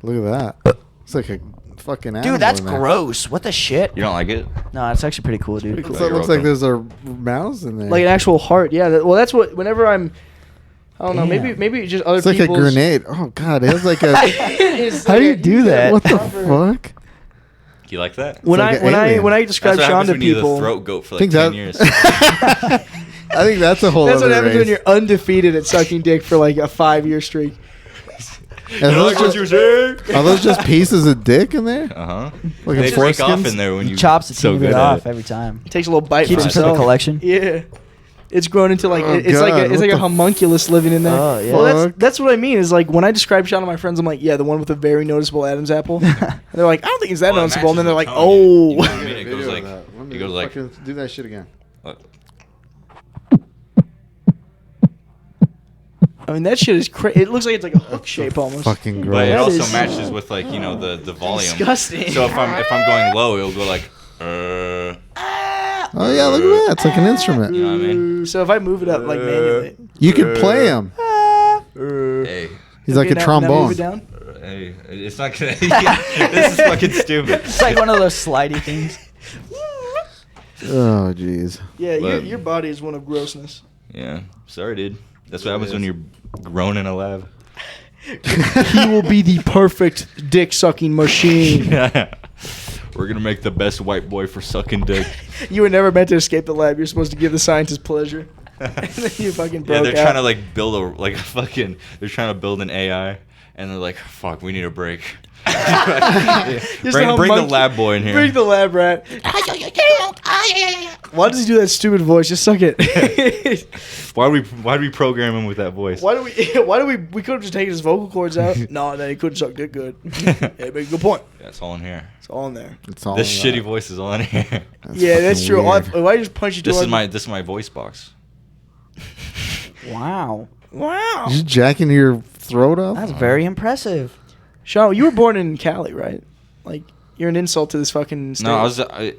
Look at that. It's like a fucking animal. Dude, that's in there. gross. What the shit? You don't like it? No, it's actually pretty cool, dude. Pretty cool. So it You're looks like welcome. there's a mouse in there. Like an actual heart. Yeah. Well, that's what. Whenever I'm. I don't know. Damn. Maybe just other it's like a people's. grenade. Oh god, it has like a. It is How like do you a- do that? What the cover- fuck? You like that? When like I an when I alien. when I describe That's what Sean happens to when you're the people, throat goat for like Think 10 that- years. I think that's a whole that's other what happens race. when you're undefeated at sucking dick for like a 5-year streak. Are those just- Are those just pieces of dick in there? Uh-huh. Like a They break off foreskins? in there when He you chops the so team good it at off it. every time. Takes a little bite Keeps for it for the himself. collection. Yeah. It's grown into like Oh, it's like God, it's what like a the homunculus living in there. Oh, yeah. Well, Fuck. that's what I mean. Is like when I describe Sean to my friends, I'm like, yeah, the one with a very noticeable Adam's apple. And they're like, I don't think it's that Well, it noticeable. And then they're like, matches the tone, oh. you know what I mean? It Video goes of like, that. Let me it goes like, fucking do that shit again. I mean, that shit is crazy. It looks like it's like a hook shape almost. Fucking gross. but it That also is- matches with like the volume. Disgusting. So if I'm going low, it'll go like. Oh yeah, look at that. It's like an instrument. You know what I mean? So if I move it up like manually, You could play him. Hey, He's like a Okay, now move trombone. it down. hey, it's not gonna. This is fucking stupid. It's like one of those slidey things. Oh jeez. Yeah, But- your body is one of grossness. Yeah. Sorry, dude. That's what happens when you're grown in a lab. He will be the perfect dick sucking machine. We're gonna make the best white boy for sucking dick. You were never meant to escape the lab. You're supposed to give the scientist pleasure. And then you fucking broke Yeah, they're out. trying to like build a fucking. They're trying to build an AI, and they're like, "Fuck, we need a break." Just bring a the monkey. lab boy in here. Bring the lab rat. Why does he do that stupid voice? Just suck it. Why do we program him with that voice? Why do we could have just taken his vocal cords out? No, then he couldn't suck dick good. Yeah, make a good point. Yeah, it's all in here. It's all in there. It's all This that. shitty voice is all in here. Yeah, that's true. weird. Why just punch you? This is my voice box. Wow. Wow. You jacking your throat up? That's very impressive. Sean, you were born in Cali, right? Like, you're an insult to this fucking state. No,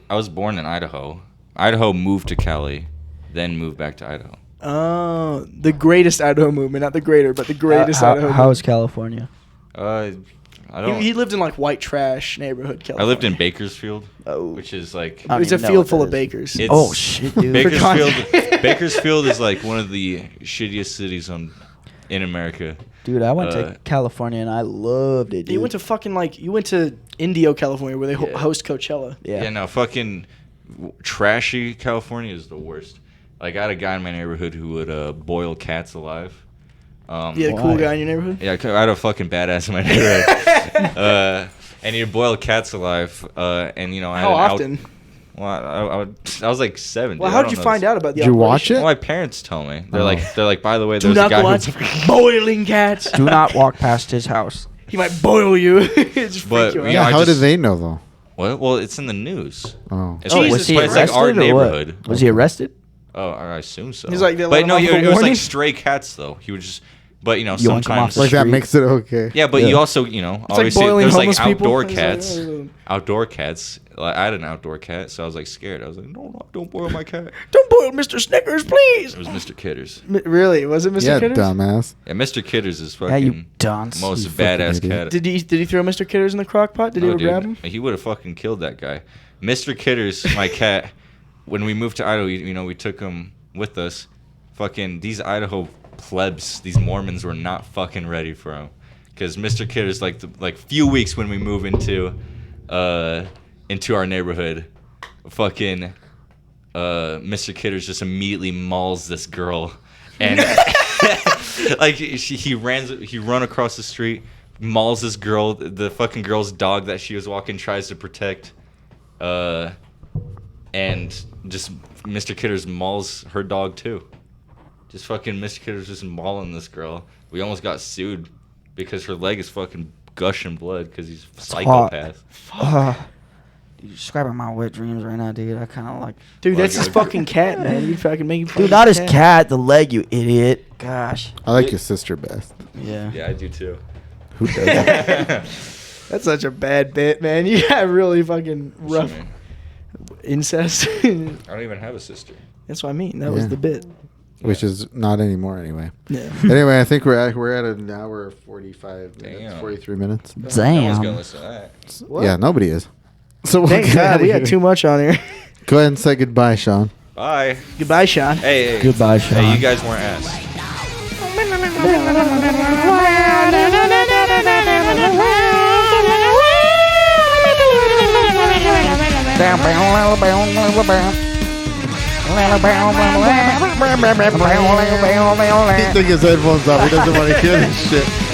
I was born in Idaho. Idaho moved to Cali, then moved back to Idaho. Oh, the greatest Idaho movement, not the greater, but the greatest Idaho. How is California? I don't. He lived in like white trash neighborhood, I California. lived in Bakersfield, Oh. which is like I don't It's a even know field what full that of is. bakers. It's- Oh shit, dude. Bakersfield. Bakersfield is like one of the shittiest cities in America. Dude, I went to California and I loved it, dude. You went to Indio, California, where they Yeah. host Coachella. Yeah, no, fucking trashy California is the worst. Like, I had a guy in my neighborhood who would boil cats alive. You had a cool Why? guy in your neighborhood? Yeah, I had a fucking badass in my neighborhood. And he'd boil cats alive. And, you know, I had How an often? Well, I was like 7. Well, dude. how I did you don't know find this. out about the Did you watch operation? it? Well, my parents tell me. They're Oh. like, by the way, Do there's not a guy go out who. boiling cats. Do not walk past his house. He might boil you. Just But, freak you out. you Yeah, know, I how just- did they know though? Well, it's in the news. Oh. It's, Oh, like, was he but it's like our arrested or what? neighborhood. Was he arrested? Oh, I assume so. He's like, they let but him no, off with a it was warning? like stray cats though. He would just, but you know, You want him off sometimes. the Like that street. makes it okay. Yeah, but Yeah. you also, you know, like obviously boiling there's like homeless people. outdoor It's like, cats. oh. Outdoor cats. Like, I had an outdoor cat, so I was like scared. I was like, no, don't boil my cat. Don't boil Mr. Snickers, please. It was Mr. Kidders. Really? Was it Mr. Yeah, Kidders? dumbass. Yeah, Mr. Kidders is Yeah, fucking you dunce. most You fucking badass idiot. cat. Did he throw Mr. Kidders in the crock pot? Did he Oh, ever dude, grab him? He would have fucking killed that guy. Mr. Kidders, my cat. When we moved to Idaho, you know, we took him with us. Fucking these Idaho plebs, these Mormons were not fucking ready for him, because Mr. Kidders, like few weeks when we move into our neighborhood, fucking Mr. Kidders just immediately mauls this girl, and like he run across the street, mauls this girl. The fucking girl's dog that she was walking tries to protect, and just Mr. Kidders mauls her dog too. Just fucking Mr. Kidders just mauling this girl. We almost got sued because her leg is fucking gushing blood because he's a psychopath. Dude, you're describing my wet dreams right now, dude. I kind of like... Dude, Well, that's his I- fucking cat, man. You fucking make him Dude, not his cat, the leg, you idiot. Gosh. I like your sister best. Yeah. Yeah, I do too. Who doesn't? That's such a bad bit, man. You got really fucking rough Man, incest. I don't even have a sister. That's what I mean. That was Yeah. the bit. Which is not anymore anyway. Yeah. Anyway, I think we're at an hour 45 minutes, Damn. 43 minutes. No one's gonna Damn. listen to that. What? Yeah, nobody is. So we'll Thank get God, outta we had here. too much on here. Go ahead and say goodbye, Sean. Bye. Goodbye, Sean. Hey. Goodbye, Sean. Hey, you guys weren't asked. He took his headphones off. He doesn't want to hear this shit.